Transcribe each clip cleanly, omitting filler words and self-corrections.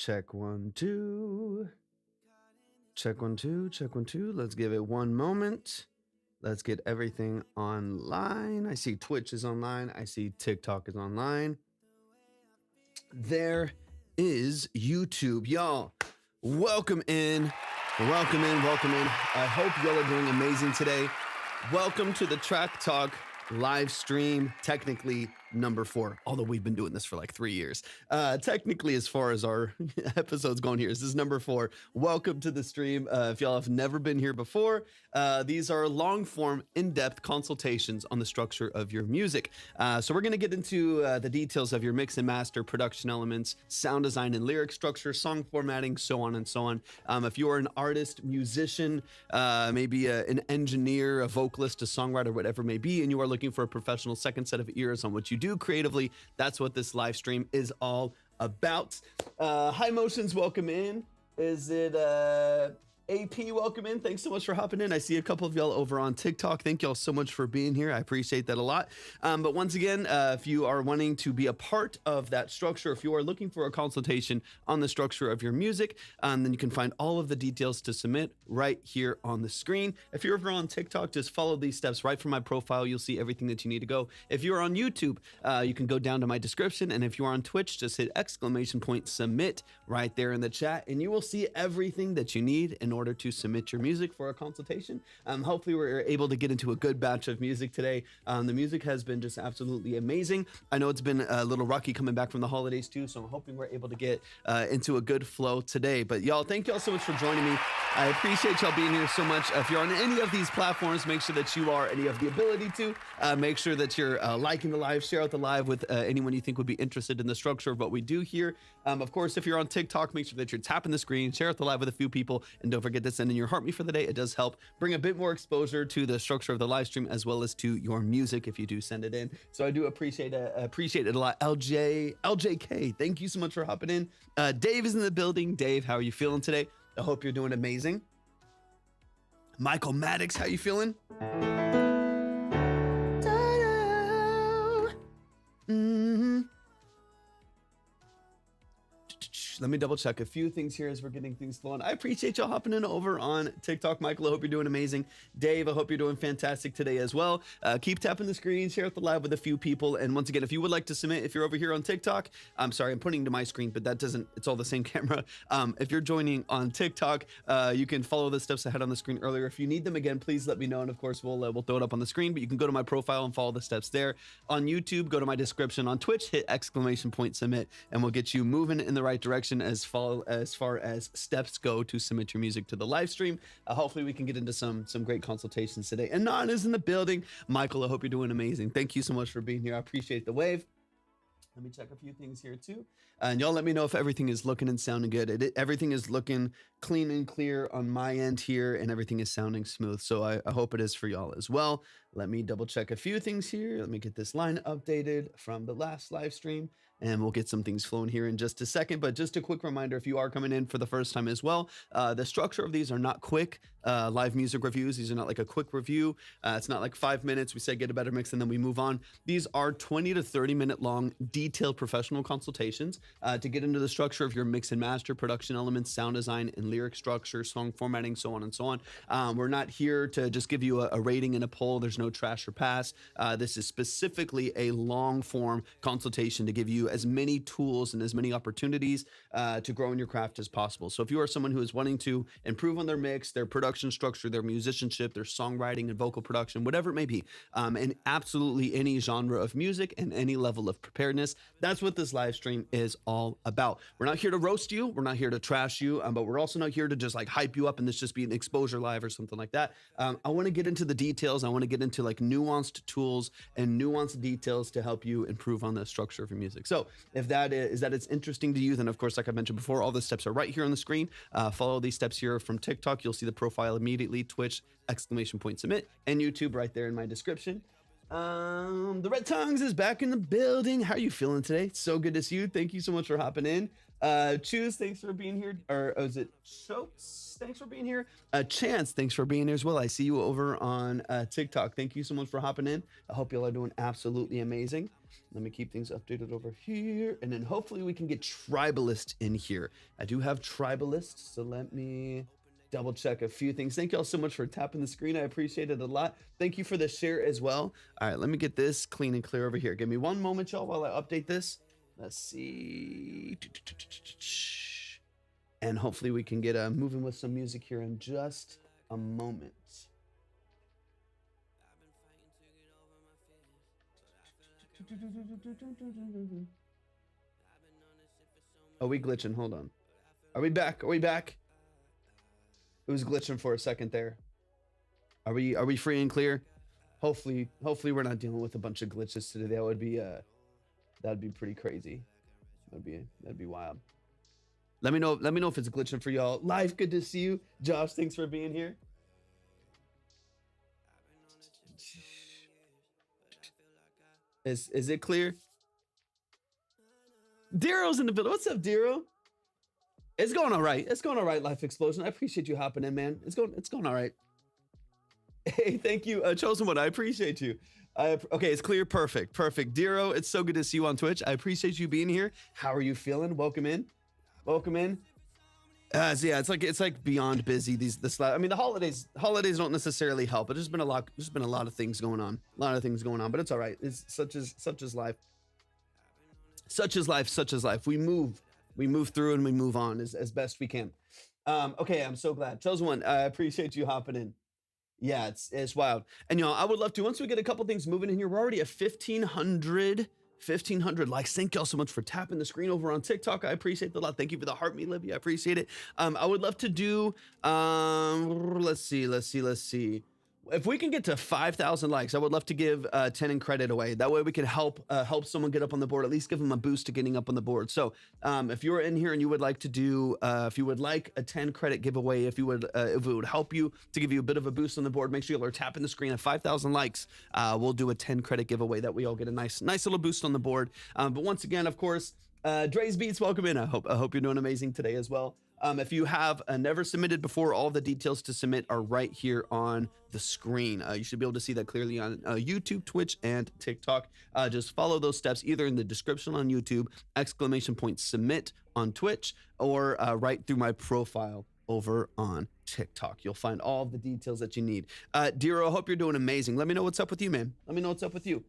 Check 1 2. Check 1 2. Check 1 2. Let's give it one moment. Let's get everything online. I see Twitch is online. I see TikTok is online. There is YouTube. Y'all, welcome in. Welcome in. Welcome in. I hope y'all are doing amazing today. Welcome to the Track Talk live stream, technically number 4, although we've been doing this for like 3 years. Technically, as far as our episodes going here, this is number 4. Welcome to the stream. If y'all have never been here before, these are long form, in-depth consultations on the structure of your music. So we're going to get into the details of your mix and master, production elements, sound design and lyric structure, song formatting, so on and so on. If you are an artist, musician, maybe an engineer, a vocalist, a songwriter, whatever it may be, and you are looking for a professional second set of ears on what you do creatively, that's what this live stream is all about. High Motions, welcome in. Is it AP, welcome in. Thanks so much for hopping in. I see a couple of y'all over on TikTok. Thank y'all so much for being here. I appreciate that a lot. But once again, if you are wanting to be a part of that structure, if you are looking for a consultation on the structure of your music, then you can find all of the details to submit right here on the screen. If you're over on TikTok, just follow these steps right from my profile. You'll see everything that you need to go. If you're on YouTube, you can go down to my description. And if you are on Twitch, just hit !submit right there in the chat, and you will see everything that you need in order to submit your music for a consultation. Hopefully we're able to get into a good batch of music today. The music has been just absolutely amazing. I know it's been a little rocky coming back from the holidays too, so I'm hoping we're able to get into a good flow today. But y'all, thank y'all so much for joining me. I appreciate y'all being here so much. If you're on any of these platforms, make sure that you are any of the ability to. Make sure that you're liking the live, share out the live with anyone you think would be interested in the structure of what we do here. Of course, if you're on TikTok, make sure that you're tapping the screen, share out the live with a few people, and don't forget to send in your heart me for the day. It does help bring a bit more exposure to the structure of the live stream as well as to your music if you do send it in. So I do appreciate it a lot. LJK, thank you so much for hopping in. Dave is in the building. Dave, how are you feeling today? I hope you're doing amazing. Michael Maddox, how you feeling? Let me double check a few things here as we're getting things flowing. I appreciate y'all hopping in over on TikTok. Michael, I hope you're doing amazing. Dave, I hope you're doing fantastic today as well. Keep tapping the screen, share out the live with a few people. And once again, if you would like to submit, if you're over here on TikTok, I'm sorry, I'm pointing to my screen, but that doesn't, it's all the same camera. If you're joining on TikTok, you can follow the steps I had on the screen earlier. If you need them again, please let me know. And of course, we'll throw it up on the screen, but you can go to my profile and follow the steps there. On YouTube, go to my description. On Twitch, hit !submit, and we'll get you moving in the right direction as far as steps go to submit your music to the live stream. Hopefully we can get into some great consultations today. Anon is in the building. Michael, I hope you're doing amazing. Thank you so much for being here. I appreciate the wave. Let me check a few things here too. And y'all let me know if everything is looking and sounding good. Everything is looking clean and clear on my end here, and everything is sounding smooth. So I hope it is for y'all as well. Let me double check a few things here. Let me get this line updated from the last live stream, and we'll get some things flowing here in just a second. But just a quick reminder, if you are coming in for the first time as well, the structure of these are not quick live music reviews. These are not like a quick review. It's not like 5 minutes. We say get a better mix and then we move on. These are 20 to 30 minute long detailed professional consultations to get into the structure of your mix and master, production elements, sound design, and lyric structure, song formatting, so on and so on. We're not here to just give you a rating and a poll. There's no trash or pass. This is specifically a long form consultation to give you as many tools and as many opportunities to grow in your craft as possible. So if you are someone who is wanting to improve on their mix, their production structure, their musicianship, their songwriting and vocal production, whatever it may be, and absolutely any genre of music and any level of preparedness, that's what this live stream is all about. We're not here to roast you. We're not here to trash you, but we're also not here to just like hype you up and this just be an exposure live or something like that. I want to get into the details. I want to get into like nuanced tools and nuanced details to help you improve on the structure of your music. So if that is interesting to you, then of course, like I mentioned before, all the steps are right here on the screen. Follow these steps here from TikTok. You'll see the profile immediately, Twitch, !submit, and YouTube right there in my description. The Red Tongues is back in the building. How are you feeling today? So good to see you. Thank you so much for hopping in. Choose, thanks for being here. Or is it Chokes? Thanks for being here. Chance, thanks for being here as well. I see you over on TikTok. Thank you so much for hopping in. I hope y'all are doing absolutely amazing. Let me keep things updated over here. And then hopefully we can get tribalist in here. I do have tribalist, so let me double check a few things. Thank y'all so much for tapping the screen. I appreciate it a lot. Thank you for the share as well. All right, let me get this clean and clear over here. Give me one moment, y'all, while I update this. Let's see. And hopefully we can get moving with some music here in just a moment. Are we glitching? Hold on. Are we back? Are we back? It was glitching for a second there. Are we free and clear? Hopefully we're not dealing with a bunch of glitches today. That'd be pretty crazy. That'd be wild. Let me know if it's glitching for y'all. Live, good to see you. Josh, thanks for being here. Is it clear? Dero's in the building. What's up, Dero? It's going all right. It's going all right, Life Explosion. I appreciate you hopping in, man. It's going all right. Hey, thank you, Chosen One. I appreciate you. Okay, it's clear. Perfect. Dero, it's so good to see you on Twitch. I appreciate you being here. How are you feeling? Welcome in. So yeah, it's like beyond busy. I mean, the holidays don't necessarily help, but there's been a lot of things going on. But it's all right. It's such as life. Such is life. We move through and we move on as best we can. Okay, I'm so glad. Chosen One, I appreciate you hopping in. Yeah, it's wild. And y'all, I would love to, once we get a couple things moving in here, we're already at 1,500 likes. Thank y'all so much for tapping the screen over on TikTok. I appreciate it a lot. Thank you for the heart, me, Libby. I appreciate it. I would love to do, let's see. If we can get to 5,000 likes, I would love to give 10 in credit away. That way we can help someone get up on the board, at least give them a boost to getting up on the board. So if you're in here and you would like to do, if you would like a 10 credit giveaway, if it would help you to give you a bit of a boost on the board, make sure you're tapping the screen at 5,000 likes. We'll do a 10 credit giveaway that we all get a nice little boost on the board. But once again, of course, Dre's Beats, welcome in. I hope you're doing amazing today as well. If you have never submitted before, all the details to submit are right here on the screen. You should be able to see that clearly on YouTube, Twitch, and TikTok. Just follow those steps either in the description on YouTube, !submit on Twitch, or right through my profile over on TikTok. You'll find all the details that you need. Dero, I hope you're doing amazing. Let me know what's up with you, man. Let me know what's up with you.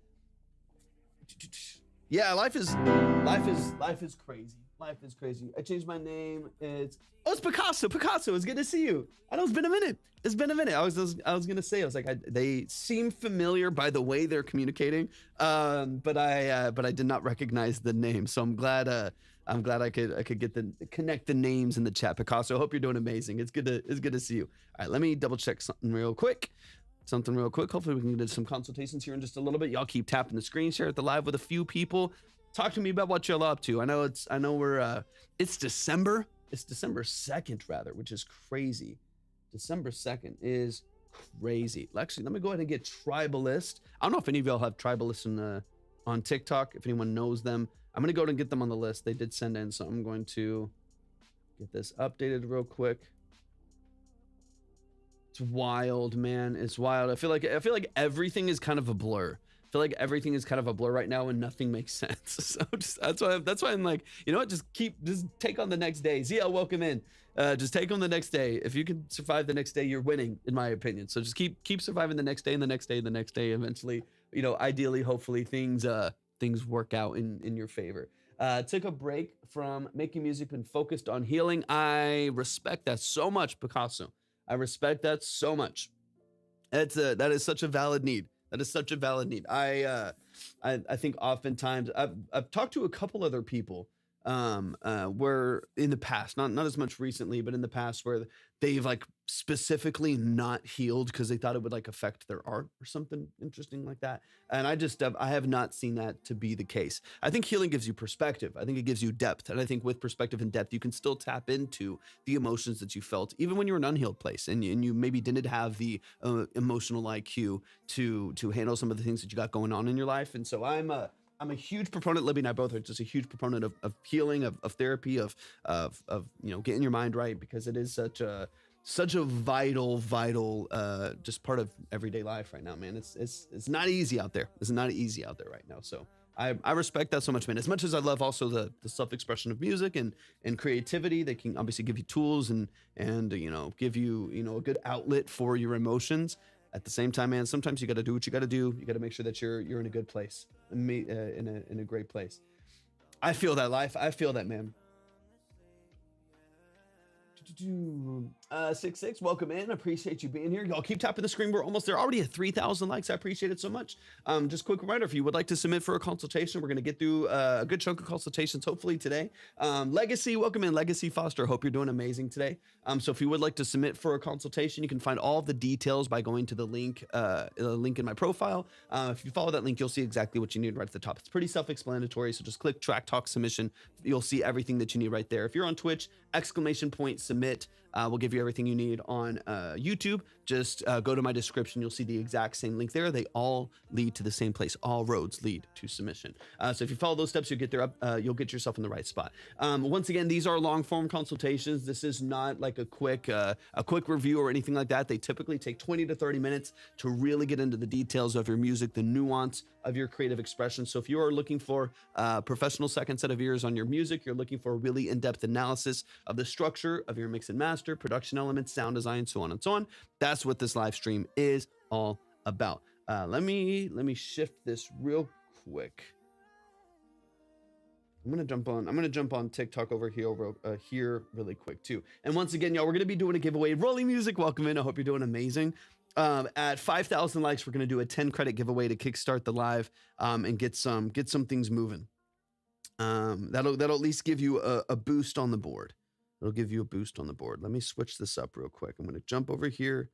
Yeah, life is crazy. Life is crazy. I changed my name. It's Picasso. Picasso, it's good to see you. I know it's been a minute. I was gonna say, they seem familiar by the way they're communicating, but I did not recognize the name. So I'm glad I could connect the names in the chat. Picasso, I hope you're doing amazing. It's good to see you. All right, let me double check something real quick. Hopefully we can get some consultations here in just a little bit. Y'all keep tapping the screen, share it the live with a few people. Talk to me about what you're up to. I know it's December. It's December 2nd rather, which is crazy. December 2nd is crazy. Actually, let me go ahead and get Tribalist. I don't know if any of y'all have Tribalist on TikTok, if anyone knows them. I'm gonna go ahead and get them on the list. They did send in, so I'm going to get this updated real quick. It's wild, man. It's wild. I feel like everything is kind of a blur. Everything is kind of a blur right now and nothing makes sense. So that's why I'm like, you know what, just take on the next day. Zia, welcome in. Just take on the next day. If you can survive the next day, you're winning, in my opinion. So just keep surviving the next day and the next day and the next day. Eventually, ideally, hopefully things work out in your favor. Took a break from making music and focused on healing. I respect that so much, Picasso. I respect that so much. That is such a valid need. I think oftentimes I've talked to a couple other people where in the past, not as much recently, but in the past where they've specifically not healed because they thought it would affect their art or something interesting like that. And I have not seen that to be the case. I think healing gives you perspective. I think it gives you depth. And I think with perspective and depth, you can still tap into the emotions that you felt, even when you're in an unhealed place and you maybe didn't have the emotional IQ to handle some of the things that you got going on in your life. And so I'm a huge proponent. Libby and I both are just a huge proponent of healing, of therapy, of getting your mind right, because it is such a vital just part of everyday life right now, man. It's not easy out there. It's not easy out there right now. So I respect that so much, man. As much as I love also the self-expression of music and creativity, they can obviously give you tools and give you a good outlet for your emotions. At the same time, man, sometimes you got to do what you got to do. You got to make sure that you're in a good place, in a great place. I feel that life. I feel that, man. 66, welcome in. Appreciate you being here. Y'all keep tapping the screen. We're almost there. Already at 3,000 likes. I appreciate it so much. Just quick reminder, if you would like to submit for a consultation, we're going to get through a good chunk of consultations hopefully today. Legacy, welcome in. Legacy Foster, hope you're doing amazing today. So if you would like to submit for a consultation, you can find all the details by going to the link in my profile. If you follow that link, you'll see exactly what you need right at the top. It's pretty self-explanatory, so just click Track Talk Submission. You'll see everything that you need right there. If you're on Twitch, !submit. We'll give you everything you need on YouTube. Just go to my description. You'll see the exact same link there. They all lead to the same place. All roads lead to submission. So if you follow those steps, you'll get there. You'll get yourself in the right spot. Once again, these are long form consultations. This is not like a quick review or anything like that. They typically take 20 to 30 minutes to really get into the details of your music, the nuance of your creative expression. So if you are looking for a professional second set of ears on your music, you're looking for a really in-depth analysis of the structure of your mix and master, production elements, sound design, so on and so on. That's what this live stream is all about. Let me shift this real quick. I'm gonna jump on TikTok over here really quick too. And once again, y'all, we're gonna be doing a giveaway. Rolling music, welcome in. I hope you're doing amazing. At 5,000 likes, we're gonna do a 10 credit giveaway to kickstart the live and get some things moving. That'll at least give you a boost on the board. It'll give you a boost on the board. Let me switch this up real quick. I'm gonna jump over here.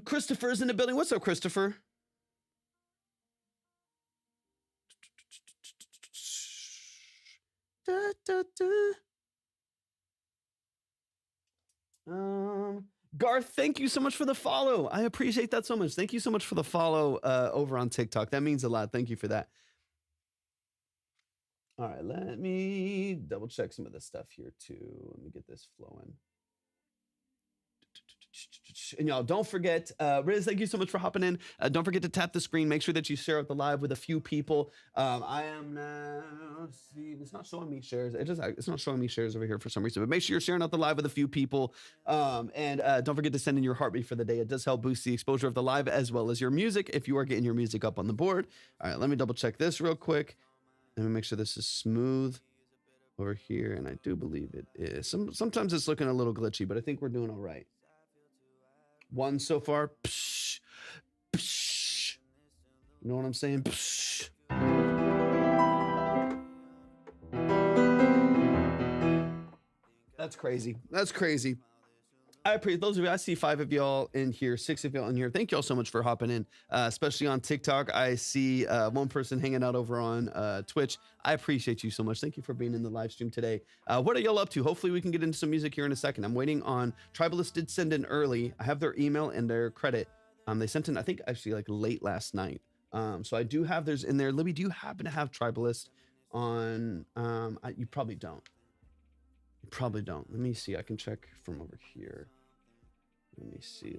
Christopher's in the building. What's up, Christopher? Garth, thank you so much for the follow. I appreciate that so much. Thank you so much for the follow over on TikTok. That means a lot. Thank you for that. All right, let me double check some of this stuff here too. Let me get this flowing. And y'all, don't forget, Riz, thank you so much for hopping in. Don't forget to tap the screen. Make sure that you share out the live with a few people. I am now, see, it's not showing me shares. It's not showing me shares over here for some reason, but make sure you're sharing out the live with a few people. And don't forget to send in your heartbeat for the day. It does help boost the exposure of the live as well as your music if you are getting your music up on the board. All right, let me double check this real quick. Let me make sure this is smooth over here. And I do believe it is. Sometimes it's looking a little glitchy, but I think we're doing all right. One so far. Psh, psh. You know what I'm saying? Psh. That's crazy. That's crazy. I appreciate those of you. I see 5 of y'all in here, 6 of y'all in here. Thank y'all so much for hopping in, especially on TikTok. I see 1 person hanging out over on Twitch. I appreciate you so much. Thank you for being in the live stream today. What are y'all up to? Hopefully we can get into some music here in a second. I'm waiting on Tribalist did send in early. I have their email and their credit. They sent in, I think actually like late last night. So I do have theirs in there. Libby, do you happen to have Tribalist on? You probably don't. You probably don't. Let me see. I can check from over here. Let me see.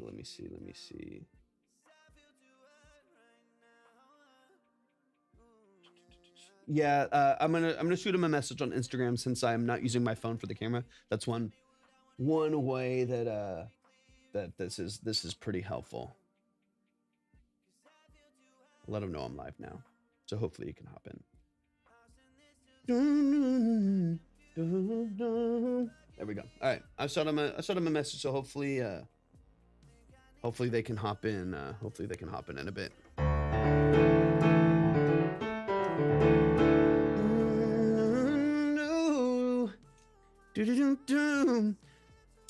Yeah, I'm gonna shoot him a message on Instagram since I'm not using my phone for the camera. That's one way that this is pretty helpful. Let him know I'm live now, so hopefully he can hop in. There we go. All right, I shot him a message, so hopefully they can hop in. Hopefully they can hop in a bit. I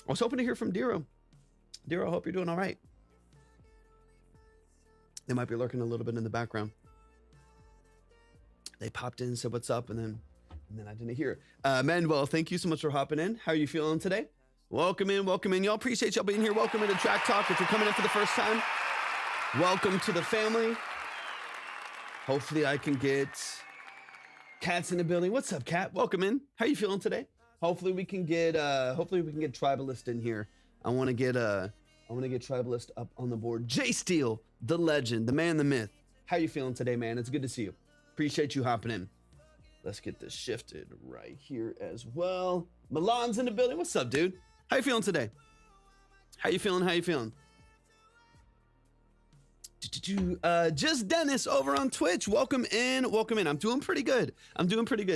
was hoping to hear from Dero. Dero, I hope you're doing all right. They might be lurking a little bit in the background. They popped in, said what's up, and then I didn't hear. Manuel, thank you so much for hopping in. How are you feeling today? Welcome in. Y'all, appreciate y'all being here. Welcome into Track Talk. If you're coming in for the first time, welcome to the family. Hopefully I can get Kat's in the building. What's up, Kat? Welcome in. How are you feeling today? Hopefully we can get Tribalist in here. I want to get Tribalist up on the board. Jay Steele, the legend, the man, the myth. How you feeling today, man? It's good to see you. Appreciate you hopping in. Let's get this shifted right here as well. Milan's in the building. What's up, dude? How you feeling today? How you feeling? How you feeling? Just Dennis over on Twitch. Welcome in. Welcome in. I'm doing pretty good.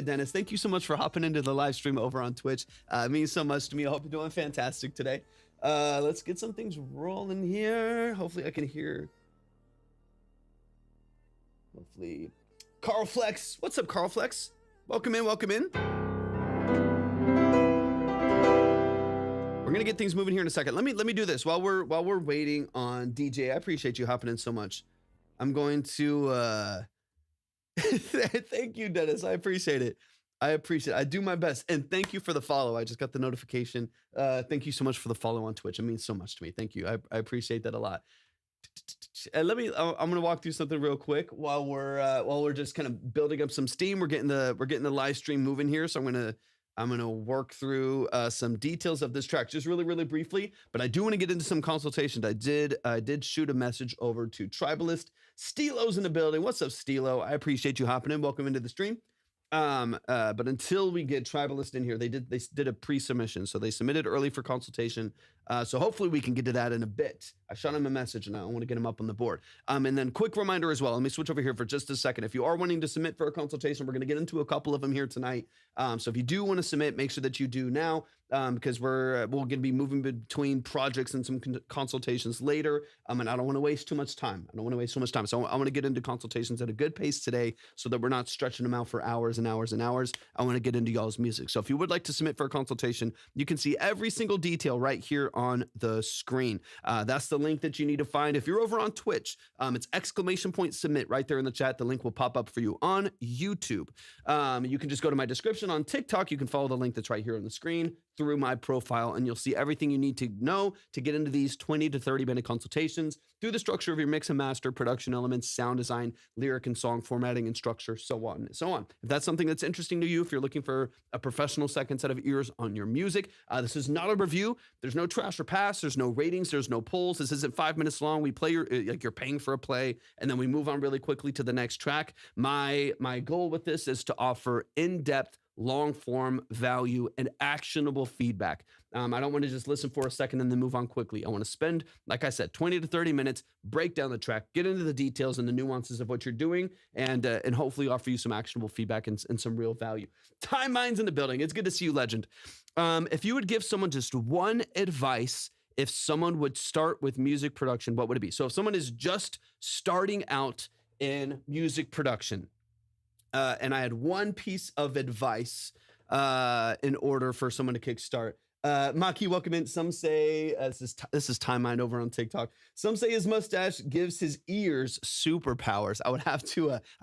Dennis. Thank you so much for hopping into the live stream over on Twitch. It means so much to me. I hope you're doing fantastic today. Let's get some things rolling here. Hopefully I can hear. Hopefully. Carl Flex. What's up, Carl Flex? Welcome in. Welcome in. We're gonna get things moving here in a second. Let me do this while we're waiting on DJ. I appreciate you hopping in so much. I'm going to thank you, Dennis. I appreciate it. I do my best. And thank you for the follow. I just got the notification. Thank you so much for the follow on Twitch. It means so much to me. Thank you. I appreciate that a lot. And I'm gonna walk through something real quick while we're just kind of building up some steam. We're getting the live stream moving here. So I'm gonna work through some details of this track just really briefly, but I do want to get into some consultations. I did shoot a message over to Tribalist. Steelo's in the building. What's up, Steelo? I appreciate you hopping in. Welcome into the stream. But until we get Tribalist in here, they did a pre-submission, so they submitted early for consultation. So hopefully we can get to that in a bit. I shot him a message and I want to get him up on the board. And then quick reminder as well. Let me switch over here for just a second. If you are wanting to submit for a consultation, we're going to get into a couple of them here tonight. So if you do want to submit, make sure that you do now, because we're going to be moving between projects and some consultations later. And I don't want to waste too much time. So I want to get into consultations at a good pace today so that we're not stretching them out for hours and hours and hours. I want to get into y'all's music. So if you would like to submit for a consultation, you can see every single detail right here on the screen. That's the link that you need to find. If you're over on Twitch, it's !submit right there in the chat. The link will pop up for you on YouTube. You can just go to my description on TikTok. You can follow the link that's right here on the screen through my profile, and you'll see everything you need to know to get into these 20 to 30 minute consultations through the structure of your mix and master, production elements, sound design, lyric and song formatting and structure, so on and so on. If that's something that's interesting to you, if you're looking for a professional second set of ears on your music, this is not a review. There's no trash or pass. There's no ratings. There's no polls. This isn't 5 minutes long. We play you're paying for a play, and then we move on really quickly to the next track. My goal with this is to offer in-depth, long-form value and actionable feedback. I don't want to just listen for a second and then move on quickly. I want to spend, like I said, 20 to 30 minutes, break down the track, get into the details and the nuances of what you're doing, and hopefully offer you some actionable feedback and some real value. Time Mind's in the building. It's good to see you, legend. If you would give someone just one advice, if someone would start with music production, what would it be? So if someone is just starting out in music production, and I had one piece of advice in order for someone to kickstart. Maki, welcome in. Some say, this is Time Mind over on TikTok. Some say his mustache gives his ears superpowers. I'd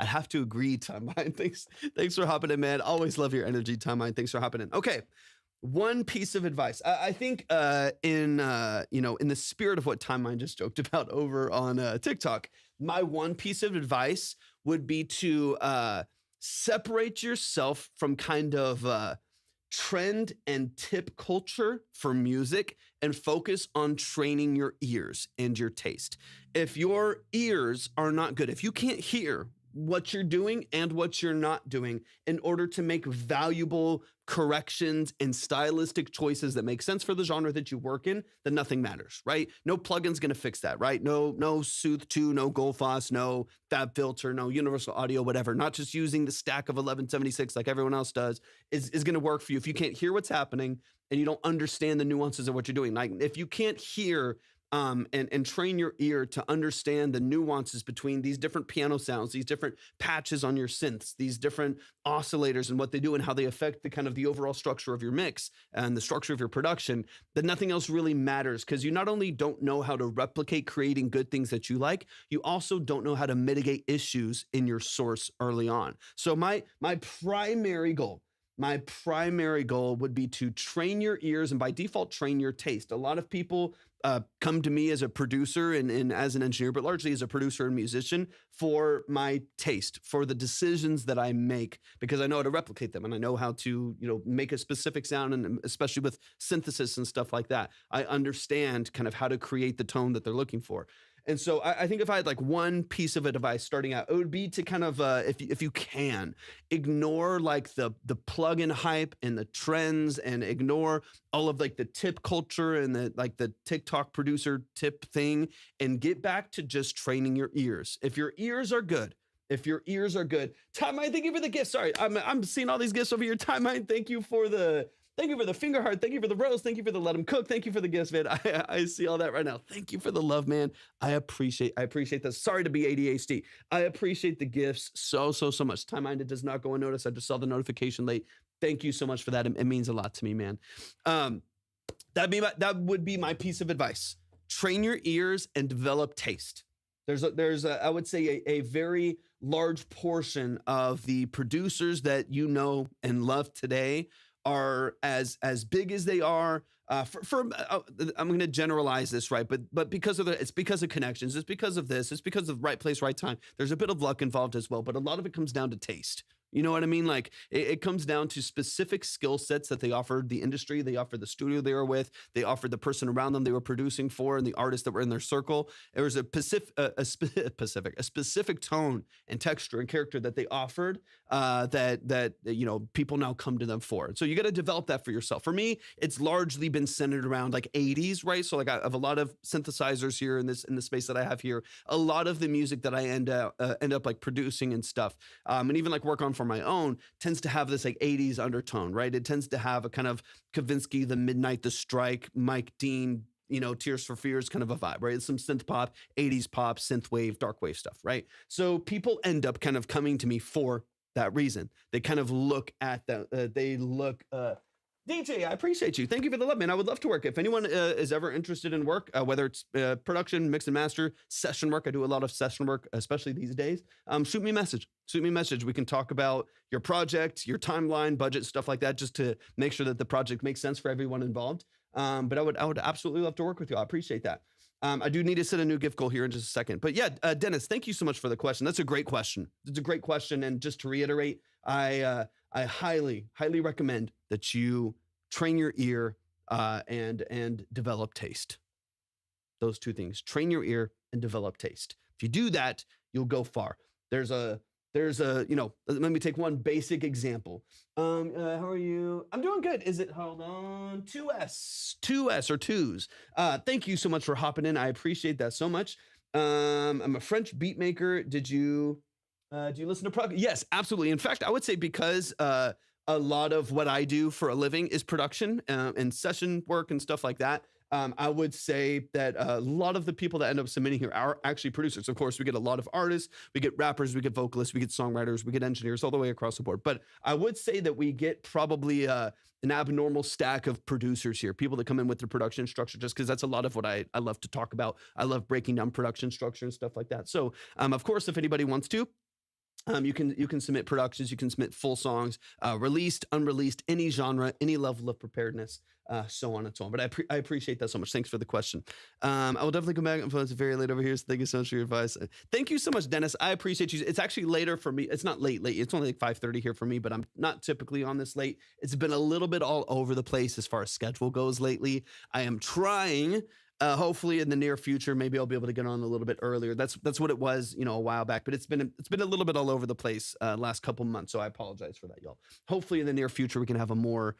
have to agree, Time Mind. Thanks for hopping in, man. Always love your energy, Time Mind. Thanks for hopping in. Okay. One piece of advice. I think in the spirit of what Time Mind just joked about over on TikTok, my one piece of advice would be to separate yourself from kind of trend and tip culture for music and focus on training your ears and your taste. If your ears are not good, if you can't hear what you're doing and what you're not doing in order to make valuable corrections and stylistic choices that make sense for the genre that you work in, then nothing matters, right? No plugin's going to fix that, right? No Sooth 2, no Goldfoss, no Fab Filter, no Universal Audio, whatever. Not just using the stack of 1176 like everyone else does is going to work for you if you can't hear what's happening and you don't understand the nuances of what you're doing. Like if you can't hear and train your ear to understand the nuances between these different piano sounds, these different patches on your synths, these different oscillators and what they do and how they affect the kind of the overall structure of your mix and the structure of your production, then nothing else really matters, because you not only don't know how to replicate creating good things that you like, you also don't know how to mitigate issues in your source early on. So my primary goal would be to train your ears and by default train your taste. A lot of people come to me as a producer and as an engineer, but largely as a producer and musician for my taste, for the decisions that I make, because I know how to replicate them and I know how to, make a specific sound, and especially with synthesis and stuff like that, I understand kind of how to create the tone that they're looking for. And so I think if I had like one piece of advice starting out, it would be to kind of, if you can, ignore like the plug-in hype and the trends, and ignore all of like the tip culture and the like the TikTok producer tip thing, and get back to just training your ears. If your ears are good, if your ears are good. Time Mine, thank you for the gift. Sorry, I'm seeing all these gifts over here. Time Mine, thank you for the finger heart. Thank you for the rose. Thank you for the let him cook. Thank you for the gifts, man. I see all that right now. Thank you for the love, man. I appreciate this. Sorry to be ADHD. I appreciate the gifts so much. Time Mine, it does not go unnoticed. I just saw the notification late. Thank you so much for that. It means a lot to me, man. That would be my piece of advice. Train your ears and develop taste. There's a I would say a very large portion of the producers that you know and love today are as big as they are. I'm going to generalize this, right? But because of it's because of connections. It's because of this. It's because of right place, right time. There's a bit of luck involved as well, but a lot of it comes down to taste. You know what I mean? Like it comes down to specific skill sets that they offered the industry, they offered the studio they were with, they offered the person around them they were producing for, and the artists that were in their circle. There was a specific tone and texture and character that they offered that you know people now come to them for. So you got to develop that for yourself. For me, it's largely been centered around like 80s, right? So like I have a lot of synthesizers here in the space that I have here. A lot of the music that I end up like producing and stuff, and even like work on for my own, tends to have this like 80s undertone, right? It tends to have a kind of Kavinsky, The Midnight, The Strike, Mike Dean, you know, Tears for Fears kind of a vibe, right? It's some synth pop, 80s pop, synth wave, dark wave stuff, right? So people end up kind of coming to me for that reason. They kind of look at that. DJ, I appreciate you. Thank you for the love, man. I would love to work. If anyone is ever interested in work, whether it's production, mix and master, session work, I do a lot of session work, especially these days. Shoot me a message. We can talk about your project, your timeline, budget, stuff like that, just to make sure that the project makes sense for everyone involved. But I would absolutely love to work with you. I appreciate that. I do need to set a new gift goal here in just a second. But yeah, Dennis, thank you so much for the question. That's a great question. It's a great question. And just to reiterate, I highly recommend that you train your ear and develop taste. Those two things: train your ear and develop taste. If you do that, you'll go far. There's a you know, let me take one basic example. How are you? I'm doing good. Is it, hold on, 2S or twos? Thank you so much for hopping in. I appreciate that so much. I'm a French beat maker. Do you listen to prog? Yes, absolutely. In fact, I would say because a lot of what I do for a living is production and session work and stuff like that. I would say that a lot of the people that end up submitting here are actually producers. Of course, we get a lot of artists, we get rappers, we get vocalists, we get songwriters, we get engineers, all the way across the board. But I would say that we get probably an abnormal stack of producers here, people that come in with their production structure, just because that's a lot of what I love to talk about. I love breaking down production structure and stuff like that. So, of course, if anybody wants to, you can submit productions, you can submit full songs, released, unreleased, any genre, any level of preparedness, so on and so on. But I appreciate that so much. Thanks for the question. I will definitely come back. It's very late over here, so thank you so much for your advice. Thank you so much, Dennis. I appreciate you. It's actually later for me. It's not late. It's only like 5:30 here for me, but I'm not typically on this late. It's been a little bit all over the place as far as schedule goes lately. I am trying. Hopefully in the near future, maybe I'll be able to get on a little bit earlier. That's what it was, you know, a while back, but it's been a little bit all over the place last couple months. So I apologize for that, y'all. Hopefully in the near future, we can have a more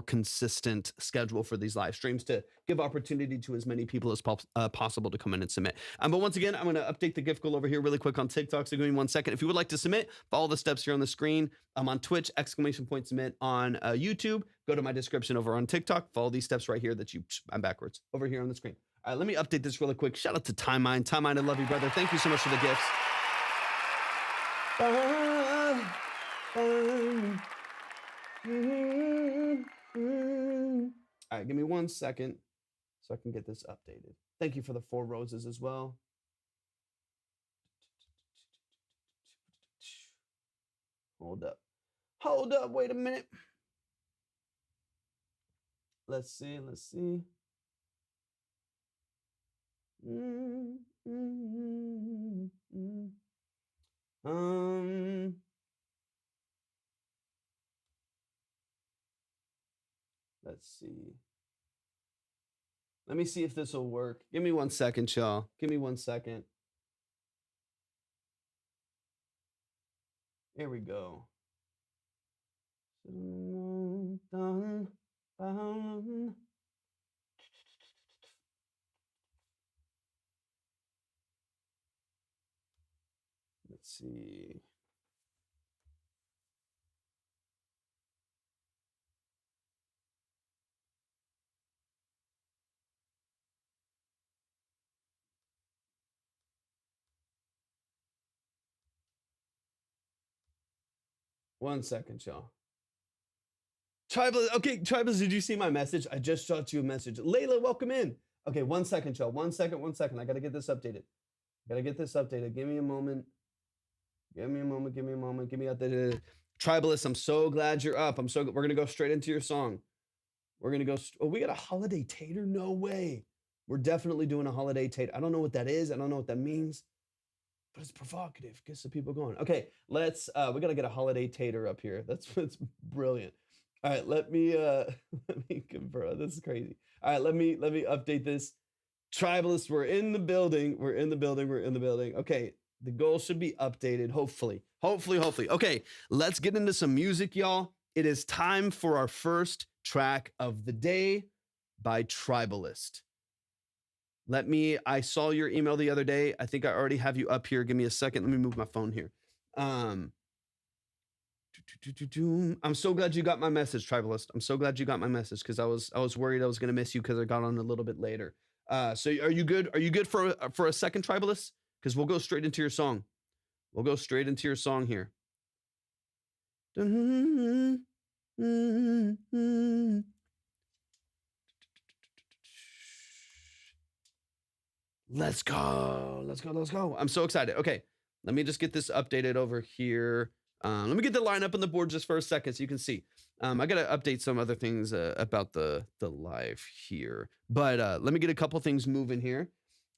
consistent schedule for these live streams to give opportunity to as many people as possible to come in and submit. But once again, I'm going to update the gift goal over here really quick on TikTok. So give me 1 second. If you would like to submit, follow the steps here on the screen. I'm on Twitch, !submit on YouTube. Go to my description over on TikTok. Follow these steps right here I'm backwards over here on the screen. All right, let me update this really quick. Shout out to Time Mine. Time Mine, I love you, brother. Thank you so much for the gifts. All right, give me 1 second so I can get this updated. Thank you for the 4 roses as well. Hold up, wait a minute. Let's see. Let's see. Let me see if this will work. Give me 1 second, y'all. Give me 1 second. Here we go. Let's see. One second, y'all. Tribal, okay, Tribals, did you see my message? I just shot you a message. Layla, welcome in. Okay, 1 second, y'all. 1 second, 1 second. I gotta get this updated. Give me a moment. Give me a moment. Give me updated. Tribalist, I'm so glad you're up. We're gonna go straight into your song. We're gonna go. Oh, we got a holiday tater? No way. We're definitely doing a holiday tater. I don't know what that is. I don't know what that means, but it's provocative. Gets the people going. Okay, let's. We gotta get a holiday tater up here. That's brilliant. All right, let me let me confirm. This is crazy. All right, let me update this. Tribalists, we're in the building. We're in the building. Okay, the goal should be updated. Hopefully. Okay, let's get into some music, y'all. It is time for our first track of the day by Tribalist. I saw your email the other day. I think I already have you up here. Give me a second. Let me move my phone here. I'm so glad you got my message, Tribalist. I'm so glad you got my message because I was worried I was gonna miss you because I got on a little bit later. So are you good? Are you good for a second, Tribalist? Because we'll go straight into your song. Here. Let's go. I'm so excited. Okay, let me just get this updated over here. Let me get the line up on the board just for a second so you can see. I got to update some other things about the live here. But let me get a couple things moving here.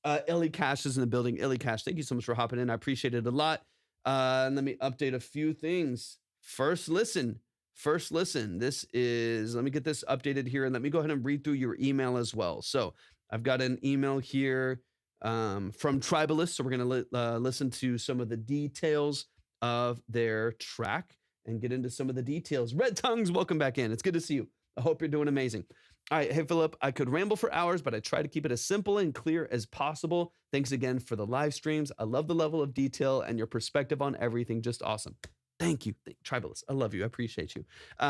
Ellie Cash is in the building. Ellie Cash, thank you so much for hopping in. I appreciate it a lot. Let me update a few things. First listen. This is, let me get this updated here and let me go ahead and read through your email as well. So I've got an email here from Tribalist. So we're going to listen to some of the details of their track and get into some of the details. Red Tongues, welcome back in. It's good to see you. I hope you're doing amazing. All right, hey, Philip, I could ramble for hours, but I try to keep it as simple and clear as possible. Thanks again for the live streams. I love the level of detail and your perspective on everything. Just awesome. Thank you, Tribalist. I love you. I appreciate you.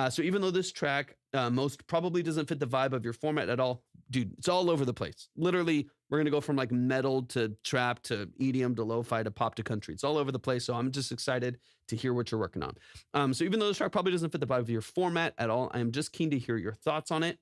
So even though this track most probably doesn't fit the vibe of your format at all, dude, it's all over the place. Literally, we're going to go from like metal to trap to EDM to lo-fi to pop to country. It's all over the place. So I'm just excited to hear what you're working on. So even though this track probably doesn't fit the vibe of your format at all, I'm just keen to hear your thoughts on it.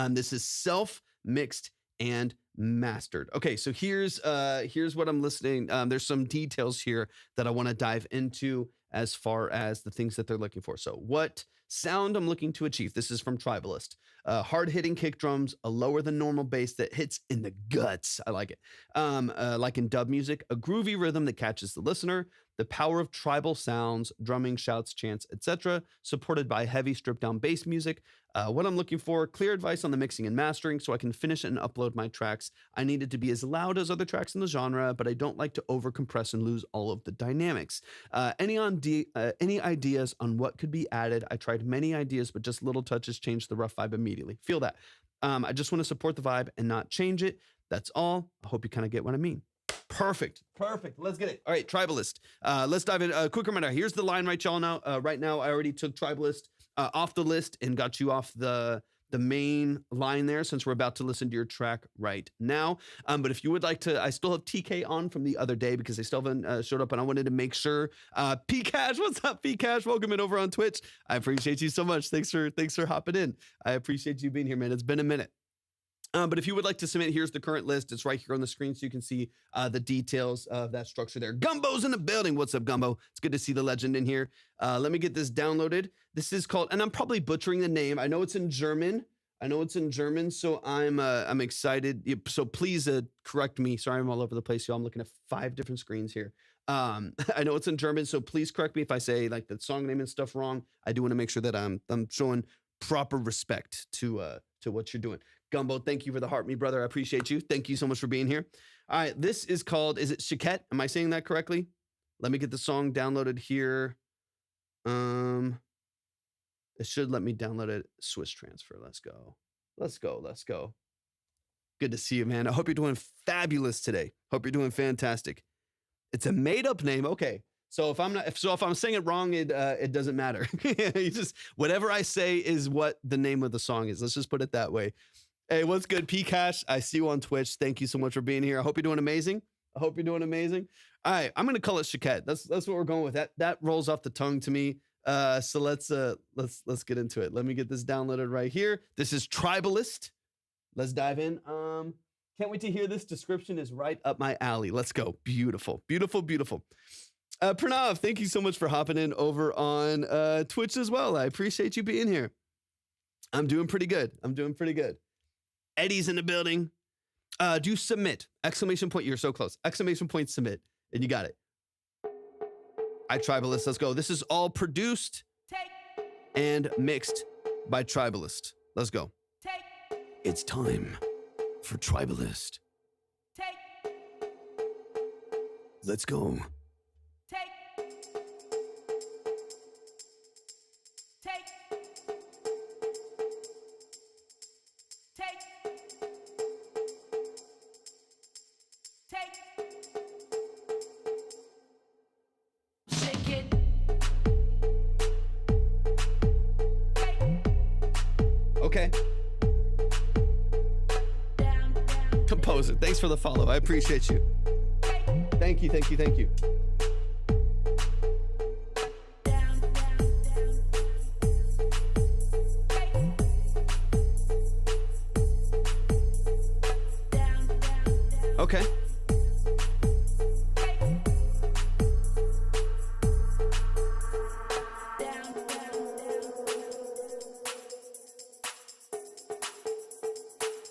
This is self-mixed and mastered. Okay, so here's what I'm listening. There's some details here that I want to dive into as far as the things that they're looking for. So what sound I'm looking to achieve. This is from Tribalist. Hard-hitting kick drums, a lower than normal bass that hits in the guts. I like it. Like in dub music, a groovy rhythm that catches the listener, the power of tribal sounds, drumming, shouts, chants, etc., supported by heavy stripped-down bass music. What I'm looking for, clear advice on the mixing and mastering so I can finish and upload my tracks. I need it to be as loud as other tracks in the genre, but I don't like to overcompress and lose all of the dynamics. Any ideas on what could be added? I tried many ideas, but just little touches changed the rough vibe immediately. Feel that. I just want to support the vibe and not change it. That's all. I hope you kind of get what I mean. Perfect. Let's get it. All right, Tribalist. Let's dive in. Quick reminder. Here's the line right now. Right now, I already took Tribalist off the list and got you off the main line there since we're about to listen to your track right now. But if you would like to, I still have TK on from the other day because they still haven't showed up and I wanted to make sure. P-Cash, what's up, P-Cash? Welcome in over on Twitch. I appreciate you so much. Thanks for hopping in. I appreciate you being here, man. It's been a minute. But if you would like to submit, here's the current list. It's right here on the screen so you can see the details of that structure there. Gumbo's in the building. What's up, Gumbo? It's good to see the legend in here. Let me get this downloaded. This is called, and I'm probably butchering the name. I know it's in German. So I'm excited. So please correct me. Sorry, I'm all over the place, y'all. I'm looking at 5 different screens here. I know it's in German, so please correct me if I say like the song name and stuff wrong. I do want to make sure that I'm showing proper respect to to what you're doing. Gumbo, thank you for the heart, me brother. I appreciate you. Thank you so much for being here. All right, this is called, is it Chiquette? Am I saying that correctly? Let me get the song downloaded here. It should let me download it. Swiss transfer. Let's go. Let's go. Let's go. Good to see you, man. I hope you're doing fabulous today. Hope you're doing fantastic. It's a made up name. Okay. So if I'm saying it wrong, it doesn't matter. You just, whatever I say is what the name of the song is. Let's just put it that way. Hey, what's good, P-Cash? I see you on Twitch. Thank you so much for being here. I hope you're doing amazing. I hope you're doing amazing. All right, I'm gonna call it Chiquette. That's what we're going with. That rolls off the tongue to me. So let's get into it. Let me get this downloaded right here. This is Tribalist. Let's dive in. Can't wait to hear this. Description is right up my alley. Let's go. Beautiful, beautiful, beautiful. Pranav, thank you so much for hopping in over on Twitch as well. I appreciate you being here. I'm doing pretty good. I'm doing pretty good. Eddie's in the building. Do submit. Exclamation point. You're so close. Exclamation point submit. And you got it. Tribalist. Let's go. This is all produced and mixed by Tribalist. Let's go. It's time for Tribalist. Let's go. Okay. Composer, thanks for the follow. I appreciate you. Thank you, thank you, thank you. Okay.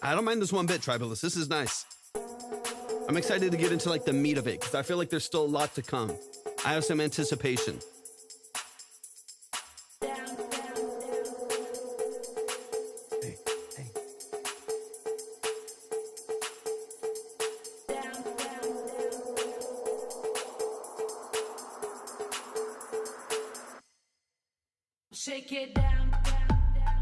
I don't mind this one bit, Tribalist. This is nice. I'm excited to get into like the meat of it because I feel like there's still a lot to come. I have some anticipation. Hey, hey. Shake it down, down, down.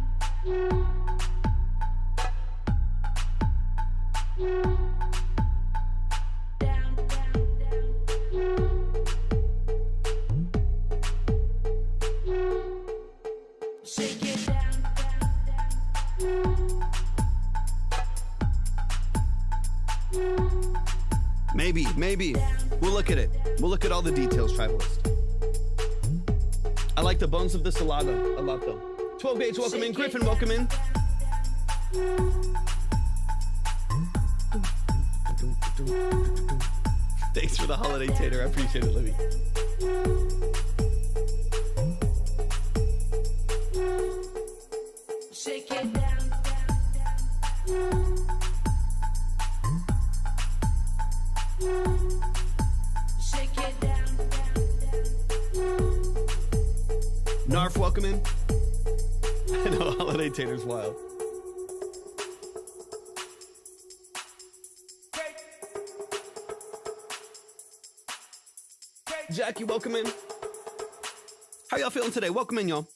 Maybe. We'll look at it. We'll look at all the details, Tribalist. I like the bones of this a lot though. 12 Gauge, welcome in. Griffin, welcome in. Thanks for the holiday tater. I appreciate it, Libby. Shake it down, down, down. Shake it down, down, down. Narf, welcome in. I know, holiday tater's wild. Jackie, welcome in. How y'all feeling today? Welcome in, y'all.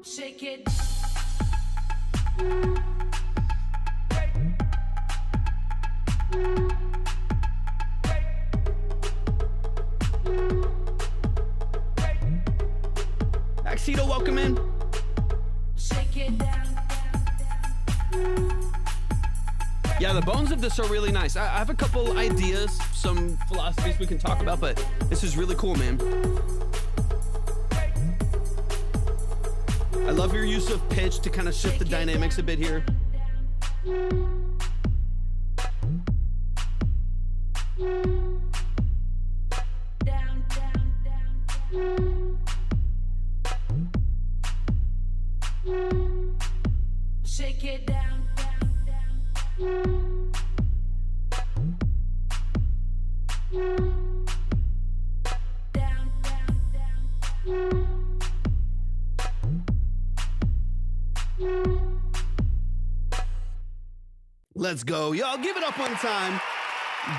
Shake it. Axito, welcome in. Shake it down, down, down. Yeah, the bones of this are really nice. I have a couple ideas, some philosophies we can talk about, but this is really cool, man. I love your use of pitch to kind of shift the dynamics a bit here. Let's go. Y'all give it up one time.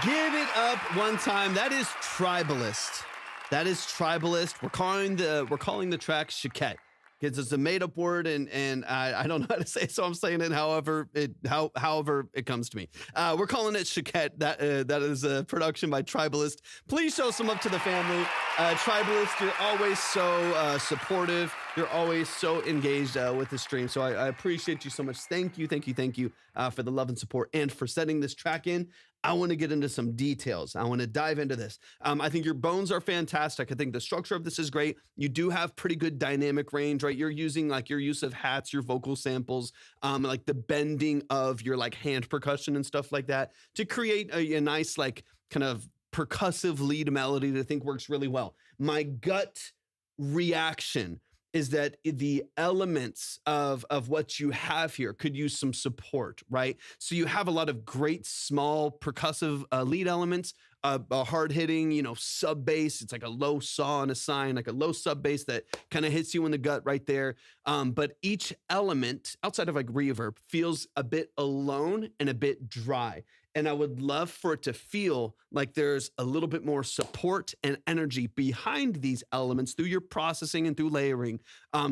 Give it up one time. That is Tribalist. That is Tribalist. We're calling the track Shaket. Because it's a made-up word, and I don't know how to say it, so I'm saying it however it comes to me. We're calling it Shaket. That is a production by Tribalist. Please show some love to the family. Tribalist, you're always so supportive. You're always so engaged with the stream, so I appreciate you so much. Thank you for the love and support and for setting this track in. I want to get into some details. I want to dive into this. I think your bones are fantastic. I think the structure of this is great. You do have pretty good dynamic range, right? You're using like your use of hats, your vocal samples, like the bending of your like hand percussion and stuff like that to create a nice like kind of percussive lead melody that I think works really well. My gut reaction is that the elements of what you have here could use some support, right? So you have a lot of great small percussive lead elements, a hard-hitting, sub bass. It's like a low saw and a sine, like a low sub bass that kind of hits you in the gut right there. But each element, outside of like reverb, feels a bit alone and a bit dry. And I would love for it to feel like there's a little bit more support and energy behind these elements through your processing and through layering,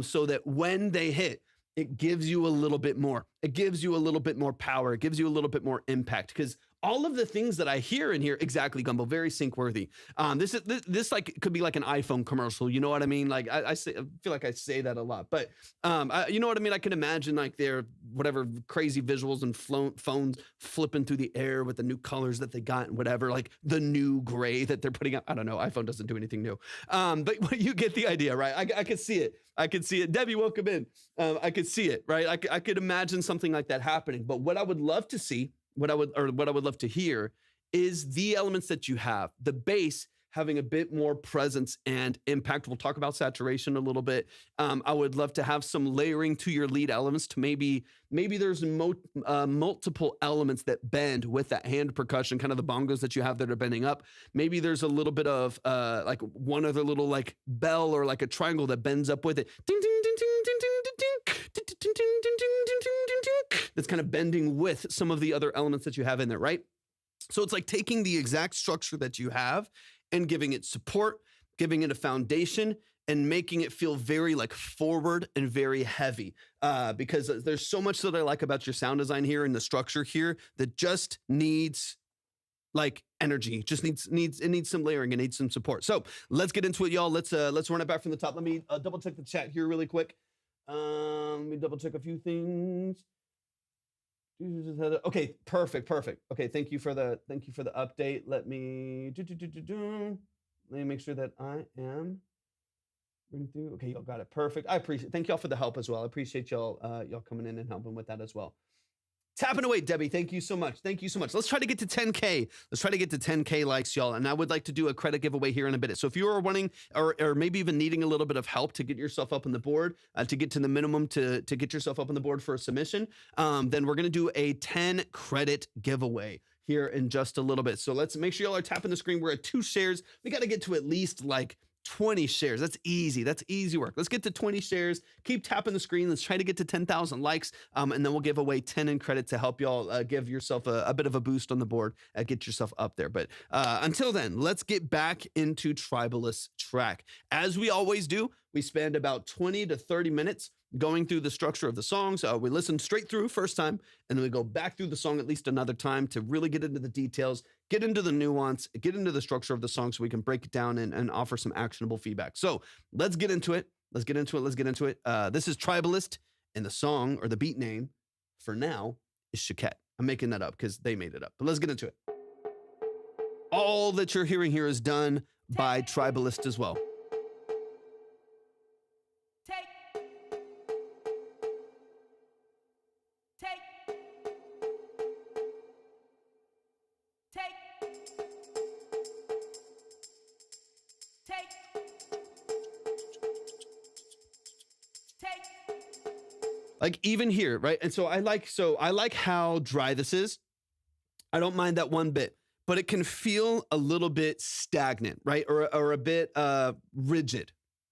so that when they hit, it gives you a little bit more. It gives you a little bit more power. It gives you a little bit more impact, because all of the things that I hear in here, exactly, Gumbo, very sync worthy. This like could be like an iPhone commercial. You know what I mean? Like I feel like I say that a lot, but you know what I mean? I can imagine like their whatever crazy visuals and phones flipping through the air with the new colors that they got and whatever, like the new gray that they're putting out. I don't know. iPhone doesn't do anything new. But you get the idea, right? I could see it. I could see it. Debbie, welcome in. I could see it, right? I could imagine something like that happening. But what I would love to see, what I would love to hear is the elements that you have. The bass having a bit more presence and impact. We'll talk about saturation a little bit. I would love to have some layering to your lead elements to maybe there's multiple elements that bend with that hand percussion, kind of the bongos that you have that are bending up. Maybe there's a little bit of like one other little like bell or like a triangle that bends up with it. Ding, ding, ding, ding, ding, ding, ding, ding, ding, ding, ding, ding, ding, ding. That's kind of bending with some of the other elements that you have in there, right? So it's like taking the exact structure that you have and giving it support, giving it a foundation, and making it feel very like forward and very heavy. Because there's so much that I like about your sound design here and the structure here that just needs like energy, just needs some layering, it needs some support. So let's get into it, y'all. Let's run it back from the top. Let me double check the chat here really quick. Let me double check a few things. Okay, perfect. Okay, thank you for the update. Let me make sure that I am reading through. Okay, y'all got it. Perfect. I appreciate. Thank y'all for the help as well. I appreciate y'all coming in and helping with that as well. Tapping away, Debbie. Thank you so much. Let's try to get to 10K. Let's try to get to 10K likes, y'all. And I would like to do a credit giveaway here in a bit. So if you are wanting or maybe even needing a little bit of help to get yourself up on the board, to get to the minimum to get yourself up on the board for a submission, then we're going to do a 10 credit giveaway here in just a little bit. So let's make sure y'all are tapping the screen. We're at 2 shares. We got to get to at least like 20 shares. That's easy. That's easy work. Let's get to 20 shares. Keep tapping the screen. Let's try to get to 10,000 likes. And then we'll give away 10 in credit to help y'all give yourself a bit of a boost on the board, get yourself up there. But until then, let's get back into Tribalist's track. As we always do, we spend about 20 to 30 minutes going through the structure of the songs. We listen straight through first time, and then we go back through the song at least another time to really get into the details, get into the nuance, get into the structure of the song so we can break it down and offer some actionable feedback. So let's get into it. This is Tribalist, and the song or the beat name for now is Shaket. I'm making that up because they made it up, but let's get into it. All that you're hearing here is done by Tribalist as well. Like even here, right? And so I like how dry this is. I don't mind that one bit, but it can feel a little bit stagnant, right? Or a bit rigid,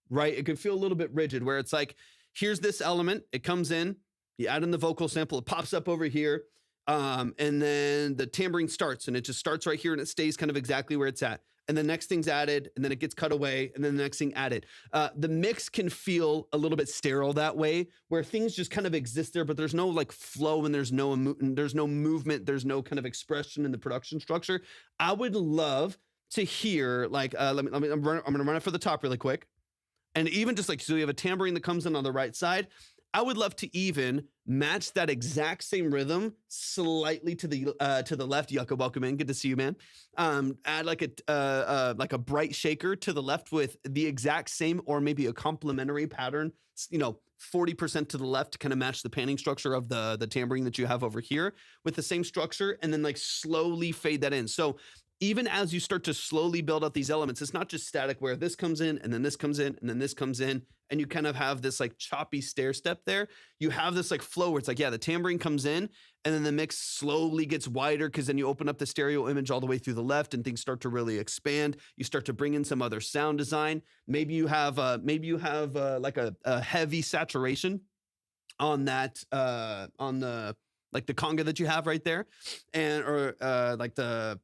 right? It can feel a little bit rigid where it's like, here's this element, it comes in, you add in the vocal sample, it pops up over here. And then the tambourine starts, and it just starts right here, and it stays kind of exactly where it's at. And the next thing's added, and then it gets cut away, and then the next thing added. The mix can feel a little bit sterile that way, where things just kind of exist there, but there's no like flow, and there's no movement, there's no kind of expression in the production structure. I would love to hear like, I'm gonna run it for the top really quick, and even just like, so you have a tambourine that comes in on the right side. I would love to even match that exact same rhythm slightly to the left. Yucca, welcome in. Good to see you, man. Add like a bright shaker to the left with the exact same, or maybe a complementary pattern, 40% to the left to kind of match the panning structure of the tambourine that you have over here with the same structure, and then like slowly fade that in. So even as you start to slowly build out these elements, it's not just static where this comes in and then this comes in and then this comes in, and you kind of have this like choppy stair step there. You have this like flow where it's like, yeah, the tambourine comes in and then the mix slowly gets wider, because then you open up the stereo image all the way through the left and things start to really expand. You start to bring in some other sound design. Maybe you have like a heavy saturation on that, on the like the conga that you have right there, and or like the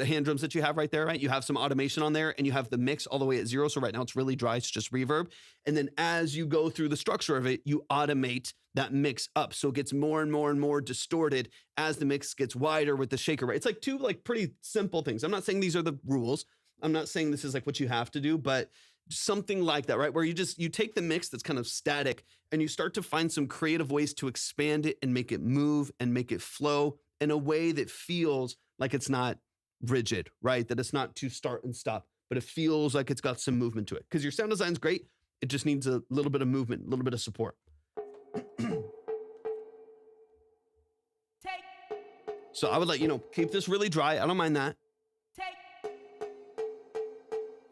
hand drums that you have right there, right? You have some automation on there, and you have the mix all the way at 0. So right now it's really dry, it's just reverb. And then as you go through the structure of it, you automate that mix up, so it gets more and more and more distorted as the mix gets wider with the shaker, right? It's like two like pretty simple things. I'm not saying these are the rules. I'm not saying this is like what you have to do, but something like that, right? Where you take the mix that's kind of static and you start to find some creative ways to expand it and make it move and make it flow in a way that feels like it's not rigid, right? That it's not to start and stop, but it feels like it's got some movement to it. Because your sound design's great. It just needs a little bit of movement, a little bit of support. So I would let keep this really dry. I don't mind that.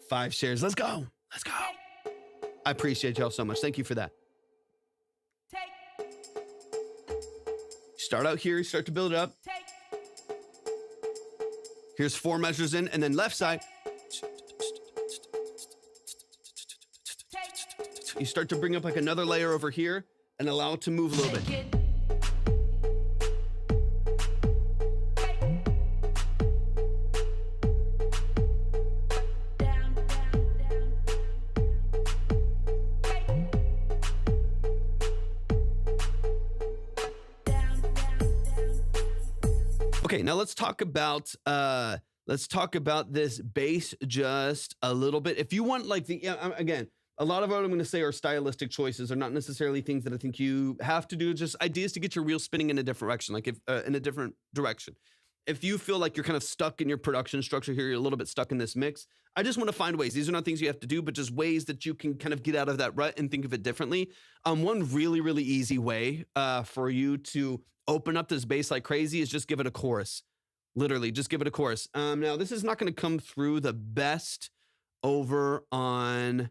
5 shares. Let's go. Let's go. I appreciate y'all so much. Thank you for that. Start out here. Start to build it up. Here's 4 measures in, and then left side. You start to bring up like another layer over here and allow it to move a little bit. Okay, now let's talk about this bass just a little bit. If you want like again, a lot of what I'm going to say are stylistic choices, are not necessarily things that I think you have to do, just ideas to get your reel spinning in a different direction, like in a different direction. If you feel like you're kind of stuck in your production structure here, you're a little bit stuck in this mix, I just want to find ways. These are not things you have to do, but just ways that you can kind of get out of that rut and think of it differently. One really, really easy way for you to open up this bass like crazy is just give it a chorus. Literally, just give it a chorus. Now, this is not going to come through the best over on...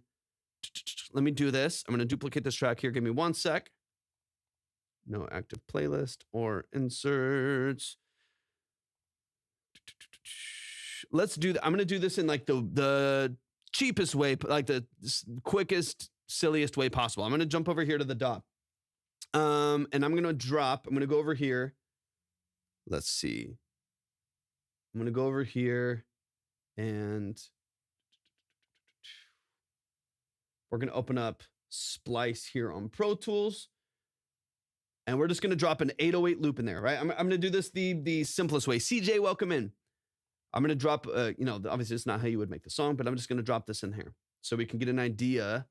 Let me do this. I'm going to duplicate this track here. Give me 1 sec. No active playlist or inserts. Let's do that. I'm going to do this in like the cheapest way, like the quickest, silliest way possible. I'm going to jump over here to the DAW. And I'm going to go over here. Let's see. I'm going to go over here and we're going to open up Splice here on Pro Tools. And we're just going to drop an 808 loop in there, right? I'm going to do this the simplest way. CJ, welcome in. I'm going to drop, obviously it's not how you would make the song, but I'm just going to drop this in here so we can get an idea.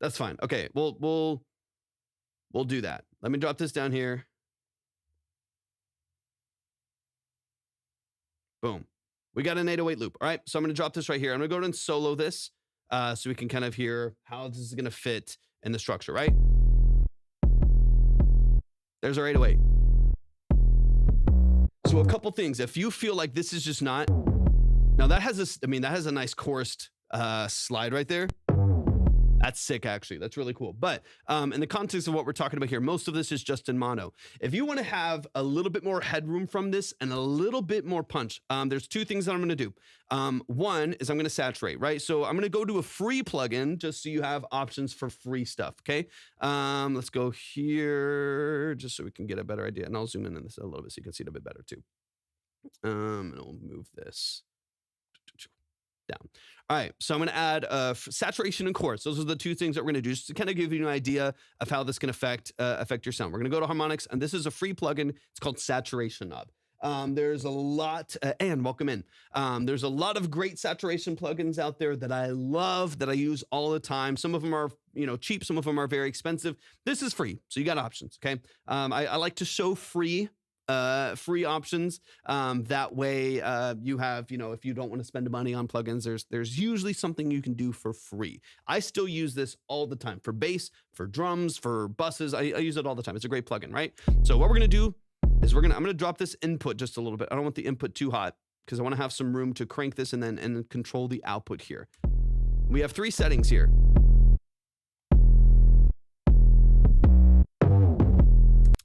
That's fine. Okay, we'll do that. Let me drop this down here. Boom. We got an 808 loop. All right, so I'm going to drop this right here. I'm going to go ahead and solo this so we can kind of hear how this is going to fit in the structure, right? There's our 808. So a couple things. If you feel like this is just not... Now that has a nice chorused slide right there. That's sick, actually. That's really cool. But in the context of what we're talking about here, most of this is just in mono. If you want to have a little bit more headroom from this and a little bit more punch, there's two things that I'm going to do. One is I'm going to saturate, right? So I'm going to go to a free plugin just so you have options for free stuff, okay? Let's go here just so we can get a better idea. And I'll zoom in on this a little bit so you can see it a bit better too. And I'll move this down. All right, so I'm going to add saturation and chorus. Those are the two things that we're going to do just to kind of give you an idea of how this can affect your sound. We're going to go to harmonics, and this is a free plugin. It's called Saturation Knob. There's a lot, and welcome in. There's a lot of great saturation plugins out there that I love, that I use all the time. Some of them are, cheap. Some of them are very expensive. This is free, so you got options. Okay, I like to show free options. That way, you have, if you don't want to spend money on plugins, there's usually something you can do for free. I still use this all the time for bass, for drums, for buses. I use it all the time. It's a great plugin, right? So what we're going to do is I'm going to drop this input just a little bit. I don't want the input too hot because I want to have some room to crank this and then control the output here. We have 3 settings here.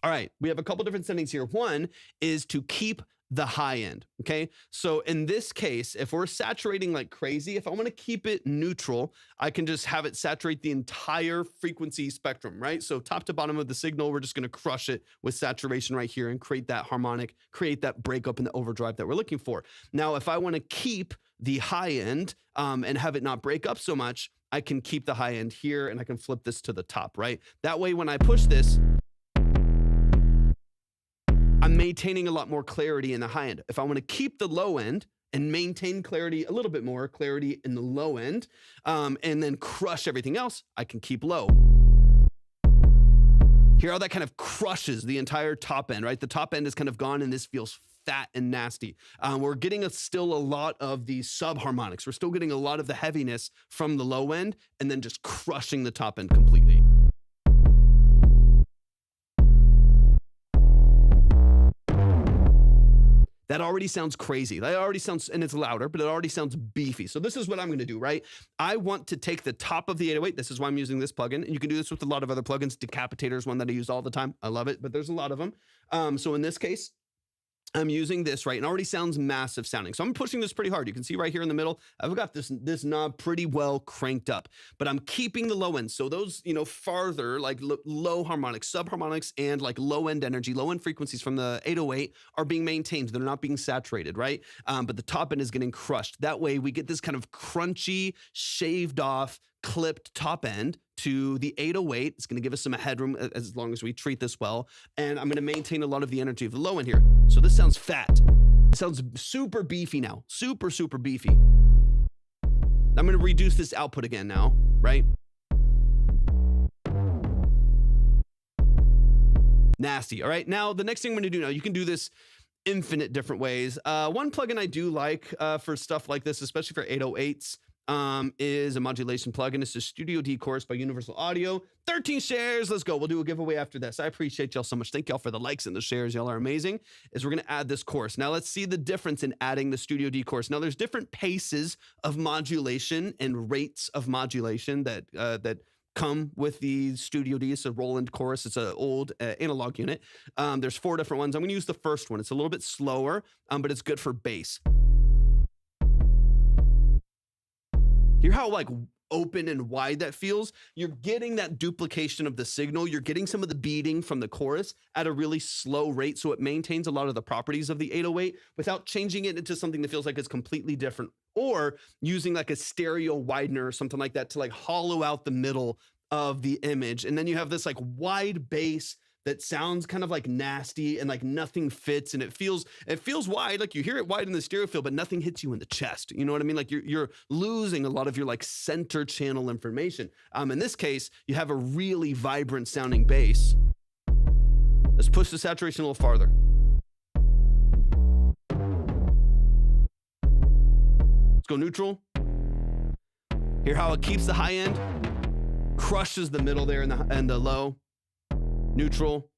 All right, we have a couple different settings here. One is to keep the high end, okay? So in this case, if we're saturating like crazy, if I want to keep it neutral, I can just have it saturate the entire frequency spectrum, right? So top to bottom of the signal, we're just going to crush it with saturation right here and create that harmonic, create that breakup in the overdrive that we're looking for. Now, if I want to keep the high end and have it not break up so much, I can keep the high end here and I can flip this to the top, right? That way, when I push this, I'm maintaining a lot more clarity in the high end. If I want to keep the low end and maintain clarity, a little bit more clarity in the low end, and then crush everything else, I can keep low. Hear how that kind of crushes the entire top end, right? The top end is kind of gone and this feels fat and nasty. We're getting still a lot of the subharmonics. We're still getting a lot of the heaviness from the low end and then just crushing the top end completely. That already sounds crazy. That already sounds, and it's louder, but it already sounds beefy. So this is what I'm going to do, right? I want to take the top of the 808. This is why I'm using this plugin. And you can do this with a lot of other plugins. Decapitator is one that I use all the time. I love it, but there's a lot of them. So in this case, I'm using this, right? And it already sounds massive sounding. So I'm pushing this pretty hard. You can see right here in the middle, I've got this knob pretty well cranked up, but I'm keeping the low end. So those, farther, like low harmonics, subharmonics, and like low end energy, low end frequencies from the 808 are being maintained. They're not being saturated, right? But the top end is getting crushed. That way we get this kind of crunchy, shaved off, clipped top end to the 808. It's going to give us some headroom as long as we treat this well. And I'm going to maintain a lot of the energy of the low end here. So this sounds fat. It sounds super beefy now. Super, super beefy. I'm going to reduce this output again now, right? Nasty. All right. Now, the next thing I'm going to do now, you can do this infinite different ways. One plugin I do like for stuff like this, especially for 808s, is a modulation plugin. It's a Studio D Chorus by Universal Audio. 13 shares. Let's go. We'll do a giveaway after this. I appreciate y'all so much. Thank y'all for the likes and the shares. Y'all are amazing. We're going to add this chorus. Now let's see the difference in adding the Studio D Chorus. Now there's different paces of modulation and rates of modulation that come with the Studio D. It's a Roland chorus. It's an old analog unit. There's 4 different ones. I'm going to use the first one. It's a little bit slower, but it's good for bass. Hear how like open and wide that feels? You're getting that duplication of the signal. You're getting some of the beating from the chorus at a really slow rate, so it maintains a lot of the properties of the 808 without changing it into something that feels like it's completely different, or using like a stereo widener or something like that to like hollow out the middle of the image. And then you have this like wide bass that sounds kind of like nasty and like nothing fits, and it feels wide, like you hear it wide in the stereo field, but nothing hits you in the chest. You know what I mean? Like you're losing a lot of your like center channel information. In this case, you have a really vibrant sounding bass. Let's push the saturation a little farther. Let's go neutral. Hear how it keeps the high end, crushes the middle there and the low. Neutral.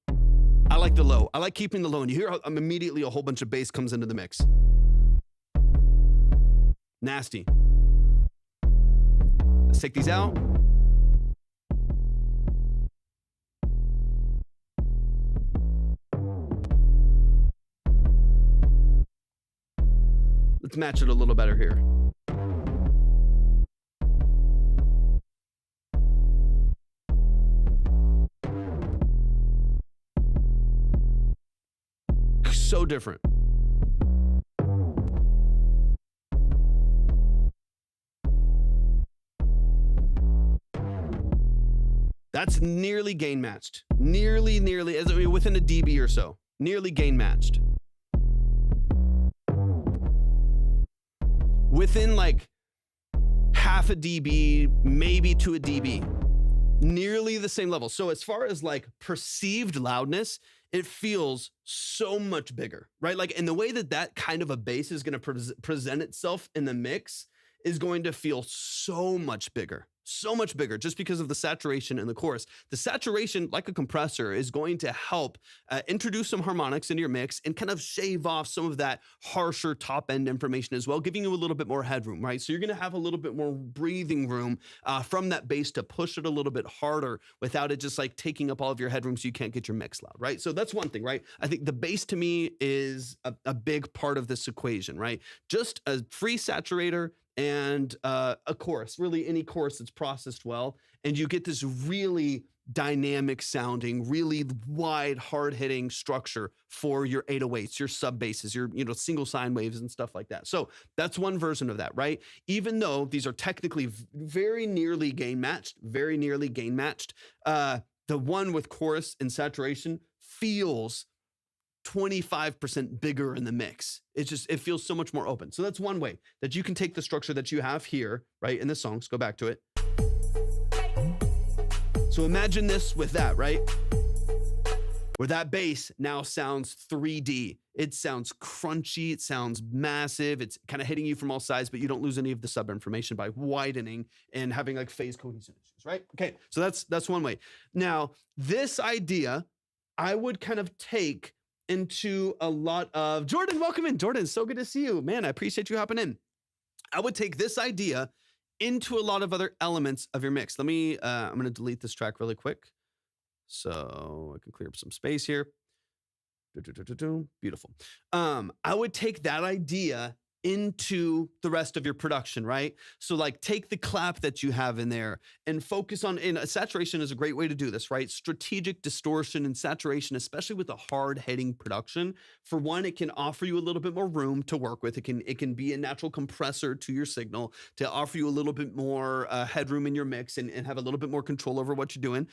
I like the low. I like keeping the low. And you hear how immediately a whole bunch of bass comes into the mix. Nasty. Let's take these out. Let's match it a little better here. So different. That's nearly gain matched. Nearly, within a dB or so. Nearly gain matched. Within like half a dB, maybe to a dB. Nearly the same level. So as far as like perceived loudness, it feels so much bigger, right? Like, and the way that kind of a bass is going to present itself in the mix is going to feel so much bigger just because of the saturation in the chorus. The saturation, like a compressor, is going to help introduce some harmonics into your mix and kind of shave off some of that harsher top end information as well, giving you a little bit more headroom, right? So you're going to have a little bit more breathing room from that bass to push it a little bit harder without it just like taking up all of your headroom so you can't get your mix loud, right? So that's one thing, right? I think the bass to me is a big part of this equation, right? Just a free saturator and a chorus, really any chorus that's processed well, and you get this really dynamic sounding, really wide, hard-hitting structure for your 808s, your sub basses, your single sine waves and stuff like that. So that's one version of that, right? Even though these are technically very nearly gain matched, the one with chorus and saturation feels 25% bigger in the mix. It feels so much more open. So that's one way that you can take the structure that you have here, right, in the songs, go back to it. So imagine this with that, right? Where that bass now sounds 3D. It sounds crunchy, it sounds massive, it's kind of hitting you from all sides, but you don't lose any of the sub information by widening and having like phase cohesion issues, right? Okay, so that's one way. Now, this idea, I would kind of take into a lot of, Jordan, welcome in. Jordan, so good to see you. Man, I appreciate you hopping in. I would take this idea into a lot of other elements of your mix. I'm going to delete this track really quick so I can clear up some space here. Beautiful. I would take that idea into the rest of your production, right? So like take the clap that you have in there and focus on, and saturation is a great way to do this, right? Strategic distortion and saturation, especially with a hard hitting production. For one, it can offer you a little bit more room to work with. It can be a natural compressor to your signal to offer you a little bit more headroom in your mix and have a little bit more control over what you're doing.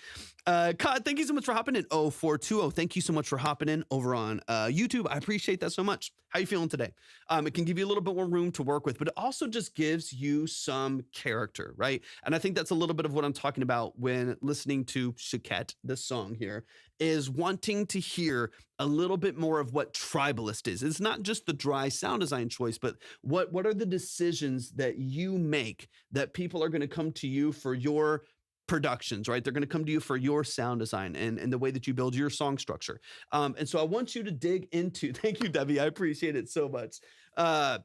Cod, thank you so much for hopping in. 0420, thank you so much for hopping in over on YouTube. I appreciate that so much. How you feeling today? It can give you a little bit more room to work with, but it also just gives you some character, right? And I think that's a little bit of what I'm talking about when listening to Chiquette, this song here, is wanting to hear a little bit more of what Tribalist is. It's not just the dry sound design choice, but what are the decisions that you make that people are going to come to you for your productions, right? They're going to come to you for your sound design and the way that you build your song structure. And so I want you to dig into, thank you, Debbie. I appreciate it so much. I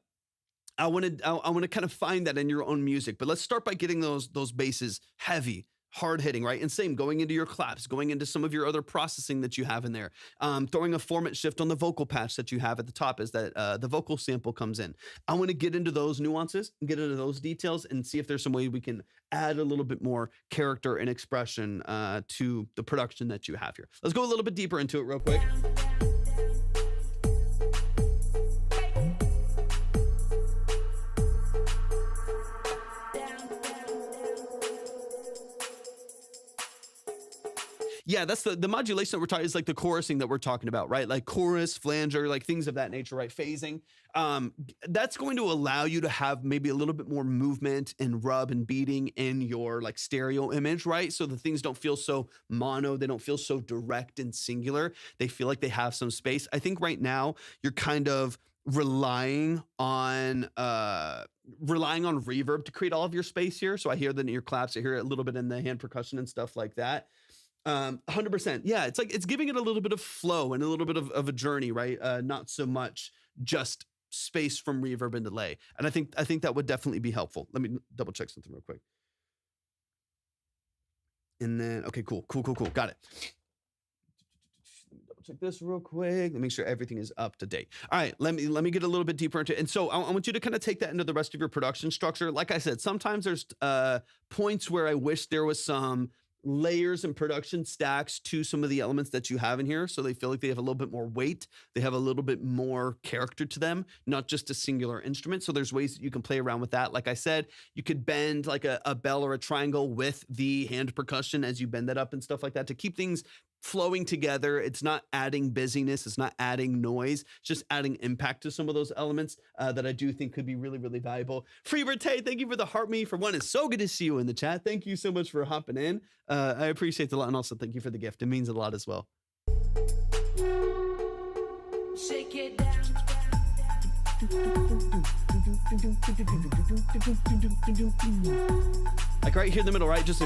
want to kind of find that in your own music, but let's start by getting those basses heavy, hard hitting, right? And same going into your claps, going into some of your other processing that you have in there, throwing a format shift on the vocal patch that you have at the top as that the vocal sample comes in. I want to get into those nuances and get into those details and see if there's some way we can add a little bit more character and expression to the production that you have here. Let's go a little bit deeper into it real quick. Yeah, that's the modulation that we're talking is like the chorusing that we're talking about, right? Like chorus, flanger, like things of that nature, right? Phasing. That's going to allow you to have maybe a little bit more movement and rub and beating in your like stereo image, right? So the things don't feel so mono, they don't feel so direct and singular. They feel like they have some space. I think right now you're kind of relying on reverb to create all of your space here. So I hear that in your claps, I hear it a little bit in the hand percussion and stuff like that. 100%. Yeah, it's like it's giving it a little bit of flow and a little bit of a journey, right? Not so much just space from reverb and delay. And I think that would definitely be helpful. Let me double check something real quick. And then okay, cool. Got it. Let me double check this real quick. Let me make sure everything is up to date. All right, let me get a little bit deeper into it. And so I want you to kind of take that into the rest of your production structure. Like I said, sometimes there's points where I wish there was some layers and production stacks to some of the elements that you have in here, so they feel like they have a little bit more weight, they have a little bit more character to them, not just a singular instrument. So there's ways that you can play around with that. Like I said, you could bend like a bell or a triangle with the hand percussion as you bend that up and stuff like that to keep things flowing together. It's not adding busyness, it's not adding noise, it's just adding impact to some of those elements that I do think could be really, really valuable. Freebird, thank you for the heart me. For one, it's so good to see you in the chat. Thank you so much for hopping in. I appreciate it a lot, and also thank you for the gift. It means a lot as well. Shake it down. Like right here in the middle, right? Just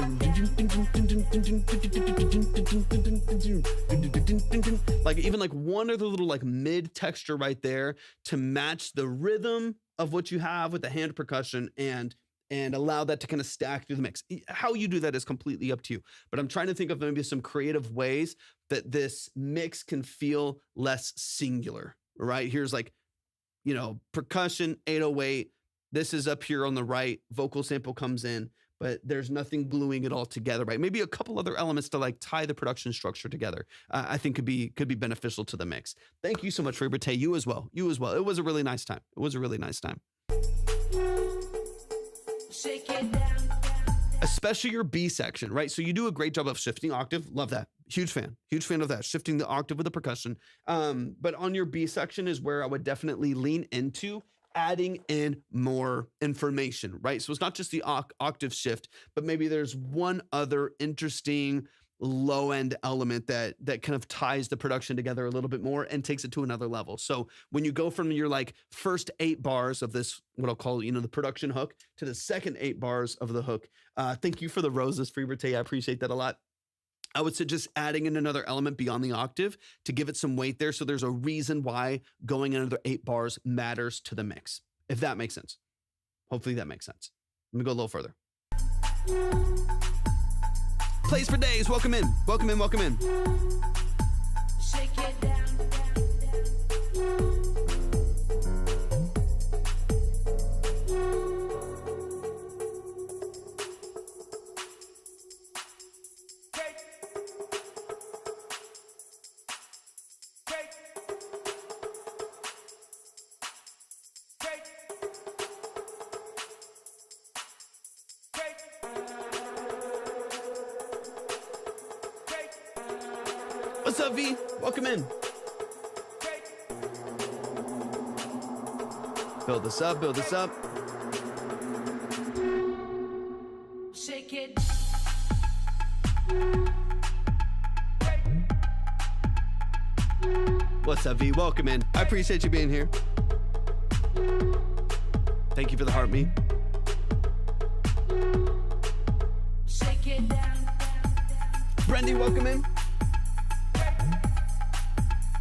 like even like one other little like mid texture right there to match the rhythm of what you have with the hand percussion and allow that to kind of stack through the mix. How you do that is completely up to you. But I'm trying to think of maybe some creative ways that this mix can feel less singular, right? Here's like, you know, percussion, 808. This is up here on the right. Vocal sample comes in, but there's nothing gluing it all together, right? Maybe a couple other elements to like tie the production structure together. I think could be beneficial to the mix. Thank you so much, Rebate. You as well. You as well. It was a really nice time. It was a really nice time. Shake it down. Especially your B section, right? So you do a great job of shifting octave. Love that. Huge fan of that. Shifting the octave with the percussion. But on your B section is where I would definitely lean into adding in more information, right? So it's not just the octave shift, but maybe there's one other interesting low end element that kind of ties the production together a little bit more and takes it to another level. So when you go from your like first 8 bars of this, what I'll call, you know, the production hook, to the second 8 bars of the hook, thank you for the roses, Freebird. I appreciate that a lot. I would suggest adding in another element beyond the octave to give it some weight there. So there's a reason why going another 8 bars matters to the mix, if that makes sense. Hopefully that makes sense. Let me go a little further. Plays for days. Welcome in. Welcome in. Welcome in. Shake it down. What's up, V? Welcome in. Build this up, build this up. Shake it. What's up, V? Welcome in. I appreciate you being here. Thank you for the heart me. Shake it down. Brendy, welcome in.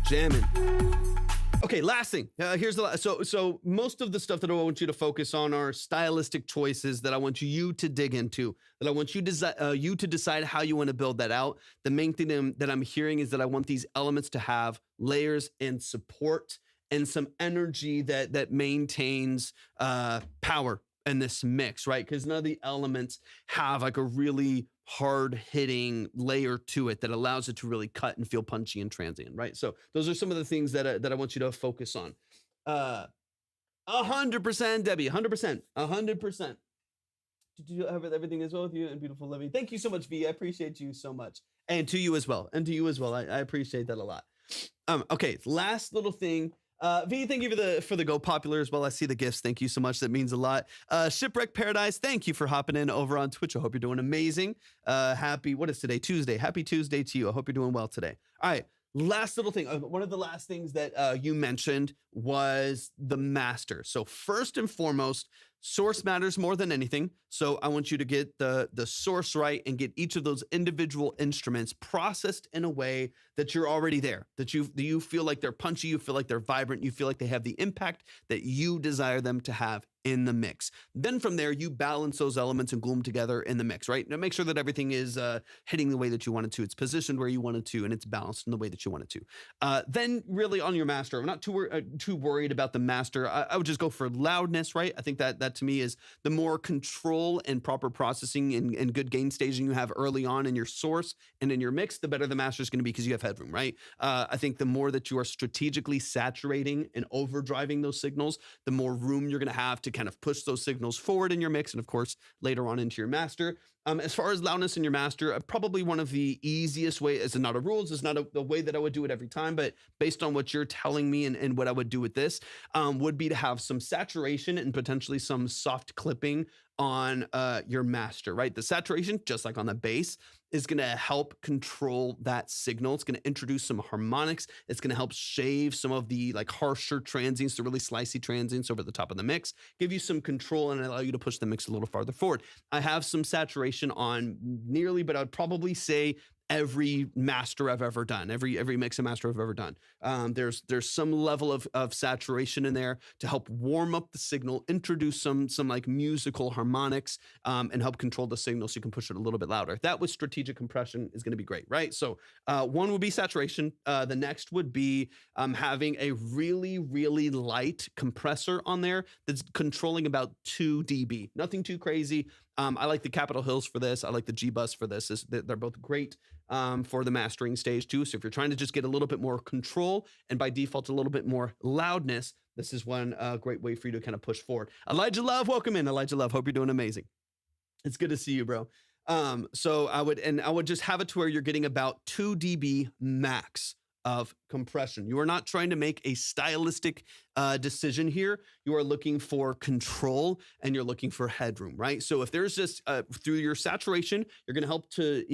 Jamming. Okay, last thing. Here's the last. So most of the stuff that I want you to focus on are stylistic choices that I want you to dig into, that I want you to decide how you want to build that out. The main thing that I'm hearing is that I want these elements to have layers and support and some energy that maintains power in this mix, right? Because none of the elements have like a really hard-hitting layer to it that allows it to really cut and feel punchy and transient, right? So those are some of the things that I want you to focus on. 100%, Debbie, 100%, 100%. Did you have everything as well with you and beautiful Livy? Thank you so much, V. I appreciate you so much. And to you as well. And to you as well. I appreciate that a lot. Okay, last little thing. V, thank you for the Go Popular as well. I see the gifts. Thank you so much. That means a lot. Shipwreck Paradise, thank you for hopping in over on Twitch. I hope you're doing amazing. What is today? Tuesday. Happy Tuesday to you. I hope you're doing well today. All right. Last little thing. One of the last things that you mentioned was the master. So first and foremost, source matters more than anything. So I want you to get the source right and get each of those individual instruments processed in a way that you're already there, that you feel like they're punchy, you feel like they're vibrant, you feel like they have the impact that you desire them to have in the mix. Then from there, you balance those elements and glue them together in the mix, right? Now make sure that everything is hitting the way that you want it to. It's positioned where you want it to, and it's balanced in the way that you want it to. Then really on your master, I'm not too worried about the master. I would just go for loudness, right? I think that to me is the more control and proper processing and good gain staging you have early on in your source and in your mix, the better the master is going to be because you have headroom, right? I think the more that you are strategically saturating and overdriving those signals, the more room you're going to have to kind of push those signals forward in your mix and of course later on into your master. As far as loudness in your master, probably one of the easiest ways, it's not a rules, it's not the way that I would do it every time, but based on what you're telling me and what I would do with this, would be to have some saturation and potentially some soft clipping on your master, right? The saturation, just like on the bass, is going to help control that signal. It's going to introduce some harmonics. It's going to help shave some of the like harsher transients, the really slicey transients over the top of the mix, give you some control and allow you to push the mix a little farther forward. I have some saturation on nearly, but I'd probably say every master I've ever done, every mix and master I've ever done. There's some level of saturation in there to help warm up the signal, introduce some like musical harmonics, and help control the signal so you can push it a little bit louder. That with strategic compression is going to be great, right? So one would be saturation. The next would be having a really, really light compressor on there that's controlling about 2 dB. Nothing too crazy. I like the Capitol Hills for this. I like the G-Bus for this. They're both great for the mastering stage too. So if you're trying to just get a little bit more control and by default a little bit more loudness, this is one great way for you to kind of push forward. Elijah Love, welcome in. Elijah Love, hope you're doing amazing. It's good to see you, bro. So I would just have it to where you're getting about 2 dB max of compression. You are not trying to make a stylistic decision here. You are looking for control and you're looking for headroom, right? So if there's just through your saturation, you're going to help to,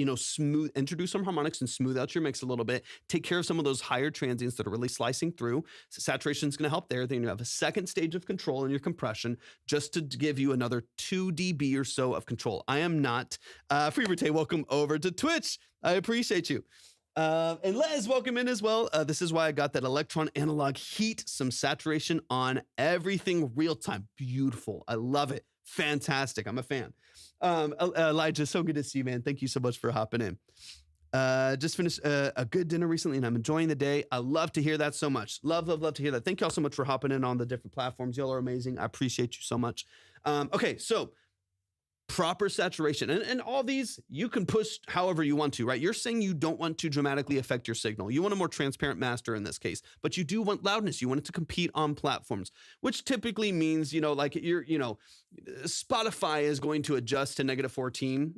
introduce some harmonics and smooth out your mix a little bit, take care of some of those higher transients that are really slicing through. So saturation is going to help there. Then you have a second stage of control in your compression just to give you another 2 dB or so of control. I am not. Free Brute, welcome over to Twitch. I appreciate you. And Les, welcome in as well. This is why I got that Electron Analog Heat, some saturation on everything real time. Beautiful. I love it. Fantastic. I'm a fan. Elijah, so good to see you, man. Thank you so much for hopping in. Just finished a good dinner recently and I'm enjoying the day. I love to hear that so much. Love to hear that. Thank y'all so much for hopping in on the different platforms. Y'all are amazing. I appreciate you so much. Okay, so proper saturation. And all these, you can push however you want to, right? You're saying you don't want to dramatically affect your signal. You want a more transparent master in this case, but you do want loudness. You want it to compete on platforms, which typically means, Spotify is going to adjust to -14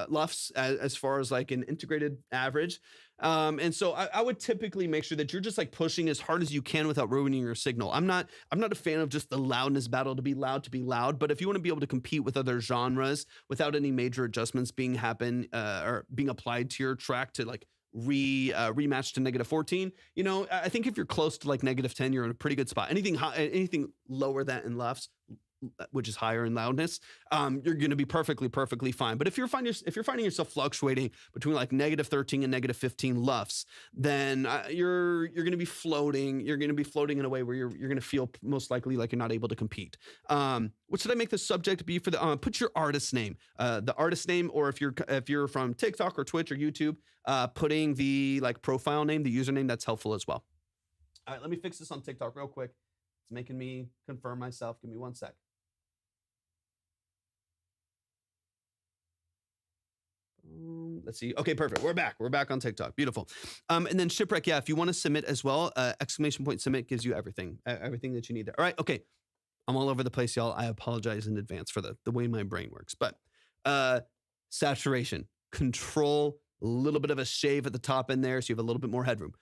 LUFS as far as like an integrated average. And so I would typically make sure that you're just like pushing as hard as you can without ruining your signal. I'm not a fan of just the loudness battle to be loud, but if you want to be able to compete with other genres without any major adjustments being applied to your track to like rematch to -14, I think if you're close to like -10, you're in a pretty good spot. Anything lower than in LUFS, which is higher in loudness, you're going to be perfectly fine. But if you're finding yourself fluctuating between like -13 and -15 LUFS, then you're going to be floating. You're going to be floating in a way where you're going to feel most likely like you're not able to compete. What should I make the subject be for the? Put your artist name, the artist name, or if you're from TikTok or Twitch or YouTube, putting the like profile name, the username, that's helpful as well. All right, let me fix this on TikTok real quick. It's making me confirm myself. Give me 1 sec. Let's see. Okay, perfect. We're back. We're back on TikTok. Beautiful. And then Shipwreck. Yeah, if you want to submit as well, !submit gives you everything that you need there. All right. Okay. I'm all over the place, y'all. I apologize in advance for the way my brain works. But saturation, control, a little bit of a shave at the top end there, so you have a little bit more headroom.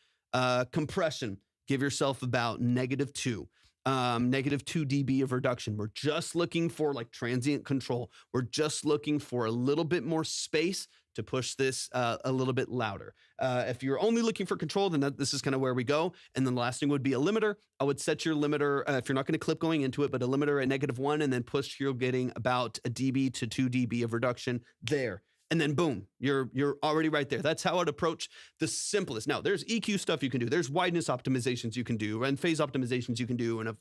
Compression, give yourself about -2. -2 dB of reduction. We're just looking for like transient control. We're just looking for a little bit more space to push this a little bit louder. If you're only looking for control, then this is kind of where we go. And then the last thing would be a limiter. I would set your limiter, if you're not going to clip going into it, but a limiter at -1 and then push, you're getting about a dB to 2 dB of reduction there. and then boom, you're already right there. That's how I'd approach the simplest. Now, there's EQ stuff you can do. There's wideness optimizations you can do, and phase optimizations you can do, and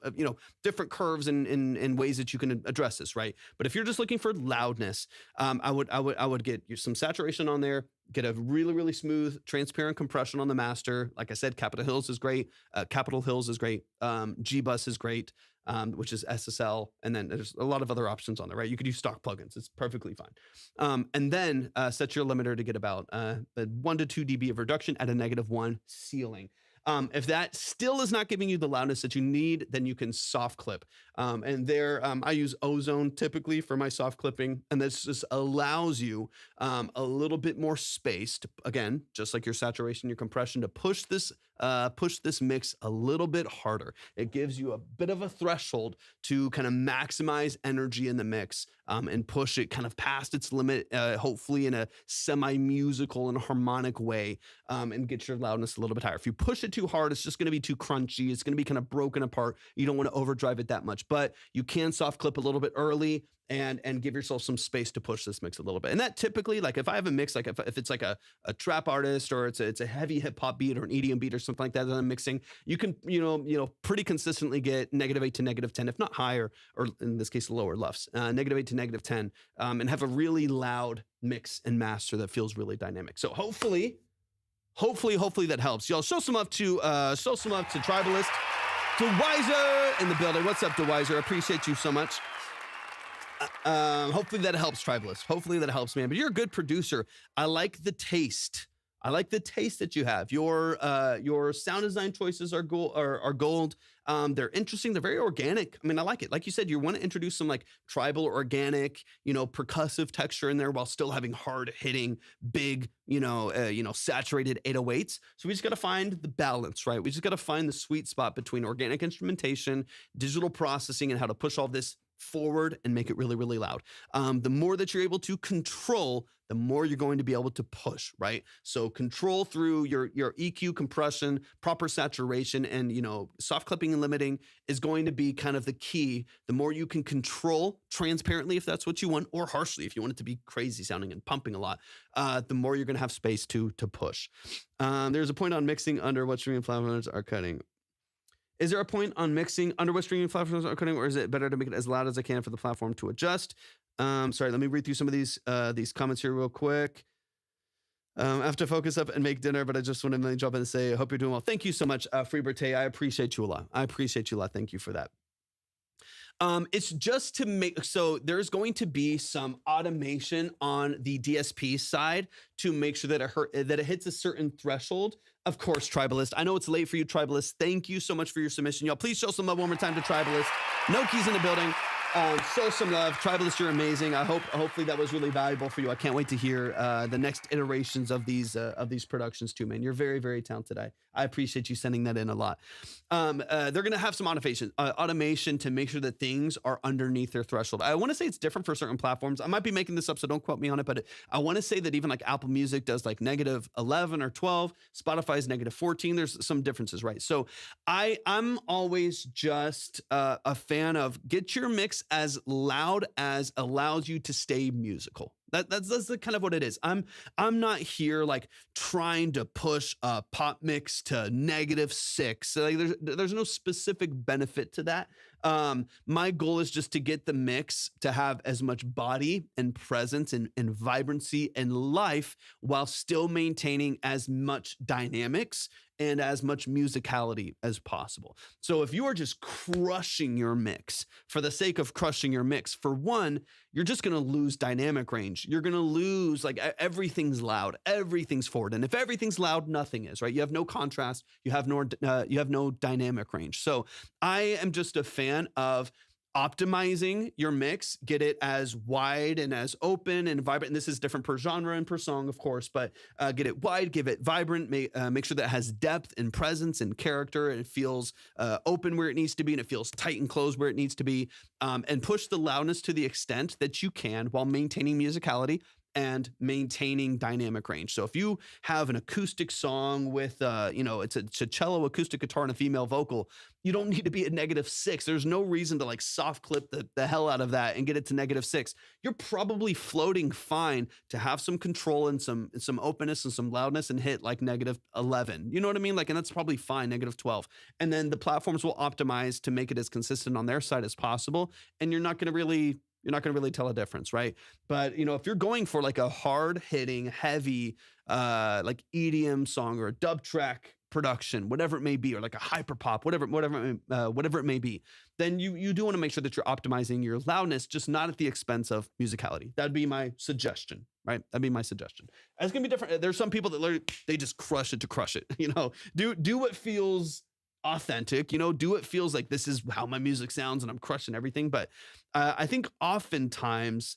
different curves and ways that you can address this, right? But if you're just looking for loudness, I would get some saturation on there. Get a really, really smooth, transparent compression on the master. Like I said, Capitol Hills is great. G-Bus is great, which is SSL. And then there's a lot of other options on there, right? You could use stock plugins. It's perfectly fine. And then set your limiter to get about 1 to 2 dB of reduction at a -1 ceiling. If that still is not giving you the loudness that you need, then you can soft clip. And there, I use Ozone typically for my soft clipping, and this just allows you a little bit more space to, again, just like your saturation, your compression, to push this mix a little bit harder. It gives you a bit of a threshold to kind of maximize energy in the mix and push it kind of past its limit, hopefully in a semi-musical and harmonic way, and get your loudness a little bit higher. If you push it too hard, it's just going to be too crunchy. It's going to be kind of broken apart. You don't want to overdrive it that much, but you can soft clip a little bit early and give yourself some space to push this mix a little bit. And that typically, like if I have a mix, like if it's like a trap artist, or it's a heavy hip hop beat or an EDM beat or something like that I'm mixing, you can, pretty consistently get -8 to -10, if not higher, or in this case, lower LUFS, -8 to -10, and have a really loud mix and master that feels really dynamic. So hopefully that helps. Y'all show some love to Tribalist, to Wiser in the building. What's up, to Wiser? I appreciate you so much. Hopefully that helps, Tribalist. Hopefully that helps, man. But you're a good producer. I like the taste. that you have. Your sound design choices are gold. They're interesting. They're very organic. I mean, I like it. Like you said, you want to introduce some like tribal, organic, percussive texture in there while still having hard hitting, big, saturated 808s. So we just got to find the balance, right? We just got to find the sweet spot between organic instrumentation, digital processing, and how to push all this forward and make it really, really loud. The more that you're able to control, the more you're going to be able to push, right? So control through your EQ, compression, proper saturation, and soft clipping and limiting is going to be kind of the key. The more you can control transparently, if that's what you want, or harshly if you want it to be crazy sounding and pumping a lot, the more you're going to have space to push. There's a point on mixing under what streaming platforms are cutting. Is there a point on mixing under what streaming platforms are cutting, or is it better to make it as loud as I can for the platform to adjust? Sorry, let me read through some of these comments here real quick. I have to focus up and make dinner, but I just wanted to jump in and say, I hope you're doing well. Thank you so much, Freeberte. I appreciate you a lot. Thank you for that. It's just to make, so there's going to be some automation on the DSP side to make sure that it hits a certain threshold. Of course, Tribalist. I know it's late for you, Tribalist. Thank you so much for your submission. Y'all, please show some love one more time to Tribalist. No keys in the building. Show some love. Tribalist, you're amazing. Hopefully that was really valuable for you. I can't wait to hear the next iterations of these productions too, man. You're very, very talented. I appreciate you sending that in a lot. They're going to have some automation to make sure that things are underneath their threshold. I want to say it's different for certain platforms. I might be making this up, so don't quote me on it, but I want to say that even like Apple Music does like -11 or 12, Spotify's -14. There's some differences, right? So I'm always just a fan of get your mix as loud as allows you to stay musical. That's the kind of what it is. I'm not here like trying to push a pop mix to -6. So like there's no specific benefit to that. My goal is just to get the mix to have as much body and presence and vibrancy and life while still maintaining as much dynamics and as much musicality as possible. So if you are just crushing your mix for the sake of crushing your mix, for one, you're just going to lose dynamic range. You're going to lose, like, everything's loud, everything's forward. And if everything's loud, nothing is, right? You have no contrast, you have no dynamic range. So I am just a fan of optimizing your mix, get it as wide and as open and vibrant. And this is different per genre and per song, of course, but get it wide, give it vibrant, make sure that it has depth and presence and character, and it feels open where it needs to be, and it feels tight and closed where it needs to be, and push the loudness to the extent that you can while maintaining musicality and maintaining dynamic range. So if you have an acoustic song with, it's a cello, acoustic guitar, and a female vocal, you don't need to be at -6. There's no reason to like soft clip the hell out of that and get it to -6. You're probably floating fine to have some control and some openness and some loudness and hit like -11. You know what I mean? Like, and that's probably fine, -12. And then the platforms will optimize to make it as consistent on their side as possible. And you're not going to really tell a difference, right? But if you're going for like a hard hitting, heavy, like EDM song or a dub track production, whatever it may be, or like a hyper pop, whatever it may be, then you do want to make sure that you're optimizing your loudness, just not at the expense of musicality. That'd be my suggestion, right? That'd be my suggestion. It's gonna be different. There's some people that literally, they just crush it to crush it. Do what feels authentic, do what feels like this is how my music sounds and I'm crushing everything. But I think oftentimes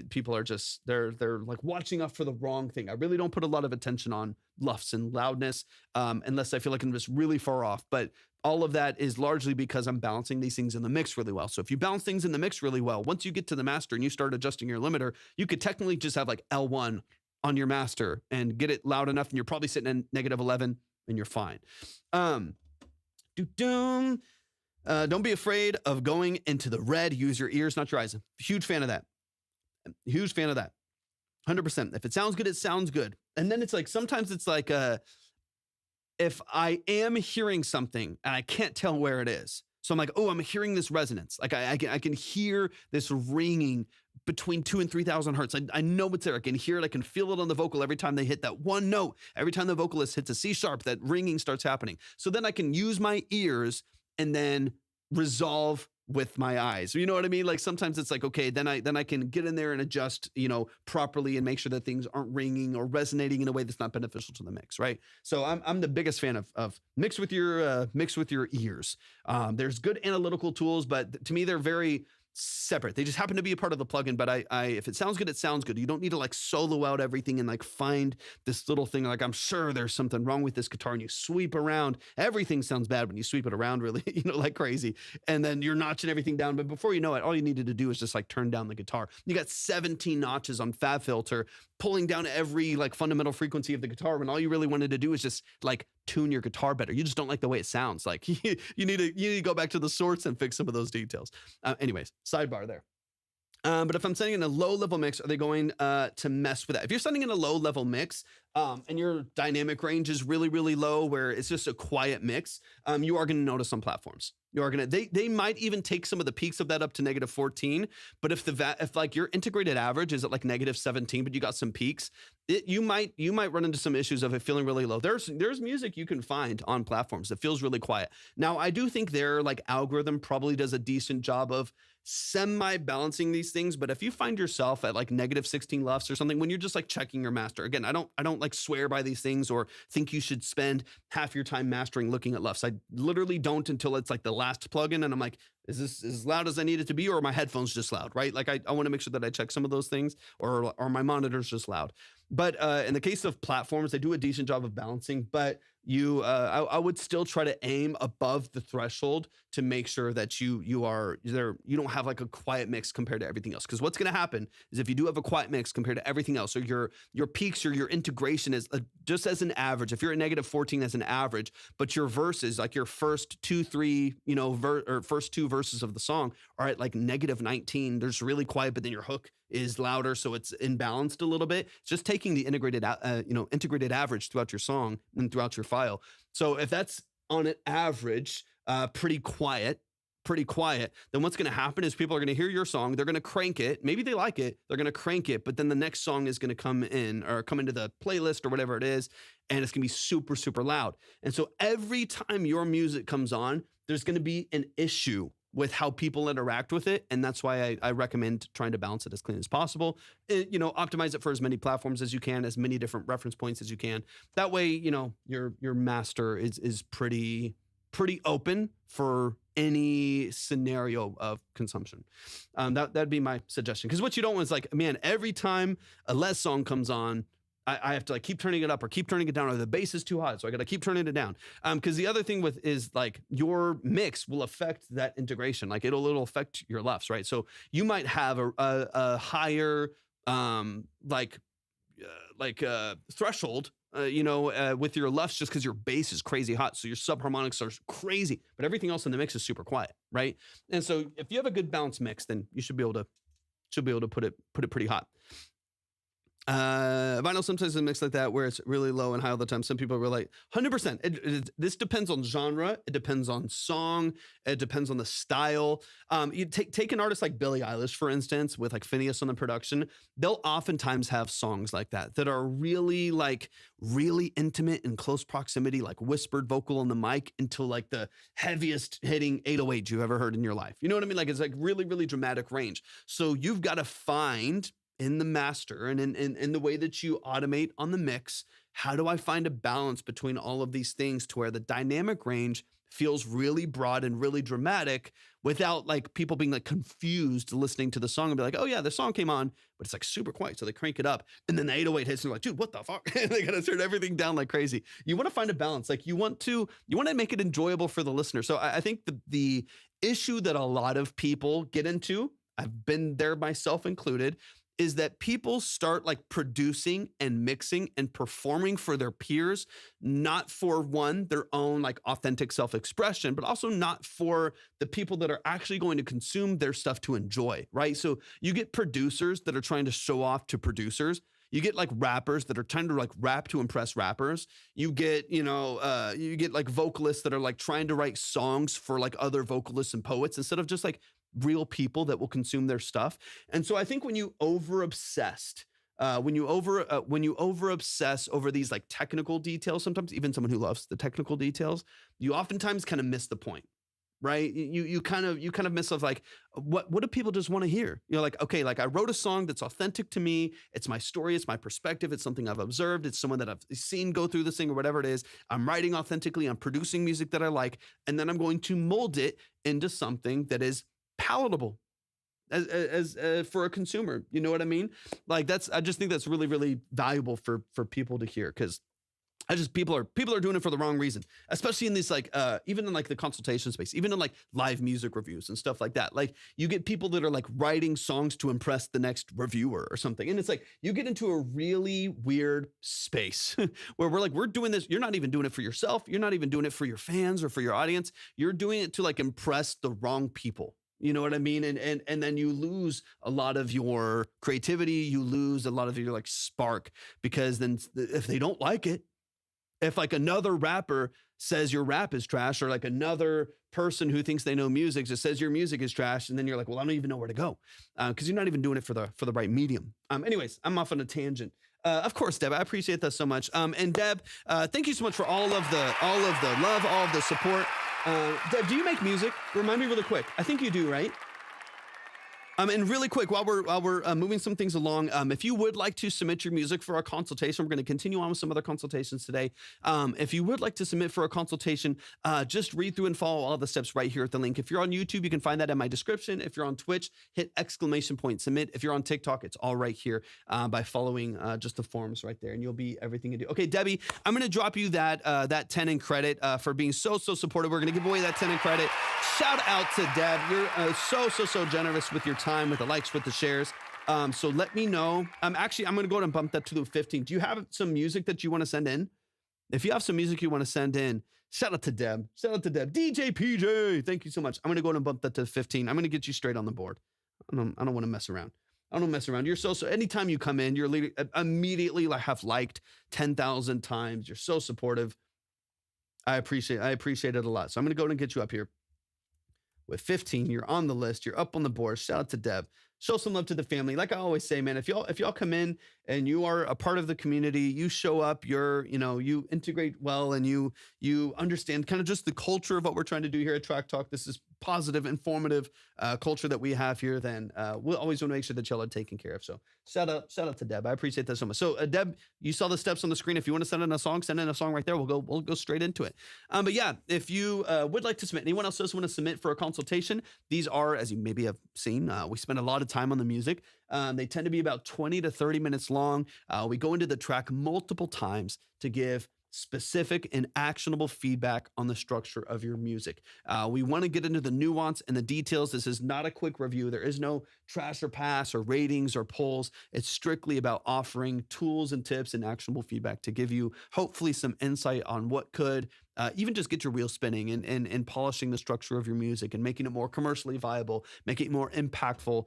people are just, they're like watching up for the wrong thing. I really don't put a lot of attention on luffs and loudness unless I feel like I'm just really far off. But all of that is largely because I'm balancing these things in the mix really well. So if you balance things in the mix really well, once you get to the master and you start adjusting your limiter, you could technically just have like L1 on your master and get it loud enough, and you're probably sitting at -11 and you're fine. Don't be afraid of going into the red. Use your ears, not your eyes. Huge fan of that. 100%. If it sounds good, it sounds good. And then it's like, sometimes it's like, if I am hearing something and I can't tell where it is. So I'm like, oh, I'm hearing this resonance. Like I can hear this ringing between 2,000 and 3,000 hertz. I know it's there. I can hear it. I can feel it on the vocal every time they hit that one note. Every time the vocalist hits a C sharp, that ringing starts happening. So then I can use my ears and then resolve with my eyes. You know what I mean? Like sometimes it's like, okay, then I can get in there and adjust, properly and make sure that things aren't ringing or resonating in a way that's not beneficial to the mix, right? So I'm the biggest fan of mix with your ears. There's good analytical tools, but to me they're very separate. They just happen to be a part of the plugin, but if it sounds good, it sounds good. You don't need to like solo out everything and like find this little thing. Like, I'm sure there's something wrong with this guitar, and you sweep around. Everything sounds bad when you sweep it around really, like crazy. And then you're notching everything down. But before you know it, all you needed to do is just like turn down the guitar. You got 17 notches on FabFilter, pulling down every like fundamental frequency of the guitar, when all you really wanted to do is just like tune your guitar better. You just don't like the way it sounds. Like you need to go back to the source and fix some of those details. Anyways, sidebar there. But if I'm sending in a low level mix, are they going to mess with that? If you're sending in a low level mix and your dynamic range is really, really low, where it's just a quiet mix, you are going to notice some platforms. They might even take some of the peaks of that up to -14. But if like your integrated average is at like -17, but you got some peaks, you might run into some issues of it feeling really low. There's music you can find on platforms that feels really quiet. Now, I do think their like algorithm probably does a decent job of semi-balancing these things, but if you find yourself at like -16 LUFS or something, when you're just like checking your master, again, I don't like swear by these things or think you should spend half your time mastering looking at LUFS. I literally don't until it's like the last plugin and I'm like, is this as loud as I need it to be, or are my headphones just loud, right? Like I want to make sure that I check some of those things, or my monitor's just loud. But in the case of platforms, they do a decent job of balancing, but I would still try to aim above the threshold to make sure that you don't have like a quiet mix compared to everything else. Because what's going to happen is if you do have a quiet mix compared to everything else, or your peaks or your integration is just as an average, if you're at -14 as an average, but your verses, like your first 2-3, or first two verses of the song are at like -19, there's really quiet, but then your hook is louder, so it's imbalanced a little bit. It's just taking the integrated average throughout your song and throughout your file. So if that's on an average, pretty quiet, then what's going to happen is people are going to hear your song, they're going to crank it. Maybe they like it, they're going to crank it, but then the next song is going to come into the playlist or whatever it is, and it's going to be super, super loud. And so every time your music comes on, there's going to be an issue with how people interact with it. And that's why I recommend trying to balance it as clean as possible. Optimize it for as many platforms as you can, as many different reference points as you can. That way, your master is pretty open for any scenario of consumption. That'd be my suggestion. Because what you don't want is like, man, every time a Les song comes on, I have to like keep turning it up or keep turning it down, or the bass is too hot, so I got to keep turning it down. Because the other thing with is like your mix will affect that integration. Like it'll affect your LUFS, right? So you might have a higher threshold, with your LUFS just because your bass is crazy hot. So your subharmonics are crazy, but everything else in the mix is super quiet, right? And so if you have a good balanced mix, then you should be able to put it pretty hot. Vinyl sometimes is mixed like that where it's really low and high all the time. Some people are like 100%. This depends on genre. It depends on song. It depends on the style. You take an artist like Billie Eilish, for instance, with like Phineas on the production. They'll oftentimes have songs like that are really intimate in close proximity, like whispered vocal on the mic until like the heaviest hitting 808 you ever heard in your life. You know what I mean? Like it's like really, really dramatic range. So you've got to find in the master and in the way that you automate on the mix, how do I find a balance between all of these things to where the dynamic range feels really broad and really dramatic without like people being like confused listening to the song and be like, oh yeah, the song came on, but it's like super quiet. So they crank it up and then the 808 hits and they're like, dude, what the fuck? They gotta turn everything down like crazy. You want to find a balance. Like you want to make it enjoyable for the listener. So I think the issue that a lot of people get into, I've been there myself included, is that people start like producing and mixing and performing for their peers, not for their own like authentic self-expression, but also not for the people that are actually going to consume their stuff to enjoy, right? So you get producers that are trying to show off to producers. You get like rappers that are trying to like rap to impress rappers. You get, like vocalists that are like trying to write songs for like other vocalists and poets instead of just like real people that will consume their stuff. And so I think when you over obsess over these like technical details, sometimes even someone who loves the technical details, you oftentimes kind of miss the point, right? You kind of miss of like, what do people just want to hear? Like, okay, like I wrote a song that's authentic to me. It's my story. It's my perspective. It's something I've observed. It's someone that I've seen go through this thing or whatever it is. I'm writing authentically. I'm producing music that I like. And then I'm going to mold it into something that is palatable as for a consumer. You know what I mean? Like I just think that's really, really valuable for people to hear, because people are doing it for the wrong reason, especially in this like even in like the consultation space, even in like live music reviews and stuff like that. Like you get people that are like writing songs to impress the next reviewer or something, and it's like you get into a really weird space where we're doing this. You're not even doing it for yourself. You're not even doing it for your fans or for your audience. You're doing it to like impress the wrong people. You know what I mean? And then you lose a lot of your creativity. You lose a lot of your like spark, because then if they don't like it, if like another rapper says your rap is trash, or like another person who thinks they know music just says your music is trash, and then you're like, well, I don't even know where to go, because you're not even doing it for the right medium. Anyways, I'm off on a tangent. Of course, Deb, I appreciate that so much. And Deb, thank you so much for all of the love, all of the support. Deb, do you make music? Remind me really quick. I think you do, right? And really quick, while we're moving some things along, if you would like to submit your music for our consultation, we're going to continue on with some other consultations today. If you would like to submit for a consultation, just read through and follow all the steps right here at the link. If you're on YouTube, you can find that in my description. If you're on Twitch, hit !submit. If you're on TikTok, it's all right here by following just the forms right there, and you'll be everything you do. Okay, Debbie, I'm going to drop you that 10 in credit for being so supportive. We're going to give away that 10 in credit. Shout out to Deb. You're so generous with your time, with the likes, with the shares. So let me know. Actually, I'm going to go ahead and bump that to the 15. Do you have some music that you want to send in? If you have some music you want to send in, shout out to Deb. Shout out to Deb. DJ PJ, thank you so much. I'm going to go ahead and bump that to 15. I'm going to get you straight on the board. I don't want to mess around. I don't mess around. You're so anytime you come in, you're immediately like have liked 10,000 times. You're so supportive. I appreciate it a lot. So I'm going to go ahead and get you up here. With 15, you're on the list. You're up on the board. Shout out to Deb. Show some love to the family. Like I always say, man, if y'all come in and you are a part of the community, you show up, you integrate well, and you understand kind of just the culture of what we're trying to do here at Track Talk. This is positive, informative culture that we have here, then we'll always want to make sure that y'all are taken care of. So shout out to Deb. I appreciate that so much. So Deb, you saw the steps on the screen. If you want to send in a song right there. We'll go straight into it. But yeah, if you would like to submit, anyone else does want to submit for a consultation, these are, as you maybe have seen, we spend a lot of time on the music. They tend to be about 20 to 30 minutes long. We go into the track multiple times to give specific and actionable feedback on the structure of your music. We want to get into the nuance and the details. This is not a quick review. There is no trash or pass or ratings or polls. It's strictly about offering tools and tips and actionable feedback to give you hopefully some insight on what could even just get your wheels spinning and polishing the structure of your music and making it more commercially viable, making it more impactful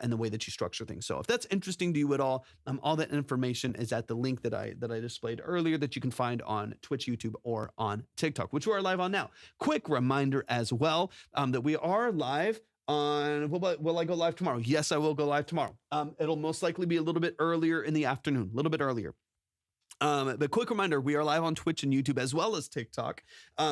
in the way that you structure things. So if that's interesting to you at all that information is at the link that I displayed earlier that you can find on Twitch, YouTube, or on TikTok, which we are live on now. Quick reminder as well that we are live on, will I go live tomorrow? Yes, I will go live tomorrow. It'll most likely be a little bit earlier in the afternoon, a little bit earlier. But quick reminder, we are live on Twitch and YouTube as well as TikTok.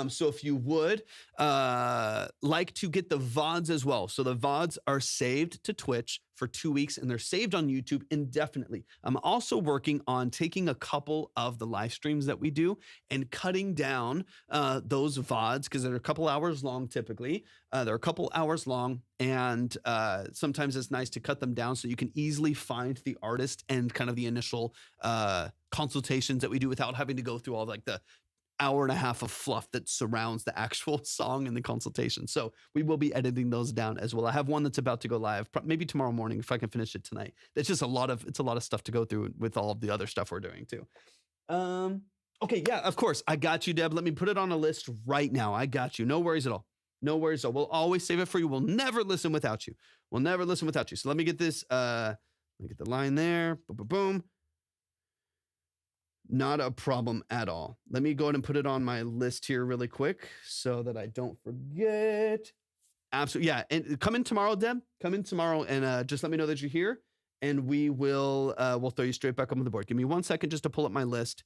So if you would like to get the VODs as well. So the VODs are saved to Twitch for 2 weeks and they're saved on YouTube indefinitely. I'm also working on taking a couple of the live streams that we do and cutting down those VODs because they're a couple hours long typically. They're a couple hours long and sometimes it's nice to cut them down so you can easily find the artist and kind of the initial consultations that we do without having to go through all like the hour and a half of fluff that surrounds the actual song and the consultation. So we will be editing those down as well. I have one that's about to go live, maybe tomorrow morning if I can finish it tonight. It's just a lot of stuff to go through with all of the other stuff we're doing too. Okay, yeah, of course. I got you, Deb. Let me put it on a list right now. I got you. No worries at all. No worries at all. We'll always save it for you. We'll never listen without you. We'll never listen without you. So let me get this, let me get the line there. Boom, boom, boom. Not a problem at all. Let me go ahead and put it on my list here really quick so that I don't forget. Absolutely. Yeah. And come in tomorrow, Deb. Come in tomorrow and just let me know that you're here and we will, we'll throw you straight back up on the board. Give me 1 second just to pull up my list.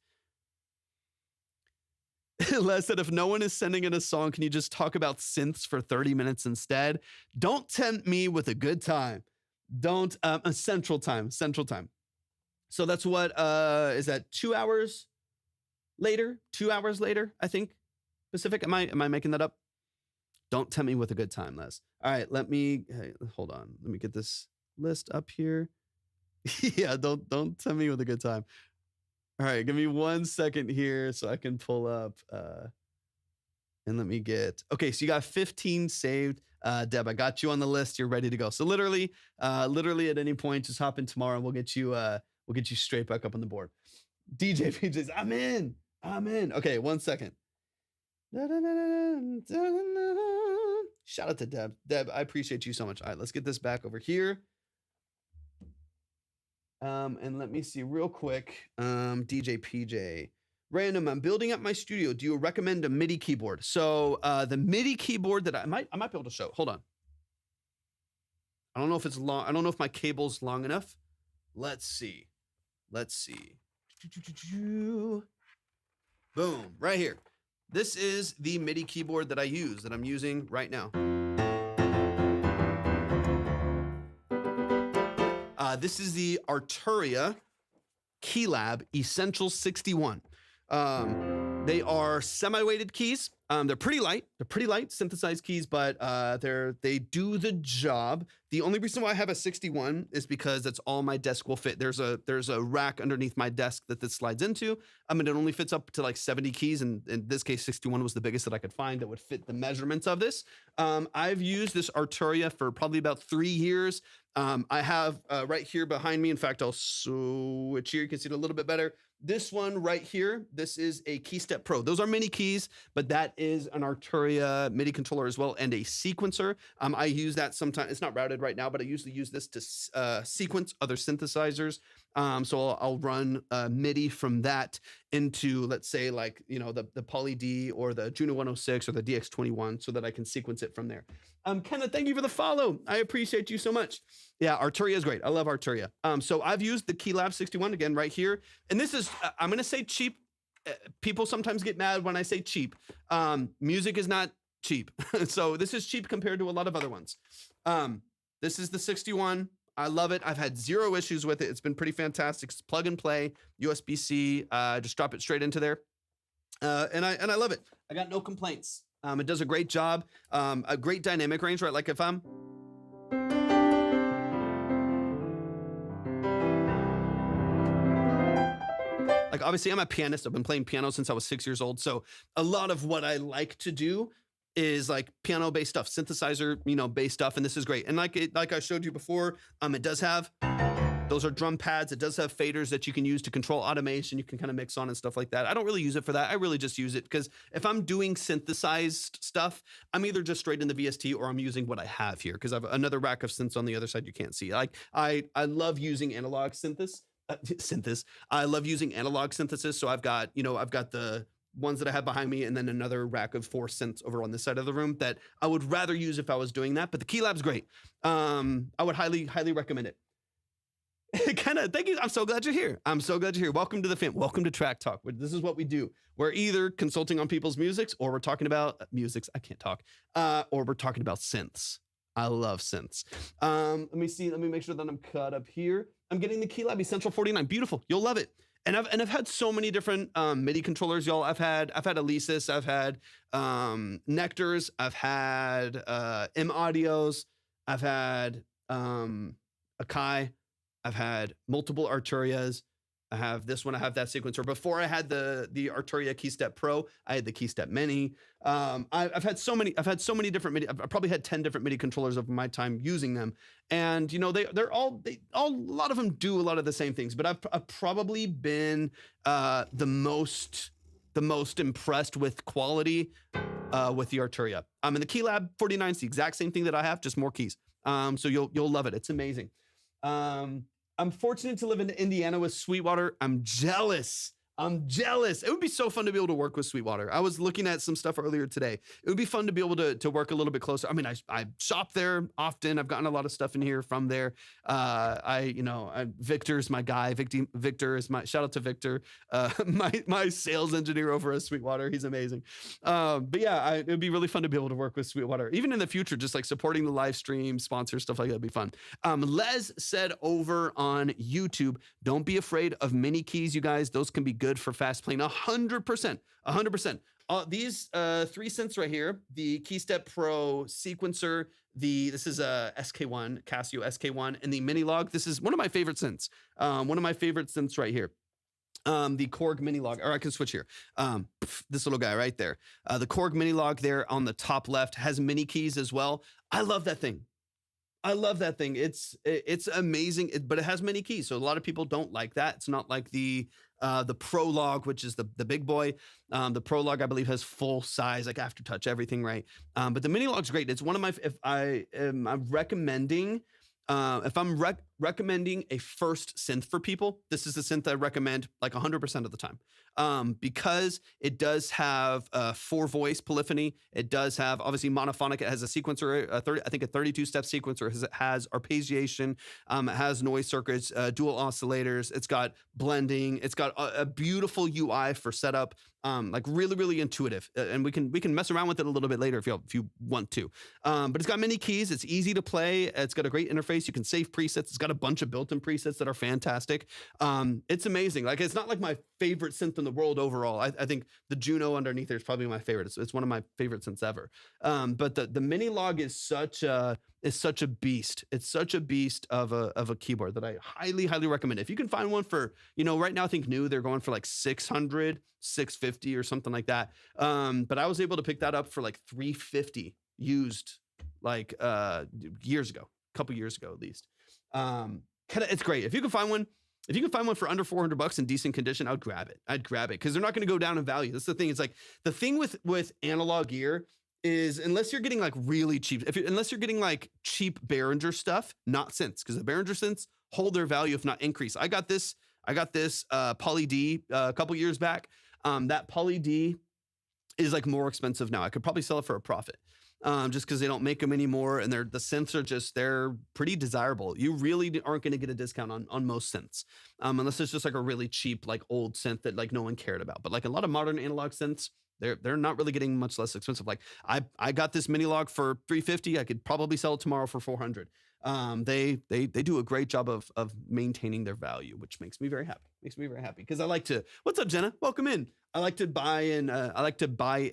Les said, if no one is sending in a song, can you just talk about synths for 30 minutes instead? Don't tempt me with a good time. Don't, Central Time. So that's what, is that 2 hours later? 2 hours later, I think, Pacific. Am I making that up? Don't tempt me with a good time, Les. All right, hold on. Let me get this list up here. Yeah, don't tempt me with a good time. All right, give me 1 second here so I can pull up, and let me get, okay, so you got 15 saved. Deb, I got you on the list. You're ready to go. So literally at any point, just hop in tomorrow and we'll get you straight back up on the board. DJ PJs, I'm in. Okay, 1 second. Shout out to Deb. Deb, I appreciate you so much. All right, let's get this back over here. And let me see real quick. DJ PJ. Random, I'm building up my studio. Do you recommend a MIDI keyboard? So the MIDI keyboard that I might be able to show. Hold on. I don't know if it's long. I don't know if my cable's long enough. Let's see. Boom, right here. This is the MIDI keyboard that I'm using right now. This is the Arturia Keylab Essential 61. They are semi-weighted keys. They're pretty light. Synthesized keys, but they do the job. The only reason why I have a 61 is because that's all my desk will fit. There's a rack underneath my desk that this slides into. It only fits up to like 70 keys, and in this case, 61 was the biggest that I could find that would fit the measurements of this. I've used this Arturia for probably about 3 years. I have right here behind me. In fact, I'll switch here. You can see it a little bit better. This one right here, this is a KeyStep Pro. Those are mini keys, but that is an Arturia MIDI controller as well and a sequencer. I use that sometimes. It's not routed right now, but I usually use this to sequence other synthesizers. So I'll run MIDI from that into, let's say, like, the Poly D or the Juno 106 or the DX21 so that I can sequence it from there. Kenneth, thank you for the follow. I appreciate you so much. Yeah, Arturia is great. I love Arturia. So I've used the Keylab 61 again right here. And this is, I'm going to say cheap. People sometimes get mad when I say cheap. Music is not cheap. So this is cheap compared to a lot of other ones. This is the 61. I love it. I've had zero issues with it. It's been pretty fantastic. It's plug and play, USB-C. Just drop it straight into there. And I love it. I got no complaints. It does a great job. A great dynamic range, right? Like if I'm like, obviously I'm a pianist. I've been playing piano since I was 6 years old. So a lot of what I like to do is like piano based stuff, synthesizer, based stuff. And this is great. And like I showed you before, it does have, those are drum pads. It does have faders that you can use to control automation. You can kind of mix on and stuff like that. I don't really use it for that. I really just use it because if I'm doing synthesized stuff, I'm either just straight in the VST or I'm using what I have here because I have another rack of synths on the other side you can't see. Like I love using analog synthesis. I love using analog synthesis. So I've got the ones that I have behind me and then another rack of 4 synths over on this side of the room that I would rather use if I was doing that. But the Keylab's great. I would highly, highly recommend it. Thank you. I'm so glad you're here. Welcome to the fam. Welcome to Track Talk. This is what we do. We're either consulting on people's musics or we're talking about musics. I can't talk. Or we're talking about synths. I love synths. Let me see. Let me make sure that I'm caught up here. I'm getting the Keylab Essential 49. Beautiful. You'll love it. And I've had so many different MIDI controllers, y'all. I've had Alesis. I've had Nectars. I've had M Audios. I've had Akai. I've had multiple Arturias. I have this one. I have that sequencer. Before I had the Arturia Keystep Pro, I had the Keystep Mini. I've had so many different MIDI. I've probably had 10 different MIDI controllers over my time using them. And they're all a lot of them do a lot of the same things. But I've probably been the most impressed with quality with the Arturia. And the Keylab 49 is the exact same thing that I have, just more keys. So you'll love it. It's amazing. I'm fortunate to live in Indiana with Sweetwater. I'm jealous. It would be so fun to be able to work with Sweetwater. I was looking at some stuff earlier today. It would be fun to be able to work a little bit closer. I mean, I shop there often. I've gotten a lot of stuff in here from there. Victor's my guy. Victor is my, shout out to Victor, my sales engineer over at Sweetwater. He's amazing. But yeah, it would be really fun to be able to work with Sweetwater. Even in the future, just like supporting the live stream, sponsor, stuff like that would be fun. Les said over on YouTube, don't be afraid of mini keys, you guys. Those can be good for fast playing. 100%. These 3 synths right here, the Keystep Pro sequencer, this is a SK1, Casio SK1, and the Mini Log. This is one of my favorite synths. One of my favorite synths right here. The Korg Mini Log, or I can switch here. This little guy right there. The Korg Mini Log there on the top left has mini keys as well. I love that thing. It's amazing, but it has many keys. So a lot of people don't like that. It's not like the Prologue, which is the big boy. The Prologue, I believe, has full size, like aftertouch, everything, right? But the Mini Log's great. It's one of my, if I'm recommending a first synth for people, this is the synth I recommend like 100% of the time. Because it does have 4-voice polyphony. It does have obviously monophonic. It has a sequencer, a 32-step sequencer. It has arpeggiation. It has noise circuits, dual oscillators. It's got blending. It's got a beautiful UI for setup. Like really, really intuitive. And we can mess around with it a little bit later if you want to. But it's got many keys. It's easy to play. It's got a great interface. You can save presets. It's got a bunch of built-in presets that are fantastic. It's amazing. Like, it's not like my favorite synth in the world overall. I think the Juno underneath there is probably my favorite. It's one of my favorite synths ever. But the Mini Log is such a beast. It's such a beast of a keyboard that I highly, highly recommend. If you can find one for, right now I think new, they're going for like 600, 650 or something like that. But I was able to pick that up for like 350 used like years ago, a couple years ago at least. It's great. If you can find one for under $400 in decent condition, I'd grab it because they're not going to go down in value. That's the thing. It's like the thing with analog gear is unless you're getting like really cheap, unless you're getting like cheap Behringer stuff, not synths, because the Behringer synths hold their value if not increase. I got this Poly D a couple years back. That Poly D is like more expensive now. I could probably sell it for a profit. Just because they don't make them anymore, and the synths are they're pretty desirable. You really aren't going to get a discount on most synths, unless it's just like a really cheap like old synth that like no one cared about. But like a lot of modern analog synths, they're not really getting much less expensive. Like I got this mini log for $350. I could probably sell it tomorrow for $400. They do a great job of maintaining their value, which makes me very happy. Because I like to. What's up, Jenna? Welcome in. I like to buy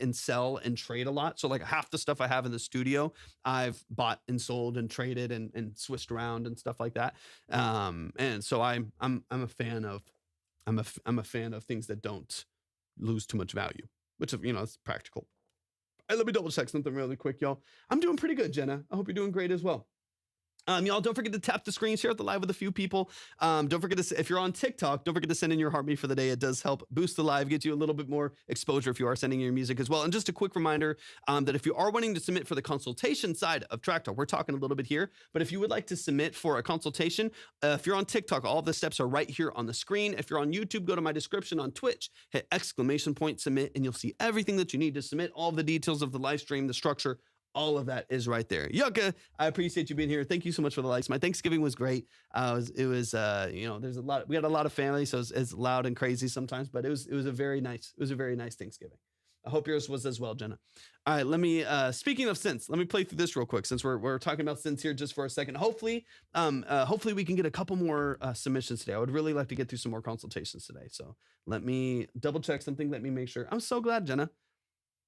and sell and trade a lot. So like half the stuff I have in the studio, I've bought and sold and traded and switched around and stuff like that. And so I'm a fan of I'm a fan of things that don't lose too much value, which is practical. All right, let me double check something really quick, y'all. I'm doing pretty good, Jenna. I hope you're doing great as well. Y'all don't forget to tap the screen, share it the live with a few people. Don't forget to, if you're on TikTok, don't forget to send in your heartbeat for the day. It does help boost the live, get you a little bit more exposure if you are sending in your music as well. And just a quick reminder that if you are wanting to submit for the consultation side of Track Talk, we're talking a little bit here, but if you would like to submit for a consultation, if you're on TikTok, all the steps are right here on the screen. If you're on YouTube, go to my description on Twitch, hit !submit, and you'll see everything that you need to submit, all the details of the live stream, the structure, all of that is right there. Yucca, I appreciate you being here. Thank you so much for the likes. My Thanksgiving was great. There's a lot. We had a lot of family, so it's loud and crazy sometimes, but it was a very nice Thanksgiving. I hope yours was as well, Jenna. All right, let me. Speaking of synths, let me play through this real quick since we're talking about synths here just for a second. Hopefully we can get a couple more submissions today. I would really like to get through some more consultations today. So let me double check something. Let me make sure. I'm so glad, Jenna.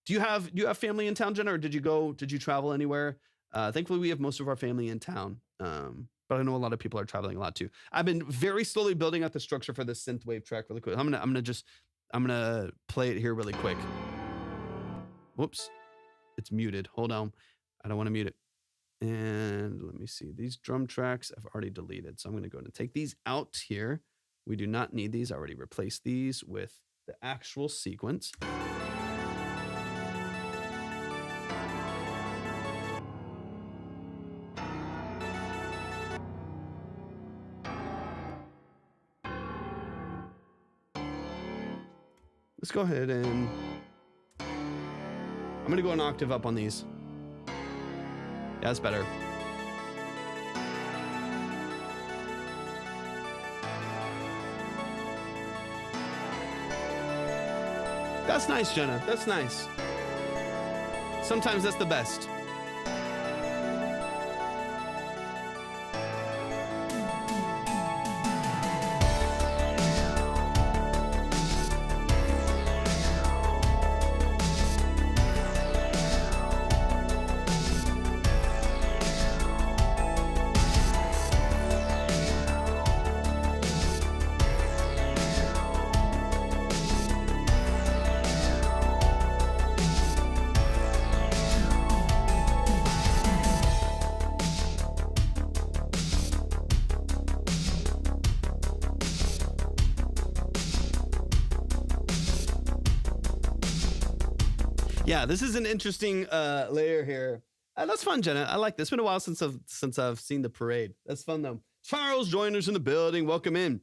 Do you have family in town, Jenna, or did you travel anywhere? Thankfully, we have most of our family in town, but I know a lot of people are traveling a lot too. I've been very slowly building out the structure for this synthwave track really quick. I'm gonna play it here really quick. Whoops, it's muted. Hold on, I don't want to mute it. And let me see. These drum tracks I've already deleted, so I'm gonna go ahead and take these out here. We do not need these. I already replaced these with the actual sequence. Let's go ahead and I'm gonna go an octave up on these. Yeah, that's better. That's nice, Jenna. That's nice. Sometimes that's the best. Yeah, this is an interesting layer here. That's fun, Jenna. I like this. It's been a while since I've seen the parade. That's fun though. Charles Joiners in the building. Welcome in.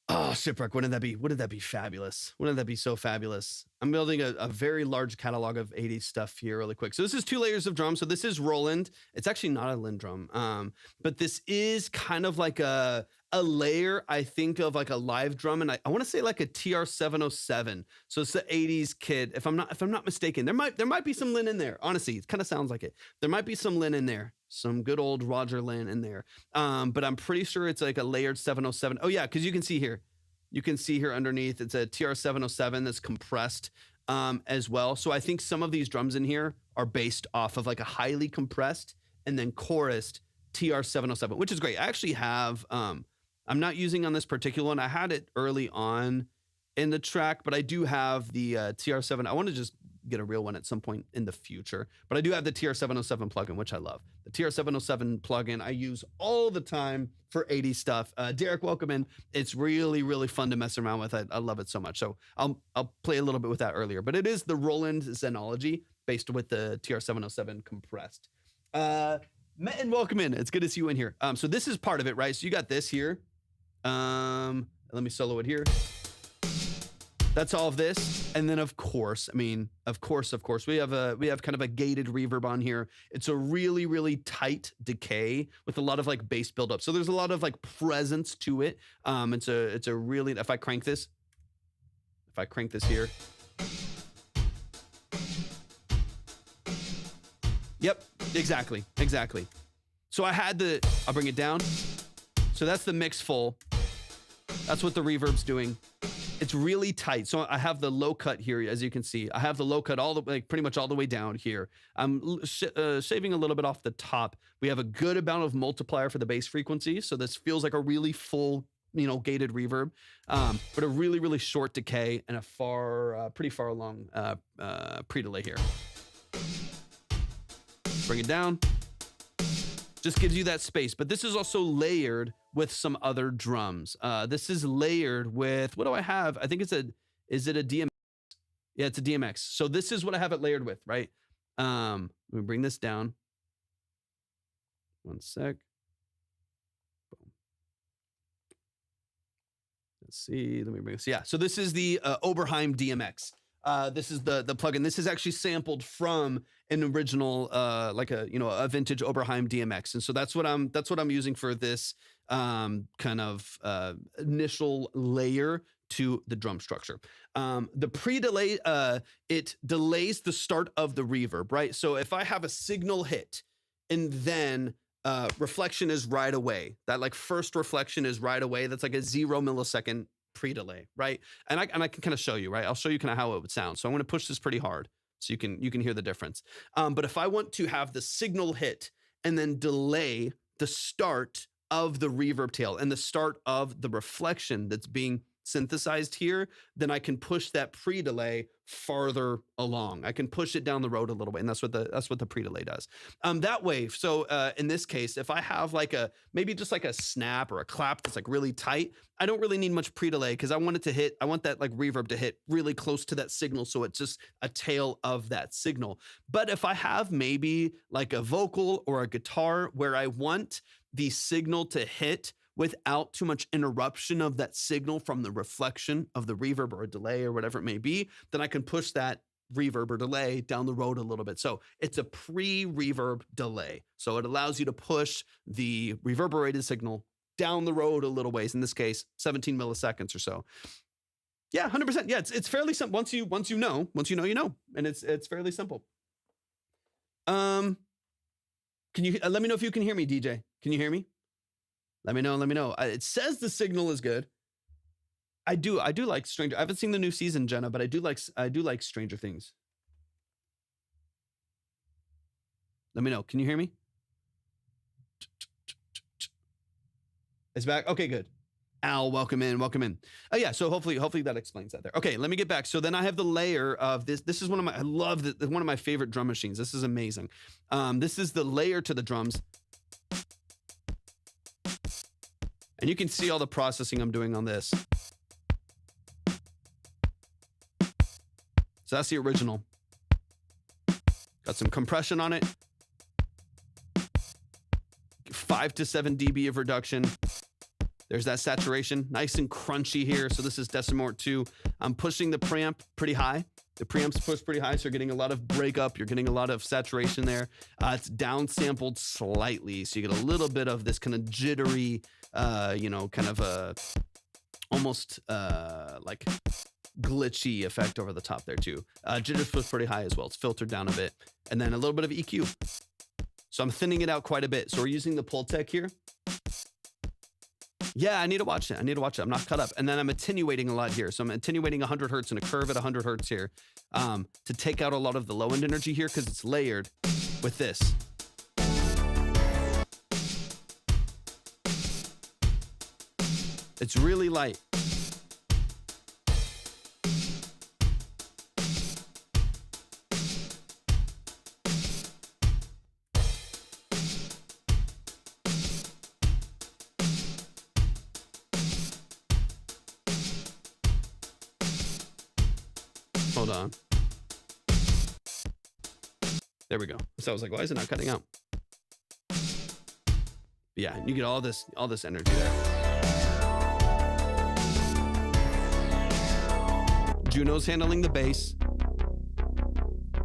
Oh, Shipwreck. Wouldn't that be fabulous? Wouldn't that be so fabulous? I'm building a very large catalog of 80s stuff here really quick. So this is 2 layers of drum. So this is Roland. It's actually not a Linn drum. But this is kind of like a layer, I think, of like a live drum. And I want to say like a TR-707. So it's the 80s kit. If I'm not mistaken, there might be some Linn in there. Honestly, it kind of sounds like it. There might be some Linn in there. Some good old Roger Linn in there. But I'm pretty sure it's like a layered 707. Oh yeah, because you can see here. You can see here underneath, it's a TR-707 that's compressed as well. So I think some of these drums in here are based off of like a highly compressed and then chorused TR-707, which is great. I actually have, I'm not using on this particular one. I had it early on in the track, but I do have the TR-7. I want to just get a real one at some point in the future, but I do have the TR-707 plugin, which I love. The TR-707 plugin I use all the time for 80 stuff. Derek, welcome in. It's really, really fun to mess around with. I love it so much. So I'll play a little bit with that earlier, but it is the Roland Zenology based with the TR-707 compressed. Metin, welcome in. It's good to see you in here. So this is part of it, right? So you got this here. Let me solo it here. That's all of this. And then of course, we have kind of a gated reverb on here. It's a really, really tight decay with a lot of like bass buildup. So there's a lot of like presence to it. It's a really, if I crank this here, Yep, exactly. So I'll bring it down. So that's the mix full. That's what the reverb's doing. It's really tight. So I have the low cut here, as you can see. I have the low cut pretty much all the way down here. I'm shaving a little bit off the top. We have a good amount of multiplier for the bass frequency. So this feels like a really full, gated reverb, but a really, really short decay and a pretty far along pre-delay here. Bring it down. Just gives you that space, but this is also layered with some other drums. This is layered with, what do I have? I think is it a DMX? Yeah, it's a DMX. So this is what I have it layered with, right? Let me bring this down. One sec. Boom. Let's see, let me bring this. Yeah, so this is the Oberheim DMX. This is the plugin. This is actually sampled from an original, a vintage Oberheim DMX, and so that's what I'm using for this kind of initial layer to the drum structure. The pre-delay, it delays the start of the reverb, right? So if I have a signal hit and then reflection is right away, that first reflection is right away. That's like a 0 millisecond pre-delay, right? And I can kind of show you, right? I'll show you kind of how it would sound. So I'm going to push this pretty hard so you can hear the difference. But if I want to have the signal hit and then delay the start of the reverb tail and the start of the reflection that's being synthesized here, then I can push that pre-delay farther along. I can push it down the road a little bit, and that's what the pre-delay does. That way, so in this case, if I have maybe just like a snap or a clap that's really tight, I don't really need much pre-delay because I want that reverb to hit really close to that signal, so it's just a tail of that signal. But if I have maybe like a vocal or a guitar where I want the signal to hit without too much interruption of that signal from the reflection of the reverb or a delay or whatever it may be, then I can push that reverb or delay down the road a little bit. So it's a pre-reverb delay. So it allows you to push the reverberated signal down the road a little ways. In this case, 17 milliseconds or so. Yeah, 100%. Yeah, it's fairly simple. Once you know, you know, and it's fairly simple. Can you let me know if you can hear me, DJ? Can you hear me? Let me know. It says the signal is good. I do like Stranger. I haven't seen the new season, Jenna, but I do like Stranger Things. Let me know. Can you hear me? It's back. Okay, good. Al, welcome in. Oh yeah, so hopefully that explains that there. Okay, let me get back. So then I have the layer of this. This is one of my favorite drum machines. This is amazing. This is the layer to the drums. And you can see all the processing I'm doing on this. So that's the original. Got some compression on it. 5 to 7 dB of reduction. There's that saturation, nice and crunchy here. So this is Decimort 2. I'm pushing the preamp pretty high. The preamp's pushed pretty high, so you're getting a lot of breakup. You're getting a lot of saturation there. It's downsampled slightly, so you get a little bit of this kind of jittery, kind of a almost like glitchy effect over the top there too. Jitter's pushed pretty high as well. It's filtered down a bit, and then a little bit of EQ. So I'm thinning it out quite a bit. So we're using the Pultec here. Yeah, I need to watch it. I'm not cut up. And then I'm attenuating a lot here. So I'm attenuating 100 hertz and a curve at 100 hertz here to take out a lot of the low end energy here because it's layered with this. It's really light. Hold on. There we go. So I was like, why is it not cutting out? But yeah, you get all this energy there. Juno's handling the bass.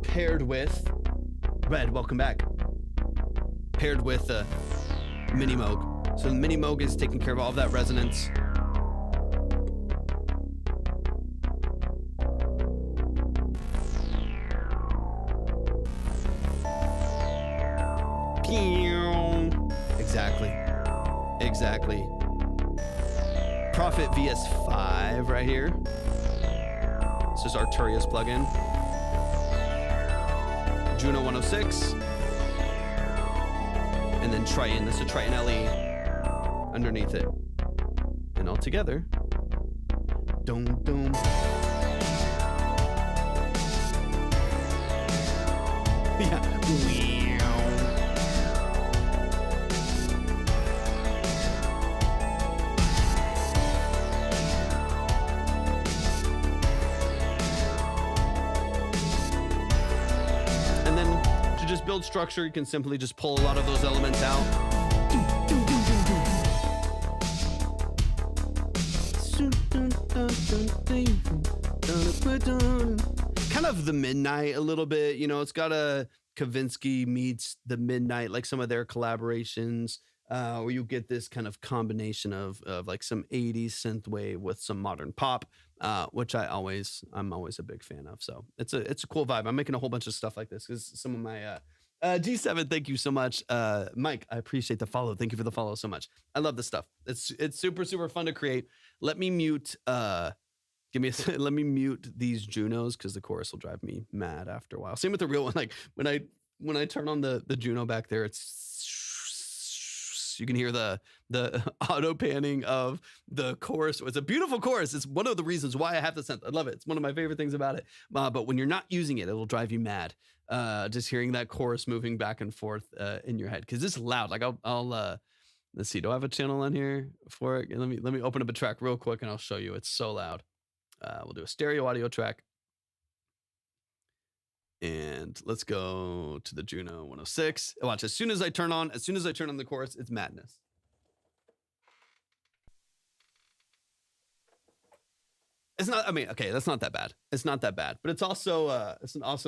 Paired with Red, welcome back. Paired with Mini Moog. So the Mini Moog is taking care of all of that resonance. exactly. Prophet VS5 right here. This is Arturia's plugin. Juno 106. And then Triton. This is a Triton LE underneath it. And all together. Dum dum. Yeah. And then to just build structure, you can simply just pull a lot of those elements out. Kind of the Midnight a little bit, you know, it's got a Kavinsky meets the Midnight, like some of their collaborations, where you get this kind of combination of like some 80s synthwave with some modern pop, which I'm always a big fan of. So it's a cool vibe. I'm making a whole bunch of stuff like this because some of my G7, thank you so much. Mike, I appreciate the follow. Thank you for the follow so much. I love this stuff. It's super, super fun to create. Let me mute, let me mute these Junos because the chorus will drive me mad after a while. Same with the real one. Like when I turn on the Juno back there, you can hear the auto panning of the chorus. It's a beautiful chorus. It's one of the reasons why I have the synth. I love it. It's one of my favorite things about it. But when you're not using it, it'll drive you mad. Just hearing that chorus moving back and forth in your head because it's loud. Like I'll let's see. Do I have a channel on here for it? Let me open up a track real quick and I'll show you. It's so loud. We'll do a stereo audio track. And let's go to the Juno 106. Watch, as soon as I turn on the chorus, it's madness. It's not, I mean, okay, that's not that bad. It's not that bad, but it's also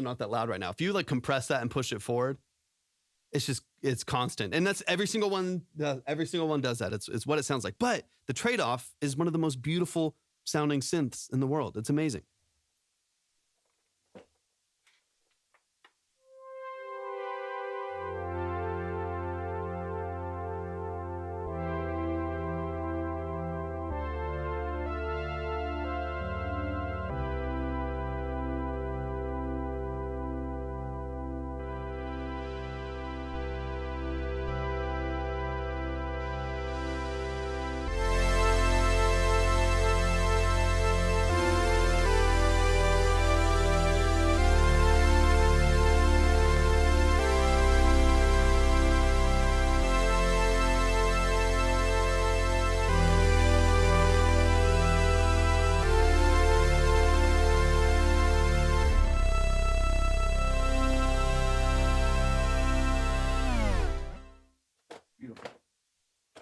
not that loud right now. If you like compress that and push it forward, it's constant. And that's every single one does that. It's what it sounds like. But the trade-off is one of the most beautiful sounding synths in the world. It's amazing.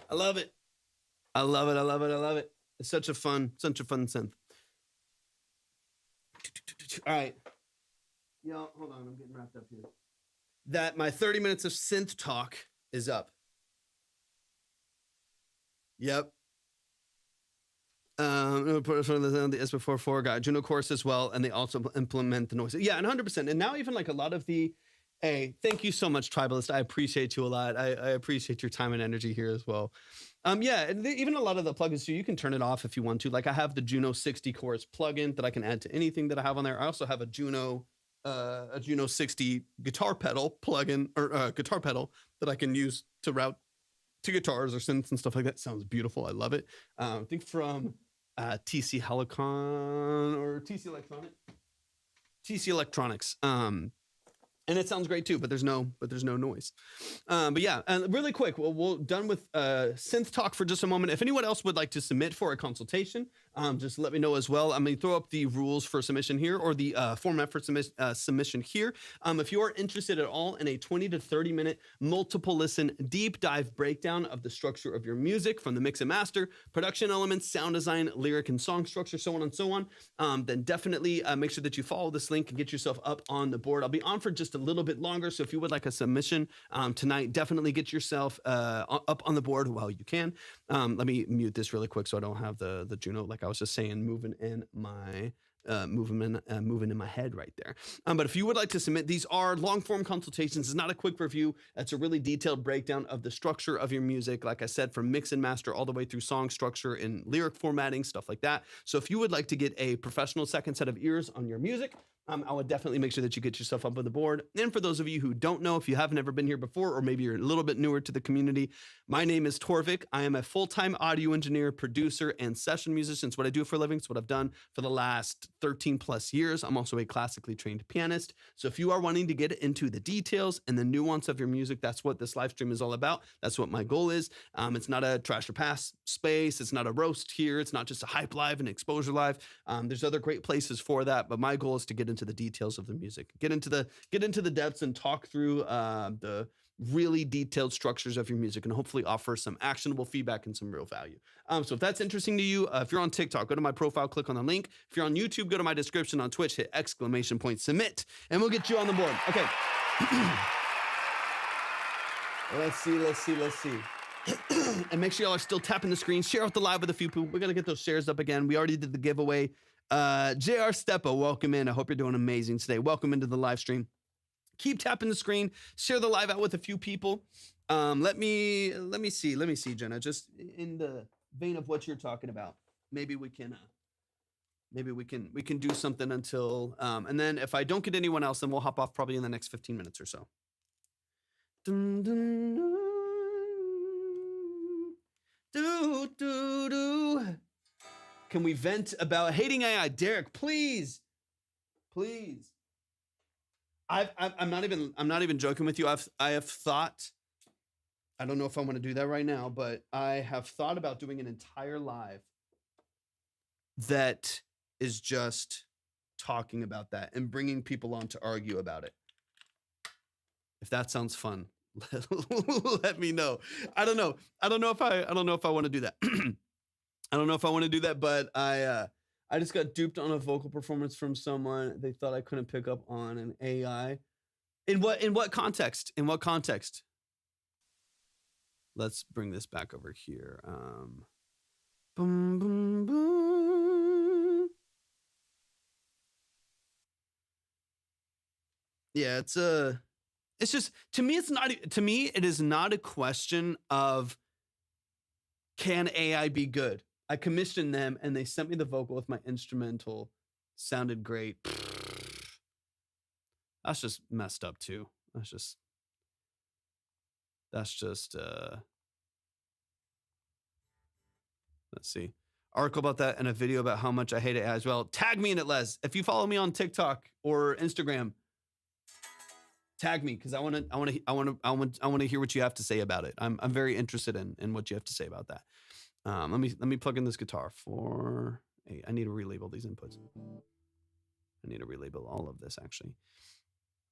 I love it. I love it. I love it. I love it. It's such a fun synth. All right. Yo, hold on. I'm getting wrapped up here. That my 30 minutes of synth talk is up. Yep. I'm gonna put it on the S4 got Juno chorus as well, and they also implement the noise. Yeah, and 100%. And now even like a lot of the, hey, thank you so much, Tribalist. I appreciate you a lot. I appreciate your time and energy here as well. Yeah, and even a lot of the plugins too, you can turn it off if you want to. Like I have the Juno 60 chorus plugin that I can add to anything that I have on there. I also have a Juno 60 guitar pedal plugin or guitar pedal that I can use to route to guitars or synths and stuff like that. Sounds beautiful. I love it. I think from TC Helicon or TC Electronics. And it sounds great too, but there's no noise. But yeah, and really quick, we're done with synth talk for just a moment. If anyone else would like to submit for a consultation, just let me know as well. I'm gonna throw up the rules for submission here, or the format for submission here. If you are interested at all in a 20 to 30 minute multiple listen deep dive breakdown of the structure of your music, from the mix and master, production elements, sound design, lyric and song structure, so on and so on, then definitely make sure that you follow this link and get yourself up on the board. I'll be on for just a little bit longer, so if you would like a submission tonight, definitely get yourself up on the board while you can. Let me mute this really quick so I don't have the Juno, like I was just saying, moving in my moving in my head right there. But if you would like to submit, these are long form consultations. It's not a quick review. It's a really detailed breakdown of the structure of your music. Like I said, from mix and master all the way through song structure and lyric formatting, stuff like that. So if you would like to get a professional second set of ears on your music, I would definitely make sure that you get yourself up on the board. And for those of you who don't know, if you haven't ever been here before, or maybe you're a little bit newer to the community, my name is Torvik. I am a full-time audio engineer, producer, and session musician. It's what I do for a living. It's what I've done for the last 13 plus years. I'm also a classically trained pianist. So if you are wanting to get into the details and the nuance of your music, that's what this live stream is all about. That's what my goal is. It's not a trash or pass space. It's not a roast here. It's not just a hype live and exposure live. There's other great places for that, but my goal is to get into the details of the music, get into the depths and talk through the really detailed structures of your music and hopefully offer some actionable feedback and some real value. So if that's interesting to you, if you're on TikTok, go to my profile, click on the link. If you're on YouTube, go to my description. On Twitch, hit ! Submit, and we'll get you on the board. Okay. Let's see. And make sure y'all are still tapping the screen. Share out the live with a few people. We're going to get those shares up again. We already did the giveaway. JR Steppa, welcome in. I hope you're doing amazing today. Welcome into the live stream. Keep tapping the screen. Share the live out with a few people. Let me see, Jenna. Just in the vein of what you're talking about, maybe we can do something until and then if I don't get anyone else, then we'll hop off probably in the next 15 minutes or so. Dun, dun, dun. Do. Can we vent about hating AI? Derek, please. I'm not even joking with you. I have thought, I don't know if I want to do that right now, but I have thought about doing an entire live that is just talking about that and bringing people on to argue about it. If that sounds fun, let me know. I don't know if I want to do that. I don't know if I want to do that, but I just got duped on a vocal performance from someone. They thought I couldn't pick up on an AI. In what context? In what context? Let's bring this back over here. Boom, boom, boom. Yeah, it's just, to me, it is not a question of can AI be good? I commissioned them and they sent me the vocal with my instrumental. Sounded great. That's just messed up too. That's just let's see. Article about that and a video about how much I hate it as well. Tag me in it, Les. If you follow me on TikTok or Instagram, tag me because I want to hear what you have to say about it. I'm very interested in what you have to say about that. Let me plug in this guitar for I need to relabel these inputs. I need to relabel all of this, actually.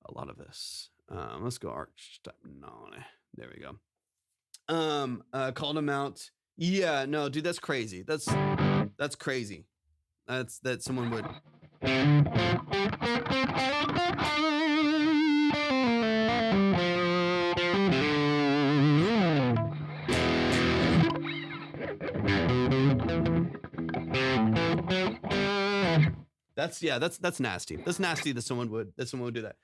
A lot of this. Let's go arch type. No, there we go. Called him out. Yeah, no, dude, that's crazy. That's crazy. That someone would. That's nasty. That's nasty that someone would do that.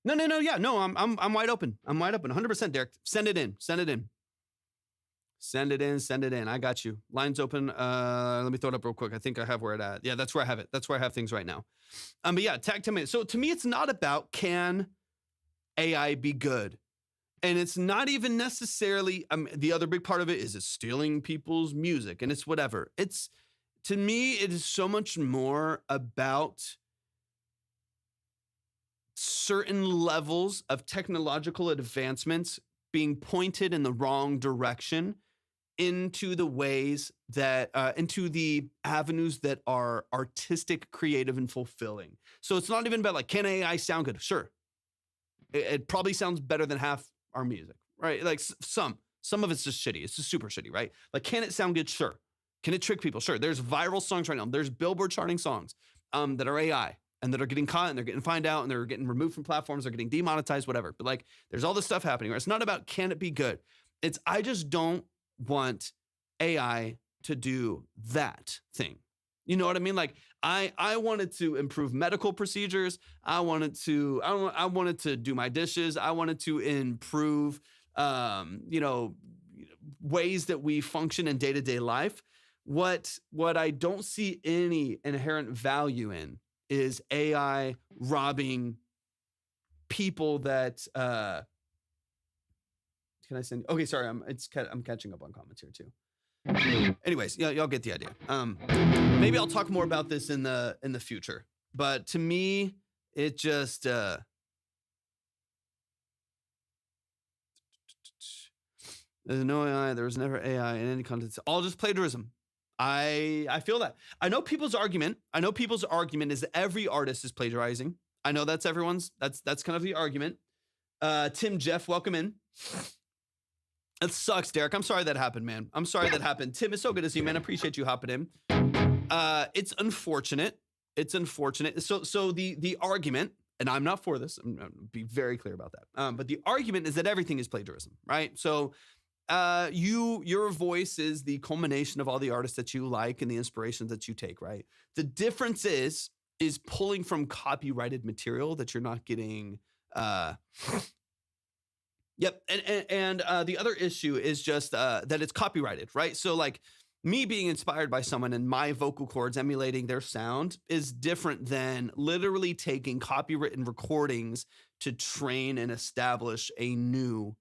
No. Yeah, no, I'm wide open. I'm wide open. 100%, Derek. Send it in. I got you. Line's open. Let me throw it up real quick. I think I have where it at. Yeah, that's where I have it. That's where I have things right now. But yeah, tag 10 minutes. So to me, it's not about can AI be good? And it's not even necessarily, the other big part of it is it's stealing people's music and it's whatever. To me, it is so much more about certain levels of technological advancements being pointed in the wrong direction into the ways that, into the avenues that are artistic, creative, and fulfilling. So it's not even about like, can AI sound good? Sure. It probably sounds better than half our music, right? Like some of it's just shitty. It's just super shitty, right? Like, can it sound good? Sure. Can it trick people? Sure. There's viral songs right now. There's Billboard charting songs that are AI and that are getting caught and they're getting found out and they're getting removed from platforms. They're getting demonetized, whatever. But like, there's all this stuff happening. Right? It's not about can it be good. I just don't want AI to do that thing. You know what I mean? Like I wanted to improve medical procedures. I wanted to do my dishes. I wanted to improve, ways that we function in day-to-day life. What I don't see any inherent value in is AI robbing people that, can I send? Okay, sorry, I'm catching up on comments here too. Anyways, y'all get the idea. Maybe I'll talk more about this in the future. But to me, it just there's no AI. There was never AI in any content. It's all just plagiarism. I feel that. I know people's argument is that every artist is plagiarizing. I know that's everyone's. That's kind of the argument. Tim Jeff, welcome in. It sucks, Derek. I'm sorry that happened, man. I'm sorry that happened. Tim, it's so good to see you, man. I appreciate you hopping in. It's unfortunate. It's unfortunate. So the argument, and I'm not for this. I'm gonna be very clear about that. But the argument is that everything is plagiarism, right? So your voice is the culmination of all the artists that you like and the inspirations that you take, right? The difference is pulling from copyrighted material that you're not getting. Yep. And the other issue is just that it's copyrighted, right? So like me being inspired by someone and my vocal cords emulating their sound is different than literally taking copywritten recordings to train and establish a new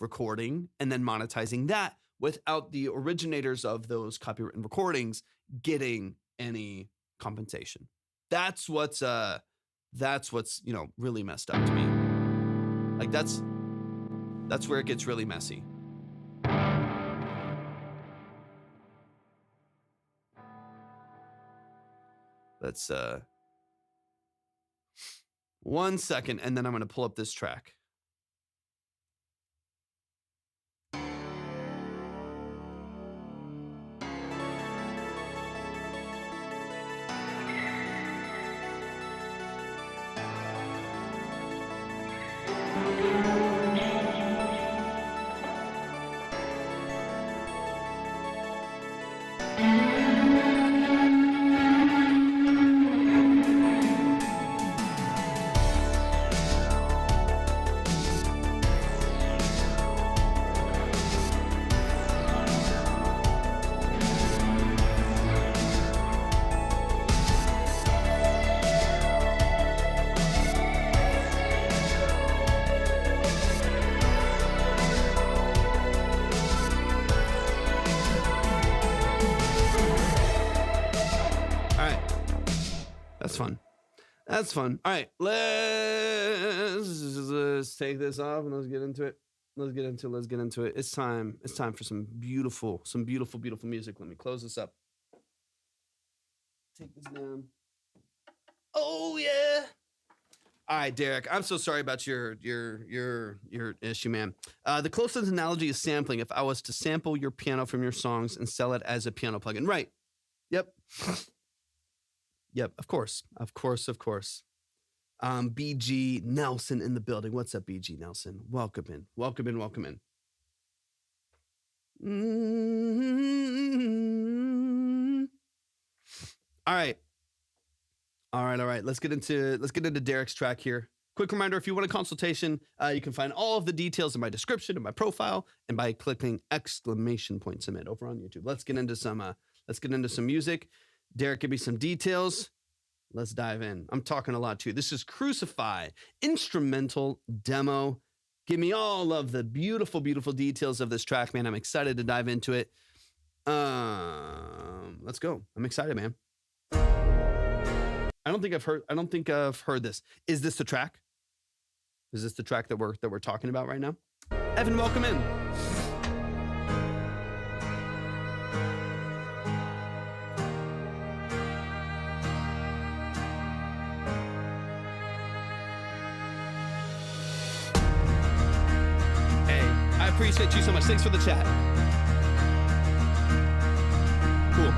recording and then monetizing that without the originators of those copywritten recordings getting any compensation. That's what's really messed up to me. Like that's where it gets really messy. Let's 1 second, and then I'm gonna pull up this track. That's fun. All right, let's take this off and let's get into it. Let's get into it. It's time for some beautiful music. Let me close this up. Take this down. Oh yeah. All right, Derek. I'm so sorry about your issue, man. The closest analogy is sampling. If I was to sample your piano from your songs and sell it as a piano plugin, right? Yep. Yep, of course. BG Nelson in the building. What's up, BG Nelson? Welcome in. All right. Let's get into Derek's track here. Quick reminder, if you want a consultation, you can find all of the details in my description, in my profile, and by clicking !submit over on YouTube. Let's get into some music. Derek, give me some details. Let's dive in. I'm talking a lot too. This is Crucify, instrumental demo. Give me all of the beautiful details of this track, man. I'm excited to dive into it. Let's go. I'm excited, man. I don't think I've heard this. Is this the track? Is this the track that we're talking about right now? Evan, welcome in. I appreciate you so much. Thanks for the chat. Cool.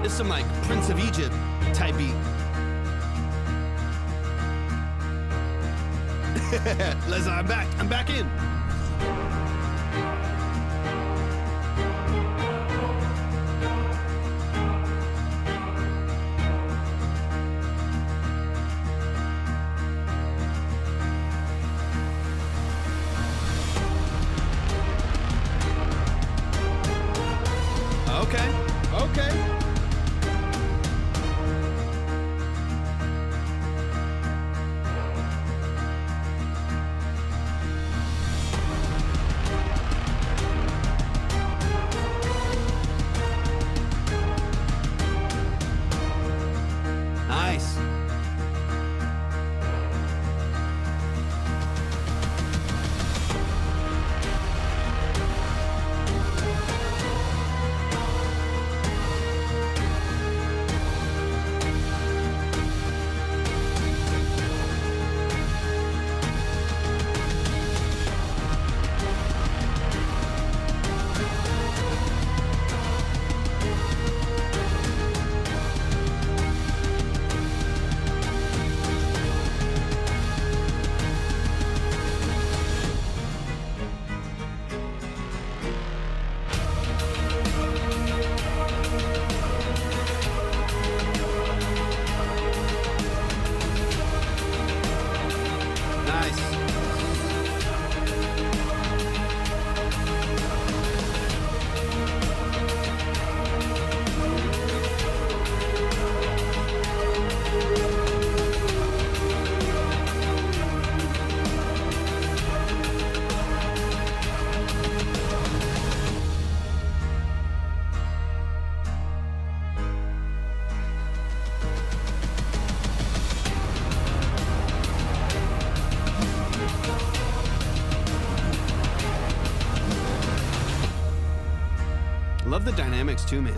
It's some like Prince of Egypt type beat. I'm back in. mix too, man.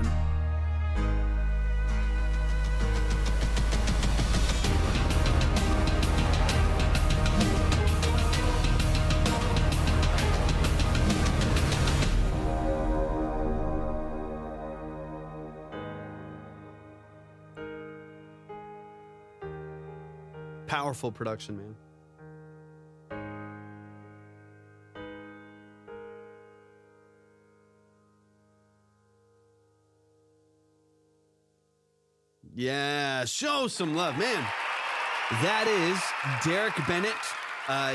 Powerful production, man. Yeah, show some love, man. That is Derek Bennett.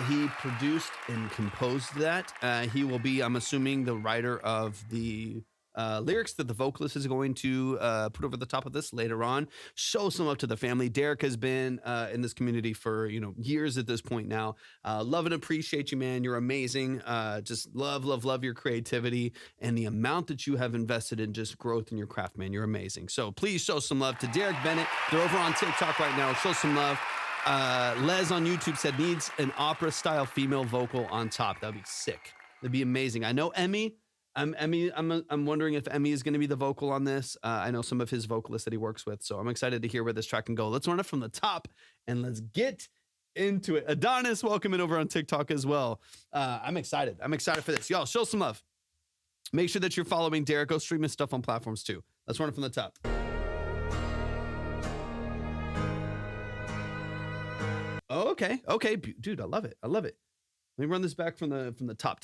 He produced and composed that. He will be, I'm assuming, the writer of the lyrics that the vocalist is going to put over the top of this later on. Show some love to the family. Derek has been in this community for years at this point now. Love and appreciate you, man. You're amazing. Just love your creativity and the amount that you have invested in just growth in your craft, man. You're amazing. So please show some love to Derek Bennett. They're over on TikTok right now. Show some love. Les on YouTube said needs an opera style female vocal on top. That'd be sick. That'd be amazing. I know Emmy. I'm wondering if Emmy is going to be the vocal on this. I know some of his vocalists that he works with, so I'm excited to hear where this track can go. Let's run it from the top and let's get into it. Adonis, welcome in over on TikTok as well. I'm excited. I'm excited for this. Y'all, show some love. Make sure that you're following Derek. Go stream his stuff on platforms too. Let's run it from the top. Oh, okay. Okay, dude, I love it. I love it. Let me run this back from the top.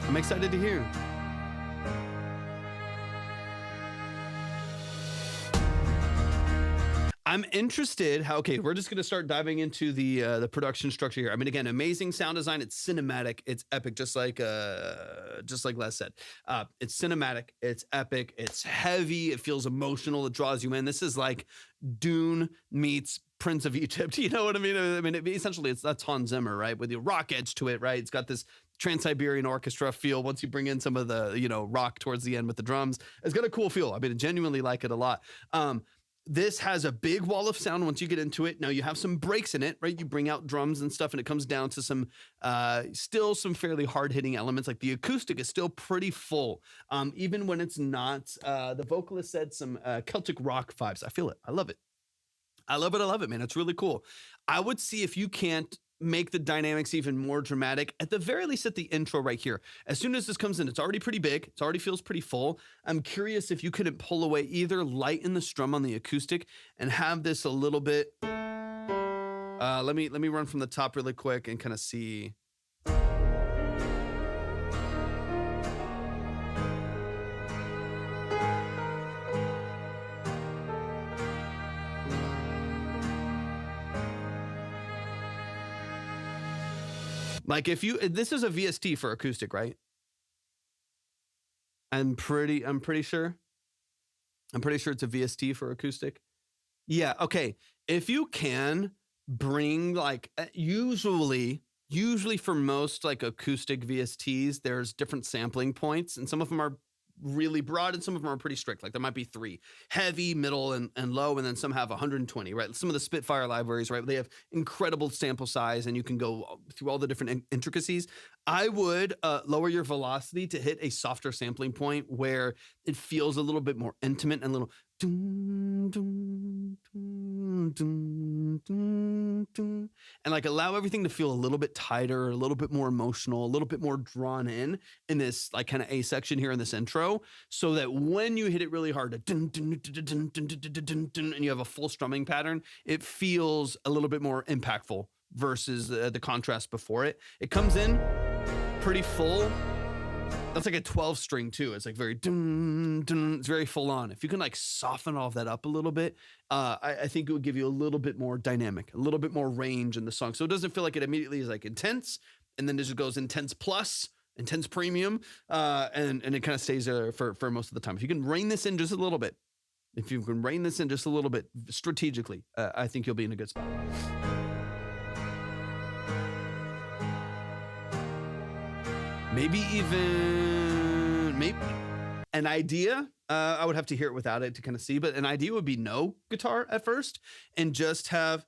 I'm excited to hear. I'm interested how, okay, we're just going to start diving into the production structure here. I mean, again, amazing sound design. It's cinematic. It's epic. Just like Les said, it's cinematic. It's epic. It's heavy. It feels emotional. It draws you in. This is like Dune meets Prince of Egypt. You know what I mean? Essentially that's Hans Zimmer, right? With the rock edge to it, right? It's got this Trans-Siberian Orchestra feel. Once you bring in some of the, rock towards the end with the drums, it's got a cool feel. I mean, I genuinely like it a lot. This has a big wall of sound once you get into it. Now you have some breaks in it, right? You bring out drums and stuff and it comes down to some, still some fairly hard hitting elements. Like the acoustic is still pretty full. Even when it's not, the vocalist said some Celtic rock vibes. I feel it. I love it. I love it, man. It's really cool. I would see if you can't make the dynamics even more dramatic, at the very least at the intro right here. As soon as this comes in, it's already pretty big. It already feels pretty full. I'm curious if you couldn't pull away, either lighten the strum on the acoustic and have this a little bit. Let me run from the top really quick and kind of see. Like this is a VST for acoustic, right? I'm pretty sure it's a VST for acoustic. Yeah. Okay. If you can bring like, usually for most like acoustic VSTs, there's different sampling points and some of them are really broad and some of them are pretty strict. Like there might be 3: heavy, middle, and low, and then some have 120, right? Some of the Spitfire libraries, right? They have incredible sample size and you can go through all the different intricacies. I would lower your velocity to hit a softer sampling point where it feels a little bit more intimate and a little dun, dun, dun, dun, dun, dun, and like allow everything to feel a little bit tighter, a little bit more emotional, a little bit more drawn in this like kind of A section here in this intro, so that when you hit it really hard, dun, dun, dun, dun, dun, dun, dun, dun, and you have a full strumming pattern, it feels a little bit more impactful versus the contrast before it. It comes in pretty full. That's like a 12 string too. It's like very dun, dun, it's very full on. If you can like soften all of that up a little bit, I think it would give you a little bit more dynamic, a little bit more range in the song. So it doesn't feel like it immediately is like intense and then it just goes intense plus, intense premium, and it kind of stays there for most of the time. If you can rein this in just a little bit, strategically, I think you'll be in a good spot. Maybe an idea. I would have to hear it without it to kind of see, but an idea would be no guitar at first and just have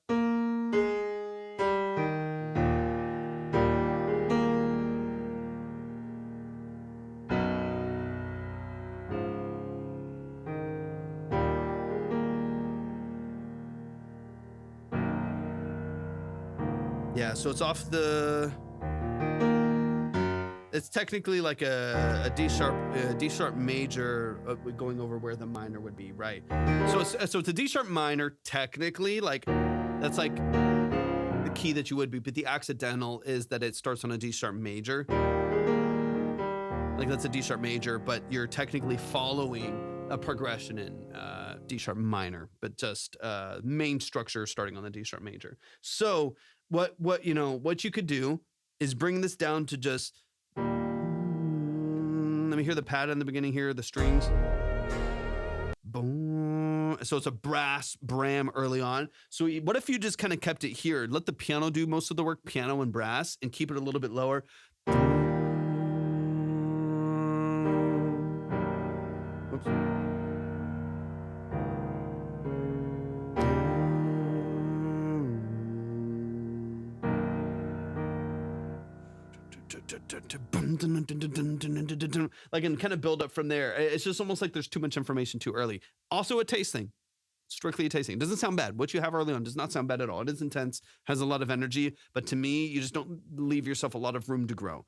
Yeah, so it's off the. It's technically like a D sharp major, going over where the minor would be, right? So it's a D sharp minor technically, like that's like the key that you would be, but the accidental is that it starts on a D sharp major. Like that's a D sharp major, but you're technically following a progression in D sharp minor, but just main structure starting on the D sharp major. So what you could do is bring this down to just. Let me hear the pad in the beginning here, the strings. Boom. So it's a brass bram early on. So what if you just kind of kept it here? Let the piano do most of the work, piano and brass, and keep it a little bit lower. Oops. Like, and kind of build up from there. It's just almost like there's too much information too early. Also a taste thing, strictly a taste thing. It doesn't sound bad. What you have early on does not sound bad at all. It is intense, has a lot of energy, but to me, you just don't leave yourself a lot of room to grow.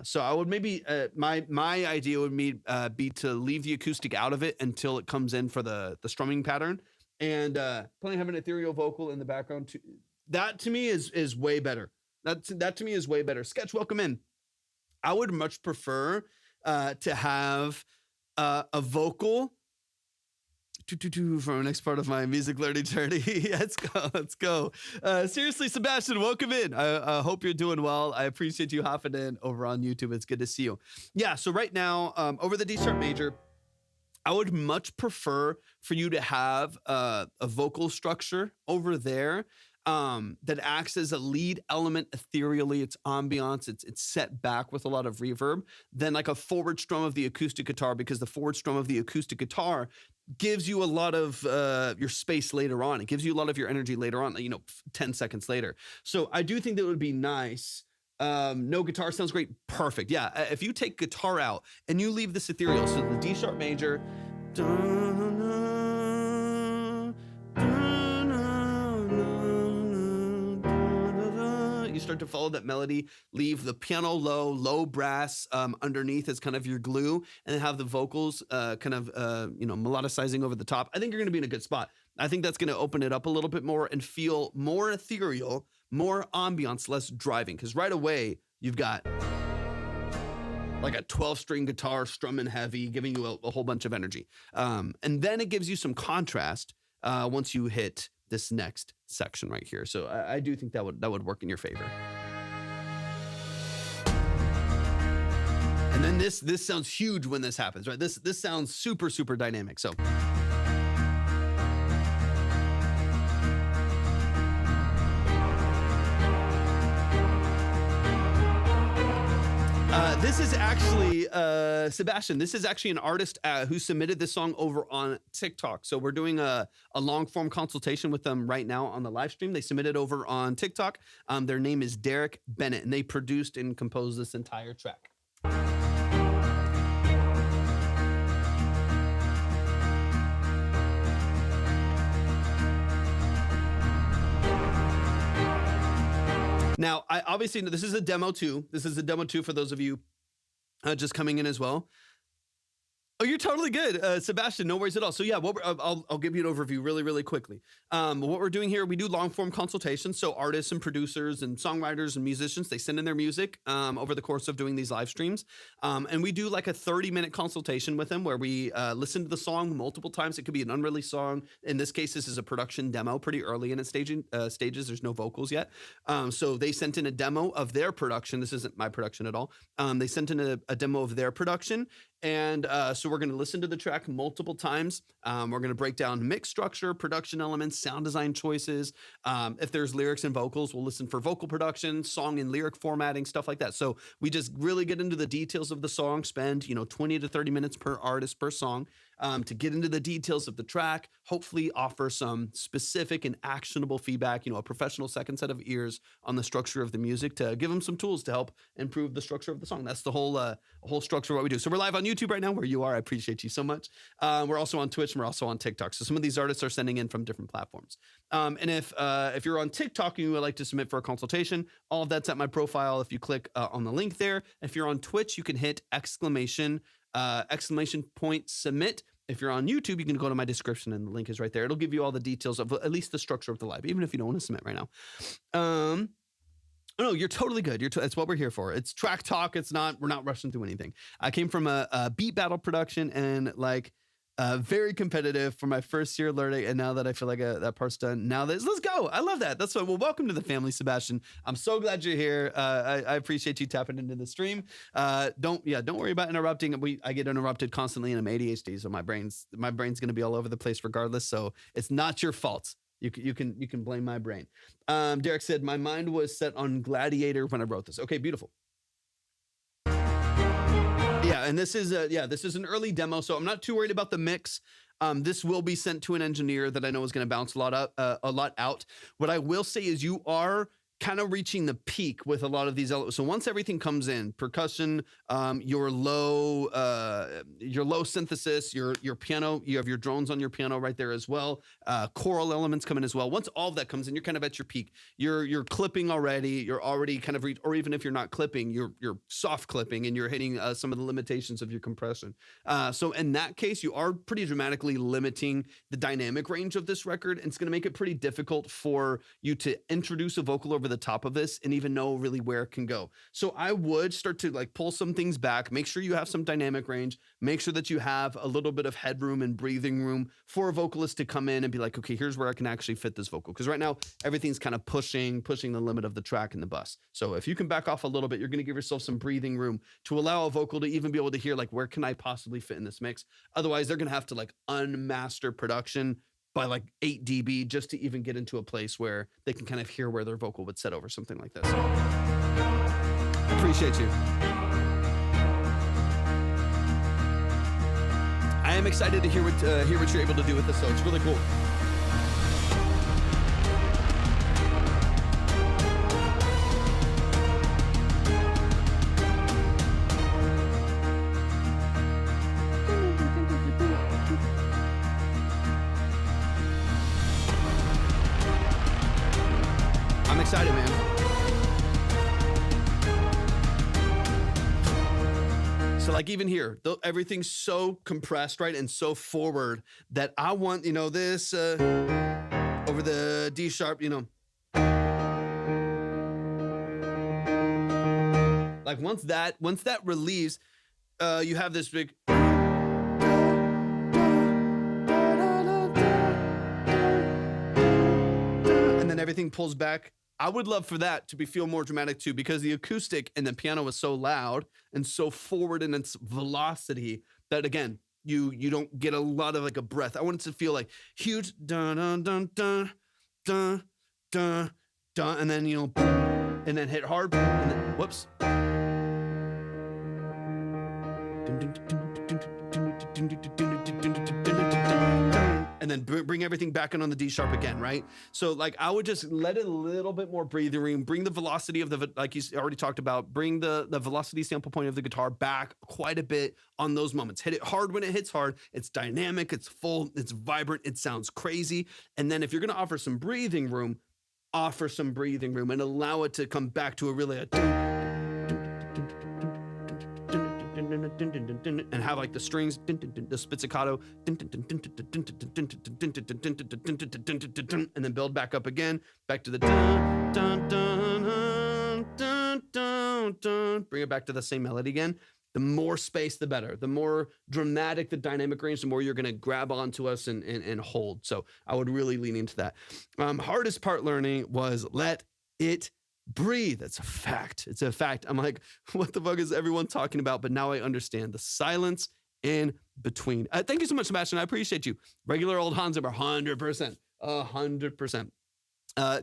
So I would maybe, my idea would be to leave the acoustic out of it until it comes in for the strumming pattern, and probably have an ethereal vocal in the background too. That to me is way better. That to me is way better. Sketch, welcome in. I would much prefer to have a vocal for the next part of my music learning journey. Let's go. Seriously, Sebastian, welcome in. I hope you're doing well. I appreciate you hopping in over on YouTube. It's good to see you. Yeah, so right now, over the D sharp major, I would much prefer for you to have a vocal structure over there that acts as a lead element ethereally. It's ambiance. It's set back with a lot of reverb. Then like a forward strum of the acoustic guitar, because the forward strum of the acoustic guitar gives you a lot of your space later on. It gives you a lot of your energy later on, 10 seconds later. So I do think that would be nice. No guitar sounds great. Perfect. Yeah. If you take guitar out and you leave this ethereal, so the D sharp major, you start to follow that melody, leave the piano low brass underneath as kind of your glue, and then have the vocals melodicizing over the top. I think you're going to be in a good spot. I think that's going to open it up a little bit more and feel more ethereal, more ambiance, less driving, because right away you've got like a 12-string guitar strumming heavy, giving you a whole bunch of energy. And then it gives you some contrast once you hit this next section right here. So I do think that would work in your favor. And then this sounds huge when this happens, right? This sounds super, super dynamic. So this is actually, Sebastian, this is actually an artist who submitted this song over on TikTok. So we're doing a long form consultation with them right now on the live stream. They submitted over on TikTok. Their name is Derek Bennett, and they produced and composed this entire track. Now, I obviously, this is a demo too. This is a demo too for those of you just coming in as well. Oh, you're totally good, Sebastian. No worries at all. So yeah, I'll give you an overview really, really quickly. What we're doing here, we do long form consultations. So artists and producers and songwriters and musicians, they send in their music over the course of doing these live streams. And we do like a 30-minute consultation with them where we listen to the song multiple times. It could be an unreleased song. In this case, this is a production demo pretty early in its stages. There's no vocals yet. So they sent in a demo of their production. This isn't my production at all. They sent in a demo of their production. And so we're going to listen to the track multiple times. We're going to break down mix structure, production elements, sound design choices. If there's lyrics and vocals, we'll listen for vocal production, song and lyric formatting, stuff like that. So we just really get into the details of the song, spend 20 to 30 minutes per artist per song. to get into the details of the track, hopefully offer some specific and actionable feedback, a professional second set of ears on the structure of the music to give them some tools to help improve the structure of the song. That's the whole structure of what we do. So we're live on YouTube right now, where you are. I appreciate you so much. We're also on Twitch and we're also on TikTok. So some of these artists are sending in from different platforms. And if you're on TikTok and you would like to submit for a consultation, all of that's at my profile. If you click on the link there, if you're on Twitch, you can hit exclamation point submit. If you're on YouTube, you can go to my description and the link is right there. It'll give you all the details of at least the structure of the live, even if you don't want to submit right now. No, you're totally good. That's what we're here for. It's track talk. We're not rushing through anything. I came from a beat battle production and very competitive for my first year learning. And now that I feel like that part's done, let's go. I love that. That's what, well, welcome to the family, Sebastian. I'm so glad you're here. I appreciate you tapping into the stream. Don't worry about interrupting. I get interrupted constantly and I'm ADHD. So my brain's going to be all over the place regardless. So it's not your fault. You can blame my brain. Derek said, my mind was set on Gladiator when I wrote this. Okay, beautiful. Yeah, and this is an early demo, so I'm not too worried about the mix. This will be sent to an engineer that I know is going to bounce a lot out. What I will say is you are kind of reaching the peak with a lot of these elements. So once everything comes in, percussion, your low synthesis, your piano, you have your drones on your piano right there as well. Choral elements come in as well. Once all of that comes in, you're kind of at your peak. You're clipping already. You're already kind of or even if you're not clipping, you're soft clipping and you're hitting some of the limitations of your compression. So in that case, you are pretty dramatically limiting the dynamic range of this record. And it's going to make it pretty difficult for you to introduce a vocal over the top of this and even know really where it can go. So I would start to pull some things back, make sure you have some dynamic range, make sure that you have a little bit of headroom and breathing room for a vocalist to come in and be like, okay, here's where I can actually fit this vocal. Because right now everything's kind of pushing the limit of the track and the bus. So if you can back off a little bit, you're going to give yourself some breathing room to allow a vocal to even be able to hear where can I possibly fit in this mix? Otherwise they're going to have to unmaster production by 8 dB just to even get into a place where they can kind of hear where their vocal would set over something like this. I appreciate you. I am excited to hear what you're able to do with this, so it's really cool. Excited, man. So even here, everything's so compressed, right? And so forward that I want, this over the D sharp, once that relieves, you have this big, and then everything pulls back. I would love for that to feel more dramatic too, because the acoustic and the piano is so loud and so forward in its velocity that again, you don't get a lot of a breath. I want it to feel huge dun dun dun dun dun dun dun, and then and then hit hard, and then whoops. And then bring everything back in on the D sharp again, right? So I would just let it a little bit more breathing room, bring the velocity of like you already talked about, bring the velocity sample point of the guitar back quite a bit on those moments. Hit it hard when it hits hard. It's dynamic, it's full, it's vibrant, it sounds crazy. And then if you're gonna offer some breathing room and allow it to come back to a really and have the strings, the spizzicato, and then build back up again, back to the dun, dun, dun, dun, dun, dun, bring it back to the same melody again. The more space, the better. The more dramatic the dynamic range, the more you're going to grab onto us and hold. So I would really lean into that. Hardest part learning was let it breathe. That's a fact. It's a fact. I'm what the fuck is everyone talking about? But now I understand the silence in between. Thank you so much, Sebastian. I appreciate you. Regular old Hans Zimmer, 100%. 100%.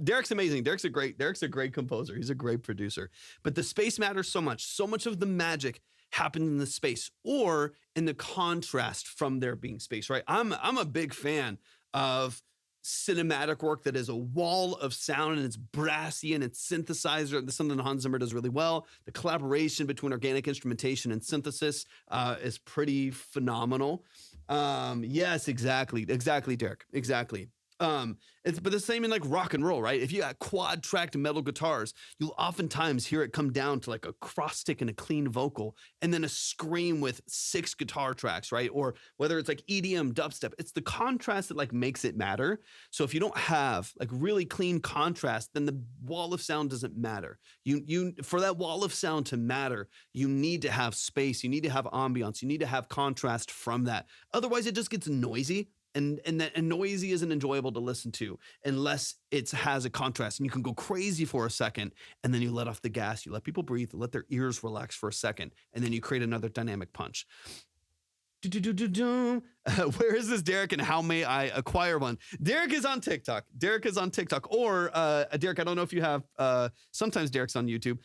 Derek's amazing. Derek's a great composer. He's a great producer. But the space matters so much. So much of the magic happened in the space or in the contrast from there being space, right? I'm a big fan of cinematic work that is a wall of sound and it's brassy and it's synthesizer. This is something Hans Zimmer does really well. The collaboration between organic instrumentation and synthesis is pretty phenomenal. Yes, exactly, Derek, exactly. But the same in like rock and roll, right? If you got quad tracked metal guitars, you'll oftentimes hear it come down to like a cross stick and a clean vocal and then a scream with 6 guitar tracks, right? Or whether it's like EDM, dubstep, it's the contrast that like makes it matter. So if you don't have like really clean contrast, then the wall of sound doesn't matter. You for that wall of sound to matter, you need to have space, you need to have ambiance, you need to have contrast from that. Otherwise it just gets noisy. And noisy isn't enjoyable to listen to unless it has a contrast and you can go crazy for a second and then you let off the gas, you let people breathe, let their ears relax for a second, and then you create another dynamic punch. Where is this Derek and how may I acquire one? Derek is on TikTok. Or Derek, I don't know if you have, sometimes Derek's on YouTube.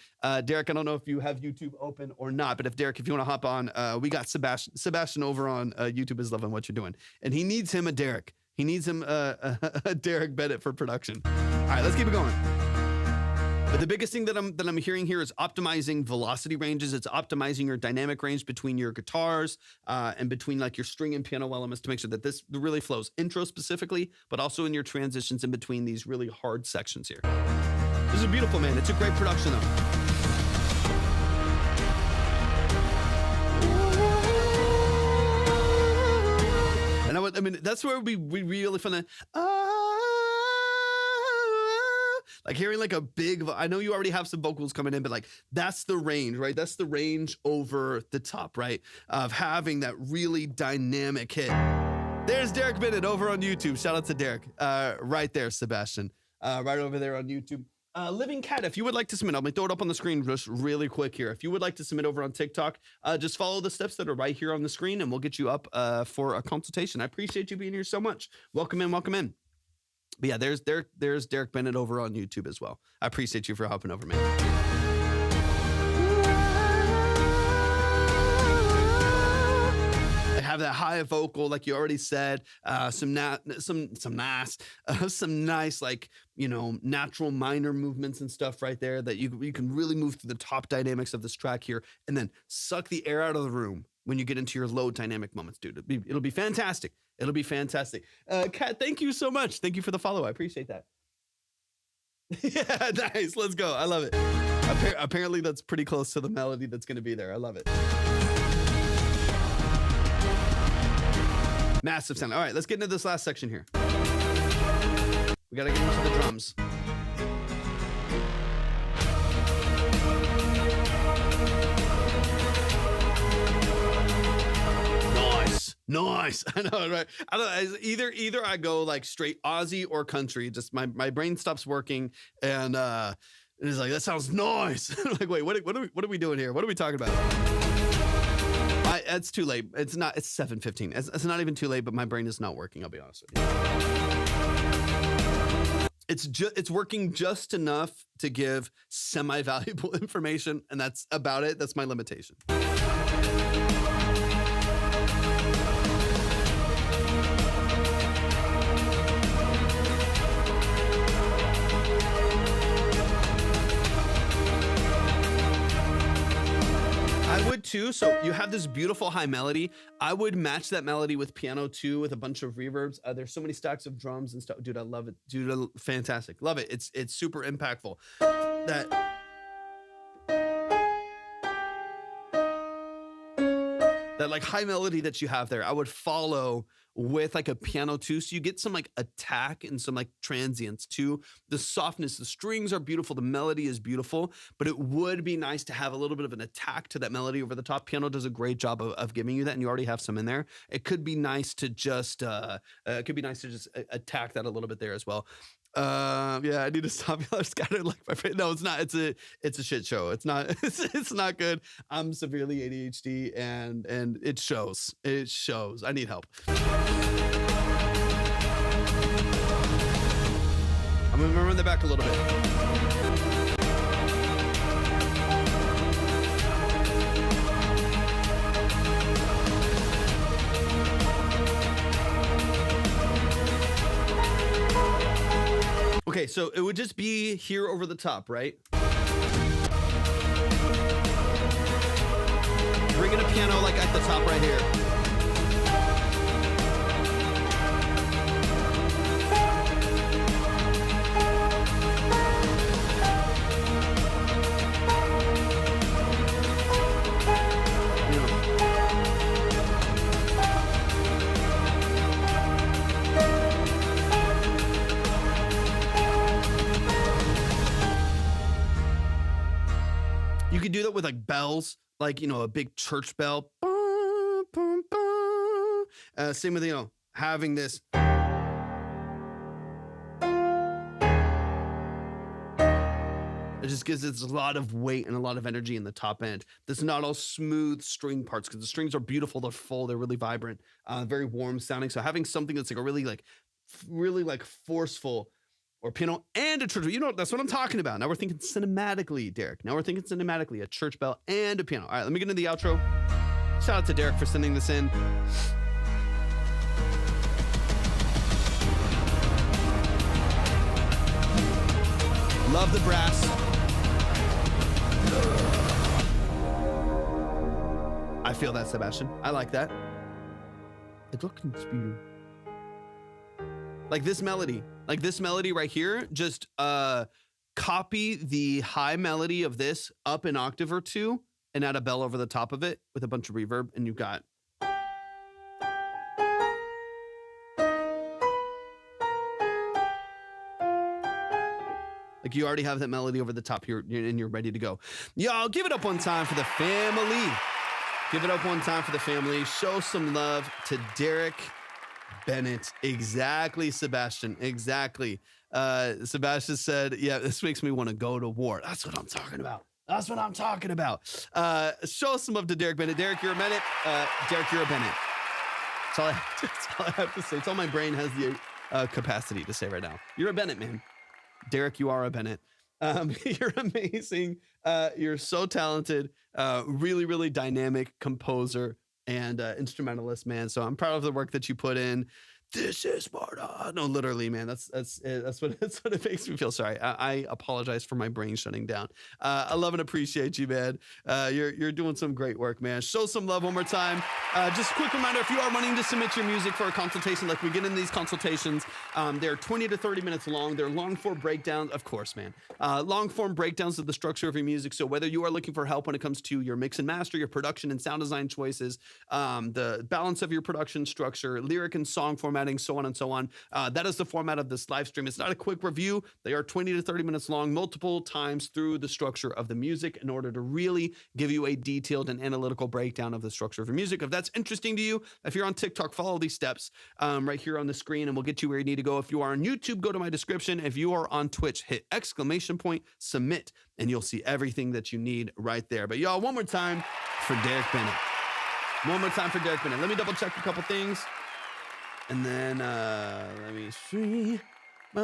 Derek, I don't know if you have YouTube open or not, but if Derek, if you want to hop on, we got Sebastian over on YouTube is loving what you're doing. And he needs him a Derek. He needs him a Derek Bennett for production. All right, let's keep it going. But the biggest thing that I'm hearing here is optimizing velocity ranges. It's optimizing your dynamic range between your guitars and between like your string and piano elements to make sure that this really flows. Intro specifically, but also in your transitions in between these really hard sections here. This is beautiful, man. It's a great production though. And I mean, that's where we really fun to, like hearing like a big, I know you already have some vocals coming in, but like that's the range, right? That's the range over the top, right? Of having that really dynamic hit. There's Derek Bennett over on YouTube. Shout out to Derek. Right there, Sebastian. Right over there on YouTube. Living Cat, if you would like to submit, I'm gonna throw it up on the screen just really quick here. If you would like to submit over on TikTok, just follow the steps that are right here on the screen and we'll get you up for a consultation. I appreciate you being here so much. Welcome in, welcome in. But yeah, there's Derek Bennett over on YouTube as well. I appreciate you for hopping over, man. I have that high vocal, like you already said. Some nice, like, you know, natural minor movements and stuff right there that you can really move through the top dynamics of this track here, and then suck the air out of the room when you get into your low dynamic moments, dude. It'll be fantastic. It'll be fantastic. Kat, thank you so much. Thank you for the follow. I appreciate that. Yeah, nice. Let's go. I love it. Apparently that's pretty close to the melody that's going to be there. I love it. Massive sound. All right, let's get into this last section here. We got to get into the drums. Nice. I know, right? I don't know. Either I go like straight Aussie or country. Just my brain stops working and it's like, that sounds nice. I'm like, wait, what are we doing here? What are we talking about? It's too late. It's 7:15. It's not even too late, but my brain is not working. I'll be honest with you. It's working just enough to give semi-valuable information, and that's about it. That's my limitation. I would too. So you have this beautiful high melody. I would match that melody with piano too, with a bunch of reverbs. There's so many stacks of drums and stuff. Dude, I love it. Dude, fantastic. Love it. It's super impactful. That like high melody that you have there, I would follow with like a piano too. So you get some like attack and some like transients too. The softness, the strings are beautiful. The melody is beautiful, but it would be nice to have a little bit of an attack to that melody over the top. Piano does a great job of giving you that, and you already have some in there. It could be nice to just, attack that a little bit there as well. Yeah, I need to stop. Y'all are scattered like my friend. No, it's not. It's a shit show. It's not. It's not good. I'm severely ADHD, and it shows. It shows. I need help. I'm gonna run that back a little bit. so it would just be here over the top, right? Bring in a piano like at the top right here. You could do that with like bells, like, you know, a big church bell. Same with, you know, having this. It just gives it a lot of weight and a lot of energy in the top end. That's not all smooth string parts, because the strings are beautiful. They're full. They're really vibrant, very warm sounding. So having something that's like a really like forceful, or piano and a church bell. You know, that's what I'm talking about. Now we're thinking cinematically, Derek. Now we're thinking cinematically, a church bell and a piano. All right, let me get into the outro. Shout out to Derek for sending this in. Love the brass. I feel that, Sebastian. I like that. The Glockenspiel. Like this melody right here, just copy the high melody of this up an octave or two and add a bell over the top of it with a bunch of reverb, and you've got. Like you already have that melody over the top here, and you're ready to go. Y'all, give it up one time for the family. Give it up one time for the family. Show some love to Derek Bennett. Exactly, Sebastian. Exactly. Sebastian said, yeah, this makes me want to go to war. That's what I'm talking about. That's what I'm talking about. Show some love to Derek Bennett. Derek, you're a Bennett. Derek, you're a Bennett. That's all I have to say. It's all my brain has the capacity to say right now. You're a Bennett, man. Derek, you are a Bennett. You're amazing. You're so talented. Really, really dynamic composer and instrumentalist, man. So I'm proud of the work that you put in. This is Sparta. No, literally, man. That's what it makes me feel. Sorry, I apologize for my brain shutting down. I love and appreciate you, man. You're doing some great work, man. Show some love one more time. Just a quick reminder: if you are wanting to submit your music for a consultation, like we get in these consultations, they're 20 to 30 minutes long. They're long form breakdowns, of course, man. Long form breakdowns of the structure of your music. So whether you are looking for help when it comes to your mix and master, your production and sound design choices, the balance of your production structure, lyric and song formatting, so on and so on. That is the format of this live stream. It's not a quick review. They are 20 to 30 minutes long, multiple times through the structure of the music in order to really give you a detailed and analytical breakdown of the structure of your music. If that's interesting to you, if you're on TikTok, follow these steps right here on the screen, and we'll get you where you need to go. If you are on YouTube, go to my description. If you are on Twitch, hit !submit, and you'll see everything that you need right there. But y'all, one more time for Derek Bennett. One more time for Derek Bennett. Let me double check a couple things. And then, let me see. I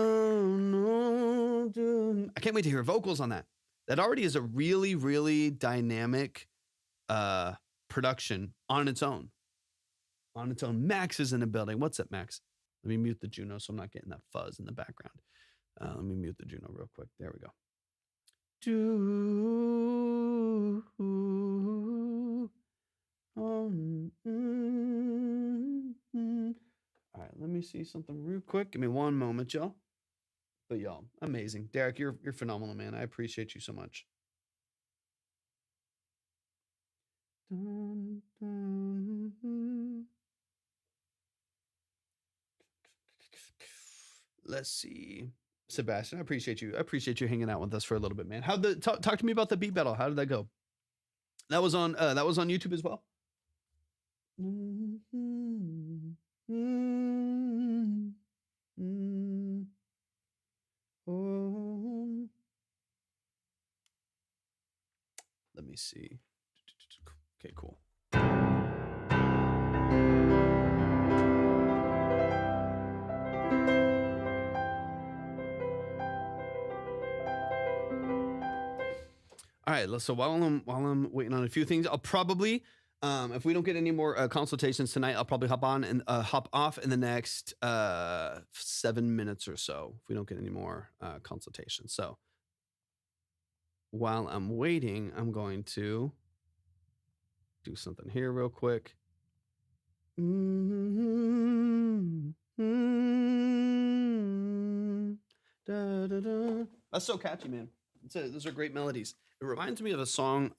can't wait to hear vocals on that. That already is a really, really dynamic production on its own. On its own. Max is in the building. What's up, Max? Let me mute the Juno so I'm not getting that fuzz in the background. Let me mute the Juno real quick. There we go. All right, let me see something real quick. Give me one moment, y'all. But y'all, amazing. Derek, you're phenomenal, man. I appreciate you so much. Let's see. Sebastian, I appreciate you. I appreciate you hanging out with us for a little bit, man. Talk to me about the beat battle. How did that go? That was on YouTube as well. Let me see. Okay, cool. All right, so while I'm waiting on a few things, I'll probably If we don't get any more consultations tonight, I'll probably hop on and hop off in the next 7 minutes or so. If we don't get any more consultations, so while I'm waiting, I'm going to do something here real quick. That's so catchy, man. Those are great melodies. It reminds me of a song.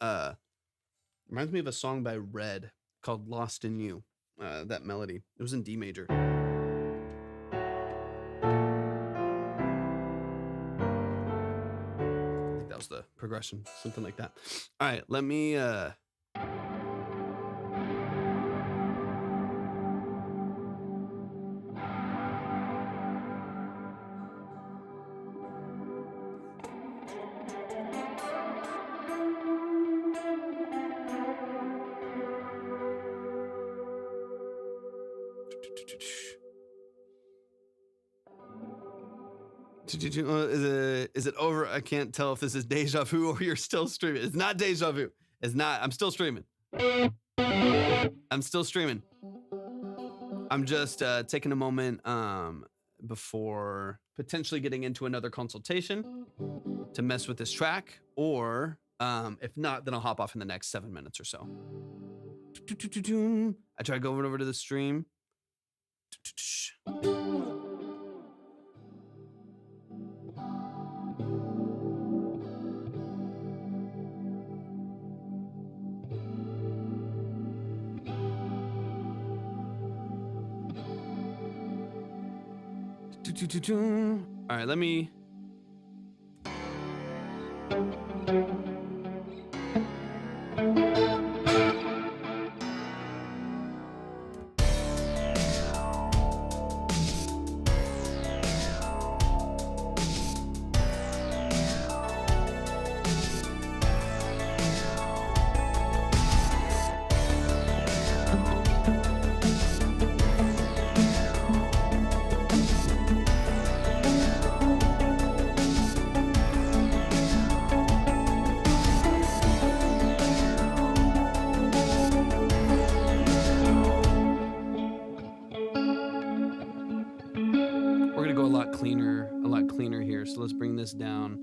Reminds me of a song by Red called "Lost in You." That melody. It was in D major. I think that was the progression, something like that. All right, let me. Is it over? I can't tell if this is deja vu or you're still streaming. It's not deja vu. It's not. I'm still streaming. I'm still streaming. I'm just taking a moment before potentially getting into another consultation to mess with this track, or if not, then I'll hop off in the next 7 minutes or so. I try going over to the stream. All right, let me. A lot cleaner here. So let's bring this down.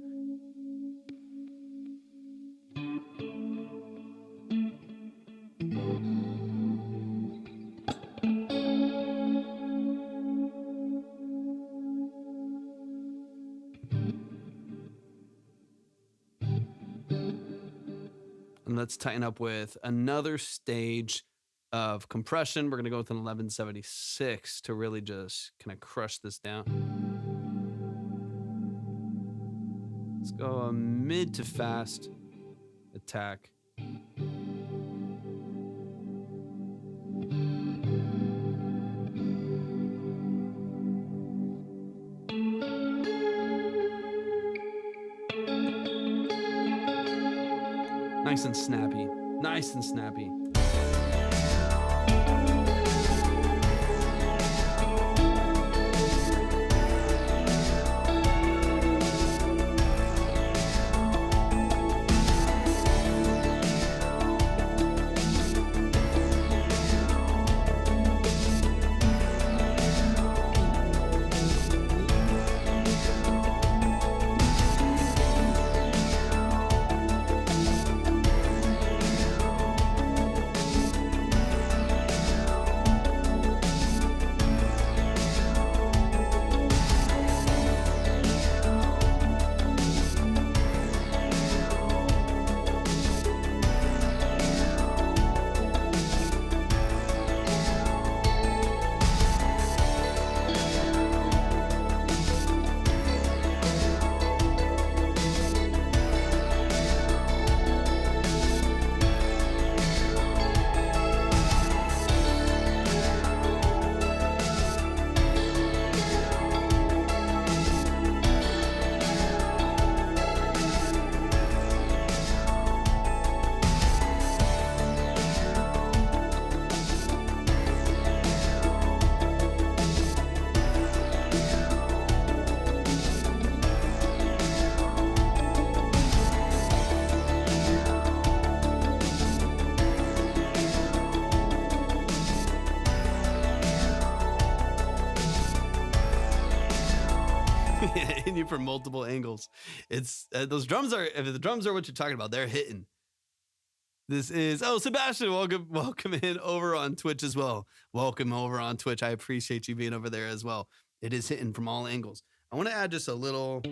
And let's tighten up with another stage of compression. We're going to go with an 1176 to really just kind of crush this down. Let's go a mid to fast attack. Nice and snappy. Nice and snappy. you from multiple angles. It's those drums are, if the drums are what you're talking about, they're hitting. This is, oh, Sebastian, welcome in over on Twitch as well. Welcome over on Twitch. I appreciate you being over there as well. It is hitting from all angles. I want to add just a little.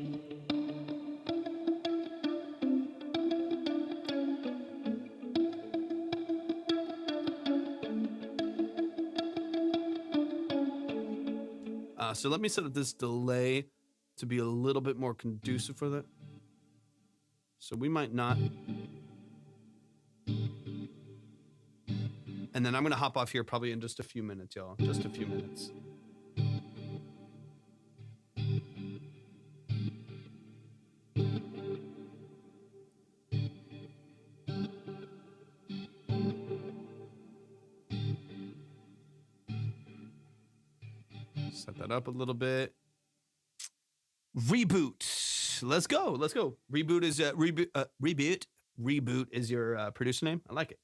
So let me set up this delay to be a little bit more conducive for that. So we might not. And then I'm going to hop off here probably in just a few minutes, y'all. Just a few minutes. Set that up a little bit. Reboot. Let's go. Let's go. Reboot is Reboot is your producer name. I like it.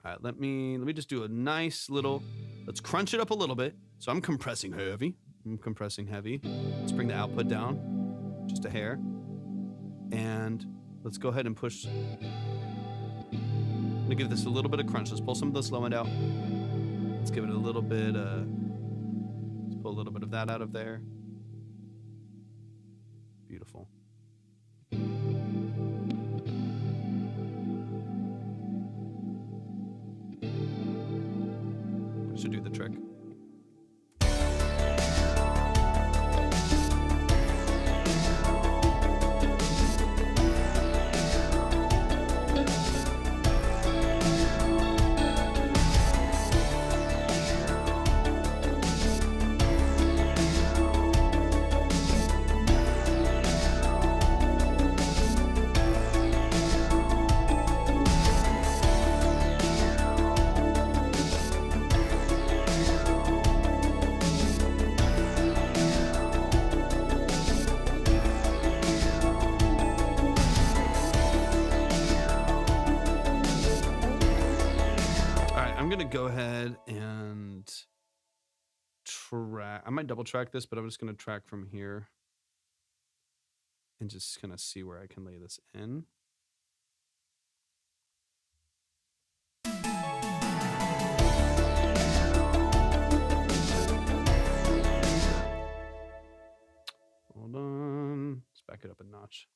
All right, let me just do a nice little. Let's crunch it up a little bit. So I'm compressing heavy. Let's bring the output down just a hair, and let's go ahead and push. I'm gonna give this a little bit of crunch. Let's pull some of the slow end out. Let's give it a little bit. Let's pull a little bit of that out of there. Beautiful. Should do the trick. Go ahead and track. I might double track this, but I'm just going to track from here and just kind of see where I can lay this in. Hold on. Let's back it up a notch.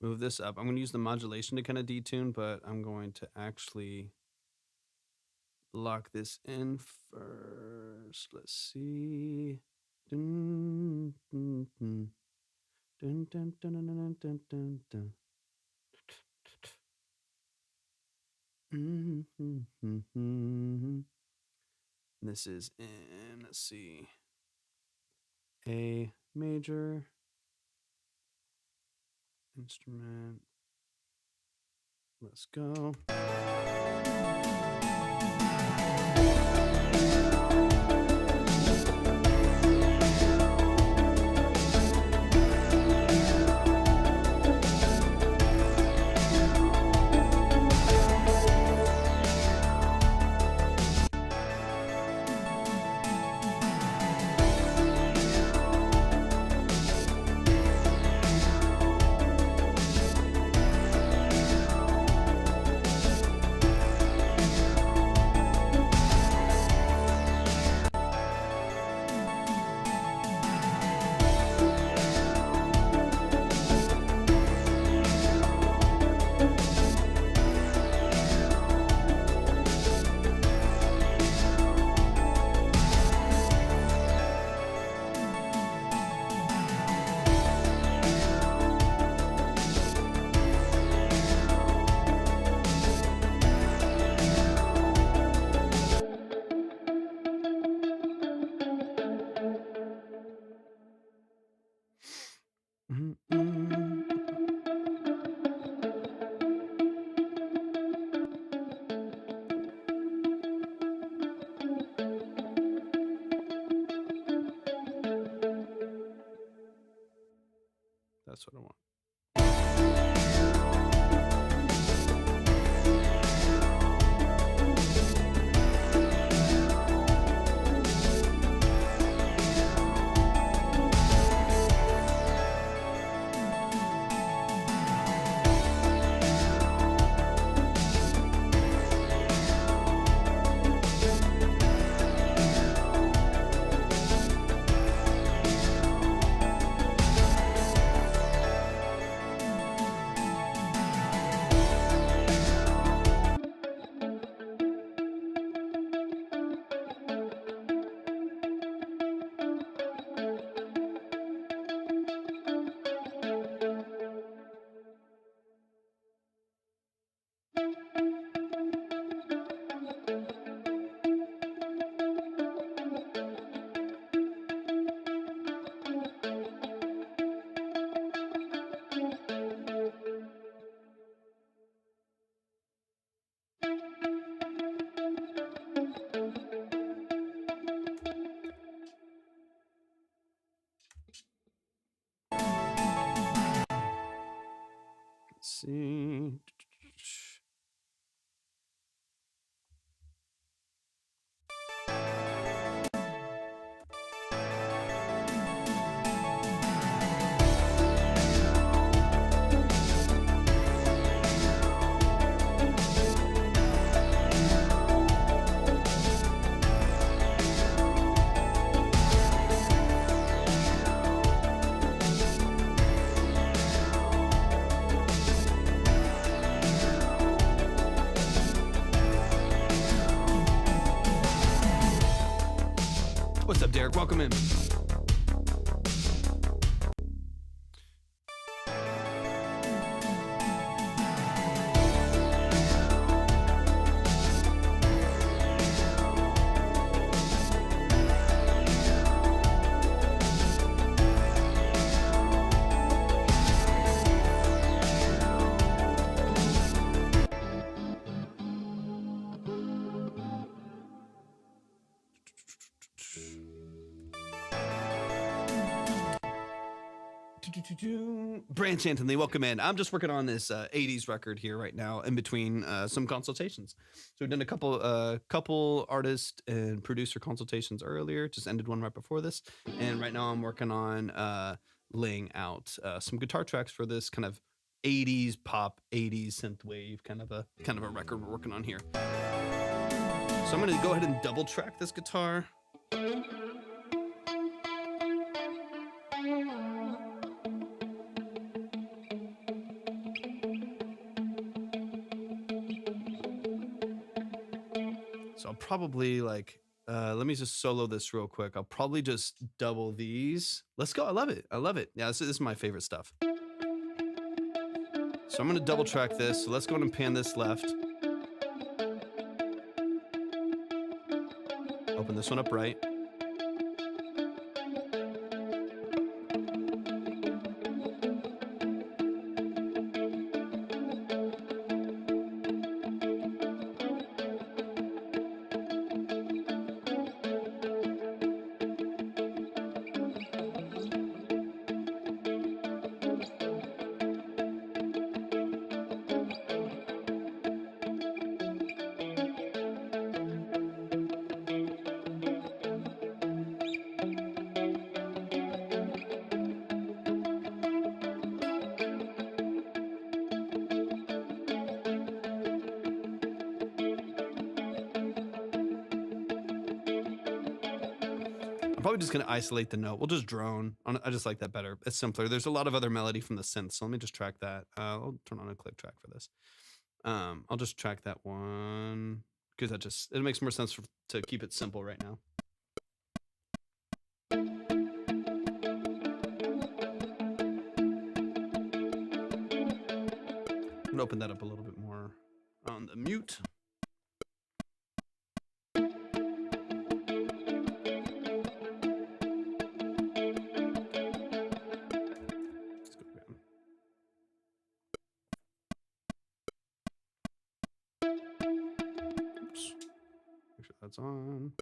Move this up. I'm going to use the modulation to kind of detune, but I'm going to actually lock this in first. Let's see. Dun, dun, dun. Dun, dun, dun, dun, dun, dun, dun, dun. This is in, let's see, A major. Instrument. Let's go. That's what I want. See. What's up, Derek? Welcome in. Branch Anthony, welcome in. I'm just working on this 80s record here right now in between some consultations. So we've done a couple artist and producer consultations earlier, just ended one right before this. And right now I'm working on laying out some guitar tracks for this kind of 80s pop, 80s synthwave kind of a record we're working on here. So I'm going to go ahead and double track this guitar. So I'll probably let me just solo this real quick. I'll probably just double these. Let's go. I love it. I love it. Yeah, this is my favorite stuff. So I'm going to double track this. So let's go ahead and pan this left. Open this one up right. Probably just going to isolate the note. We'll just drone. I just like that better. It's simpler. There's a lot of other melody from the synth, so let me just track that. I'll turn on a click track for this. I'll just track that one because it makes more sense to keep it simple right now. I'm going to open that up a little bit more on the mute. That's on.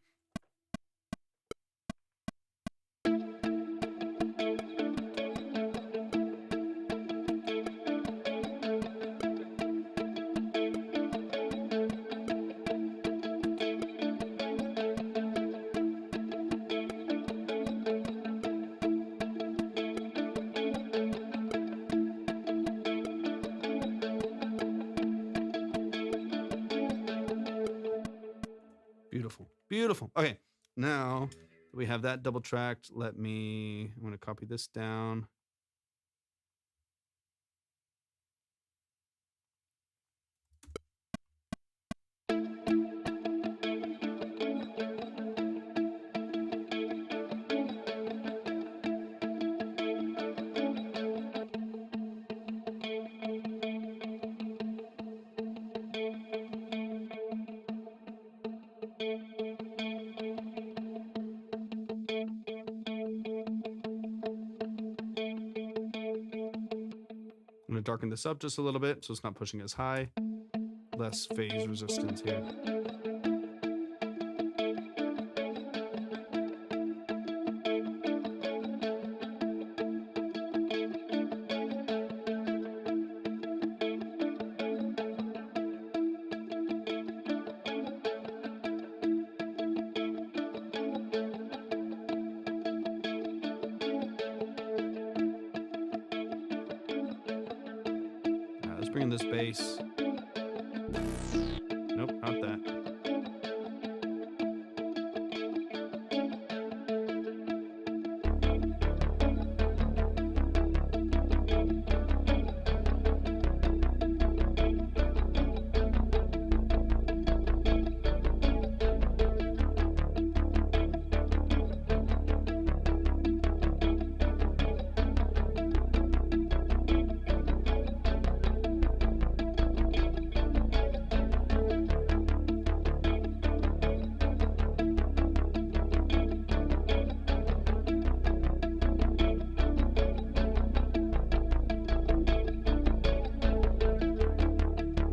Beautiful, beautiful. Okay, now that we have that double tracked, I'm going to copy this down. I'm going to darken this up just a little bit so it's not pushing as high. Less phase resistance here. Let's bring in this bass. Nope, not that.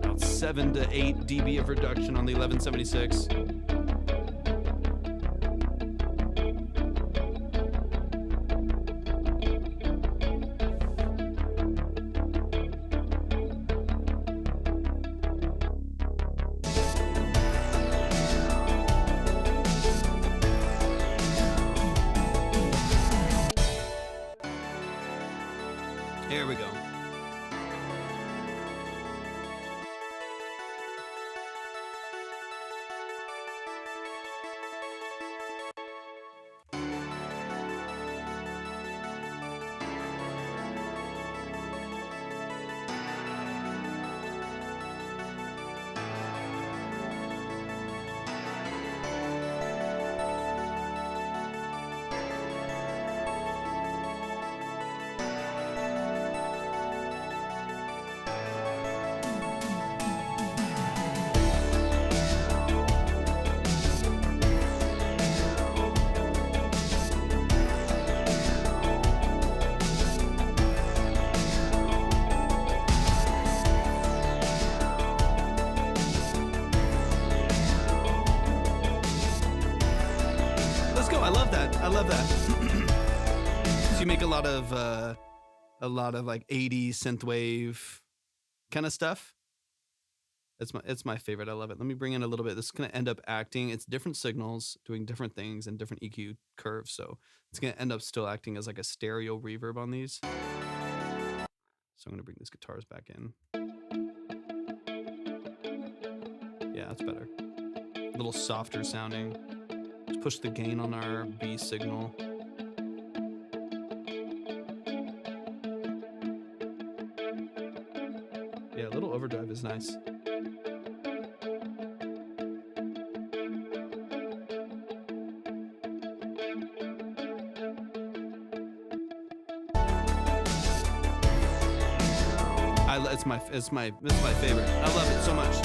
About 7 to 8 dB of reduction on the 1176. Here we go. Let's go. I love that. I love that. So you make a lot of like 80s synthwave kind of stuff. It's my favorite. I love it. Let me bring in a little bit. This is going to end up acting. It's different signals doing different things and different EQ curves. So it's going to end up still acting as like a stereo reverb on these. So I'm going to bring these guitars back in. Yeah, that's better. A little softer sounding. Let's push the gain on our B signal. Yeah, a little overdrive is nice. It's my favorite. I love it so much.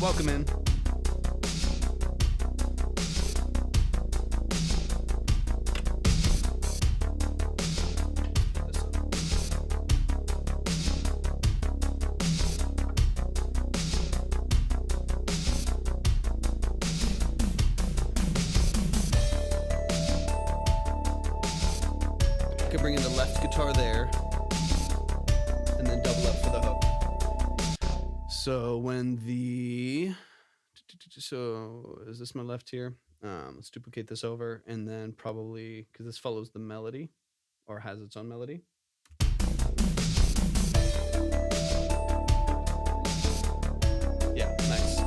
welcome in. Bring in the left guitar there and then double up for the hook. So when so is this my left here? Let's duplicate this over and then probably, because this follows the melody or has its own melody. Yeah, nice.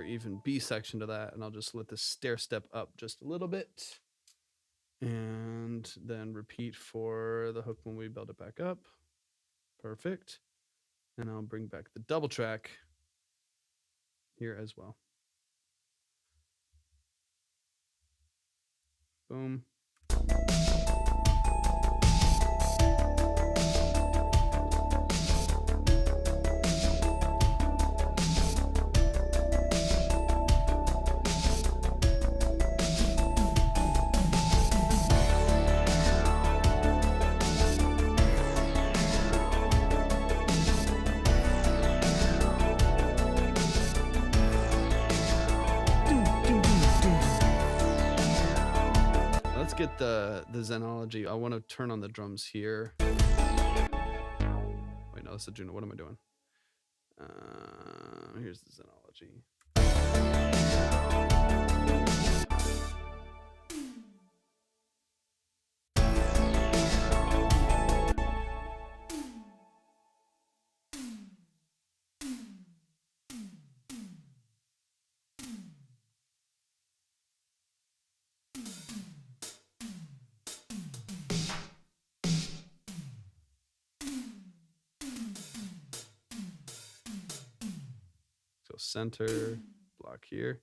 Even B section to that, and I'll just let this stair step up just a little bit and then repeat for the hook when we build it back up. Perfect. And I'll bring back the double track here as well. Boom. Get the Zenology. I want to turn on the drums here. Wait, no, that's a Juno. What am I doing? Here's the Zenology. So center, block here.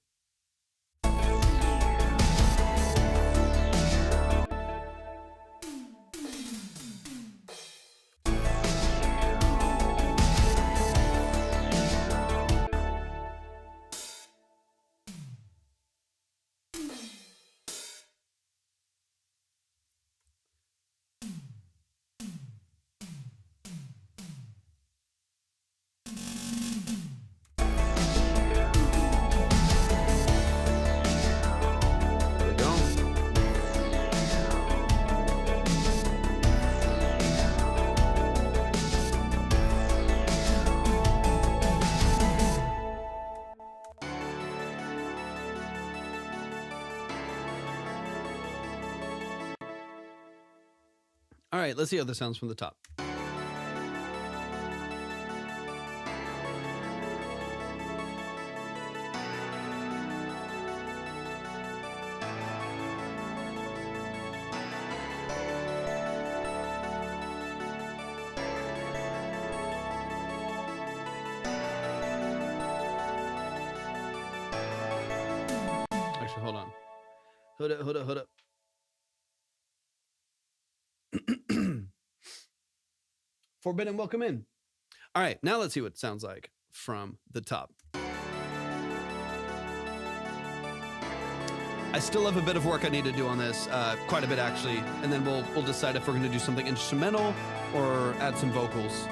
All right, let's see how this sounds from the top. Actually, hold on. Hold up. Forbidden, welcome in. All right, now let's see what it sounds like from the top. I still have a bit of work I need to do on this, quite a bit actually, and then we'll decide if we're going to do something instrumental or add some vocals.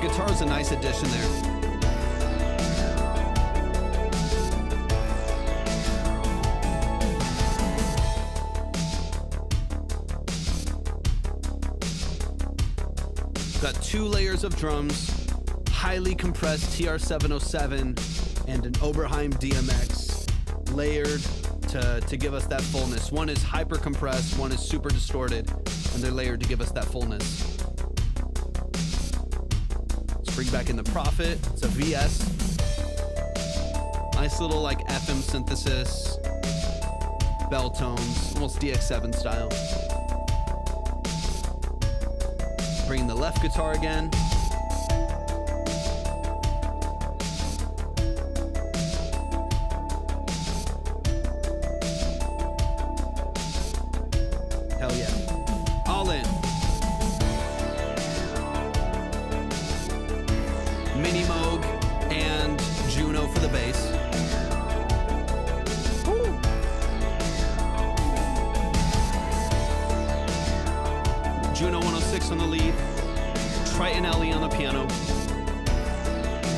Guitar is a nice addition there. Got 2 layers of drums, highly compressed TR-707, and an Oberheim DMX layered to give us that fullness. One is hyper compressed, one is super distorted, and they're layered to give us that fullness. Let's bring back in the Prophet. It's a VS. Nice little like FM synthesis, bell tones, almost DX7 style. Bring the left guitar again. Hell yeah. All in. Mini Moog and Juno for the bass. Woo. Juno 106 on the lead. Triton LE on the piano.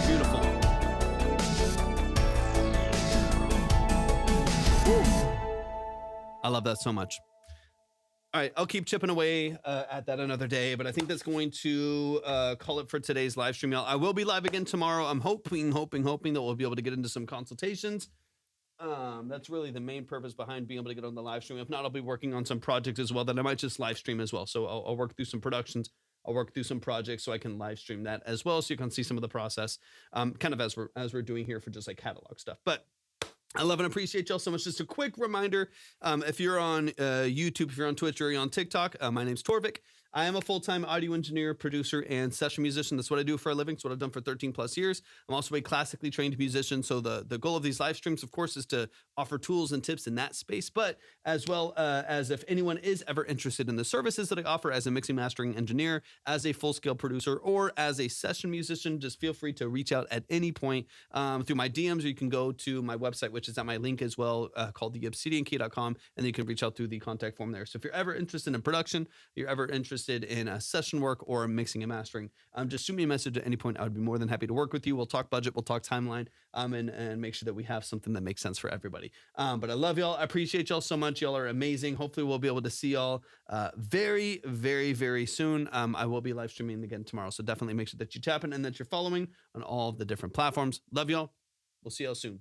Beautiful. Woo. I love that so much. All right, I'll keep chipping away at that another day, but I think that's going to call it for today's live stream, y'all. I will be live again tomorrow. I'm hoping that we'll be able to get into some consultations. That's really the main purpose behind being able to get on the live stream. If not, I'll be working on some projects as well that I might just live stream as well. So I'll work through some productions. I'll work through some projects so I can live stream that as well, so you can see some of the process, kind of as we're doing here for just like catalog stuff. But I love and appreciate y'all so much. Just a quick reminder, if you're on YouTube, if you're on Twitch, or you're on TikTok, my name's Torvik. I am a full-time audio engineer, producer, and session musician. That's what I do for a living. It's what I've done for 13 plus years. I'm also a classically trained musician. So the goal of these live streams, of course, is to offer tools and tips in that space, but as well as if anyone is ever interested in the services that I offer as a mixing mastering engineer, as a full-scale producer, or as a session musician, just feel free to reach out at any point through my DMs, or you can go to my website, which is at my link as well, called theobsidiankey.com, and then you can reach out through the contact form there. So if you're ever interested in production, you're ever interested in session work or mixing and mastering, just shoot me a message at any point. I would be more than happy to work with you. We'll talk budget, we'll talk timeline, and make sure that we have something that makes sense for everybody. But I love y'all. I appreciate y'all so much. Y'all are amazing. Hopefully we'll be able to see y'all very, very, very soon. I will be live streaming again tomorrow. So definitely make sure that you tap in and that you're following on all the different platforms. Love y'all. We'll see y'all soon.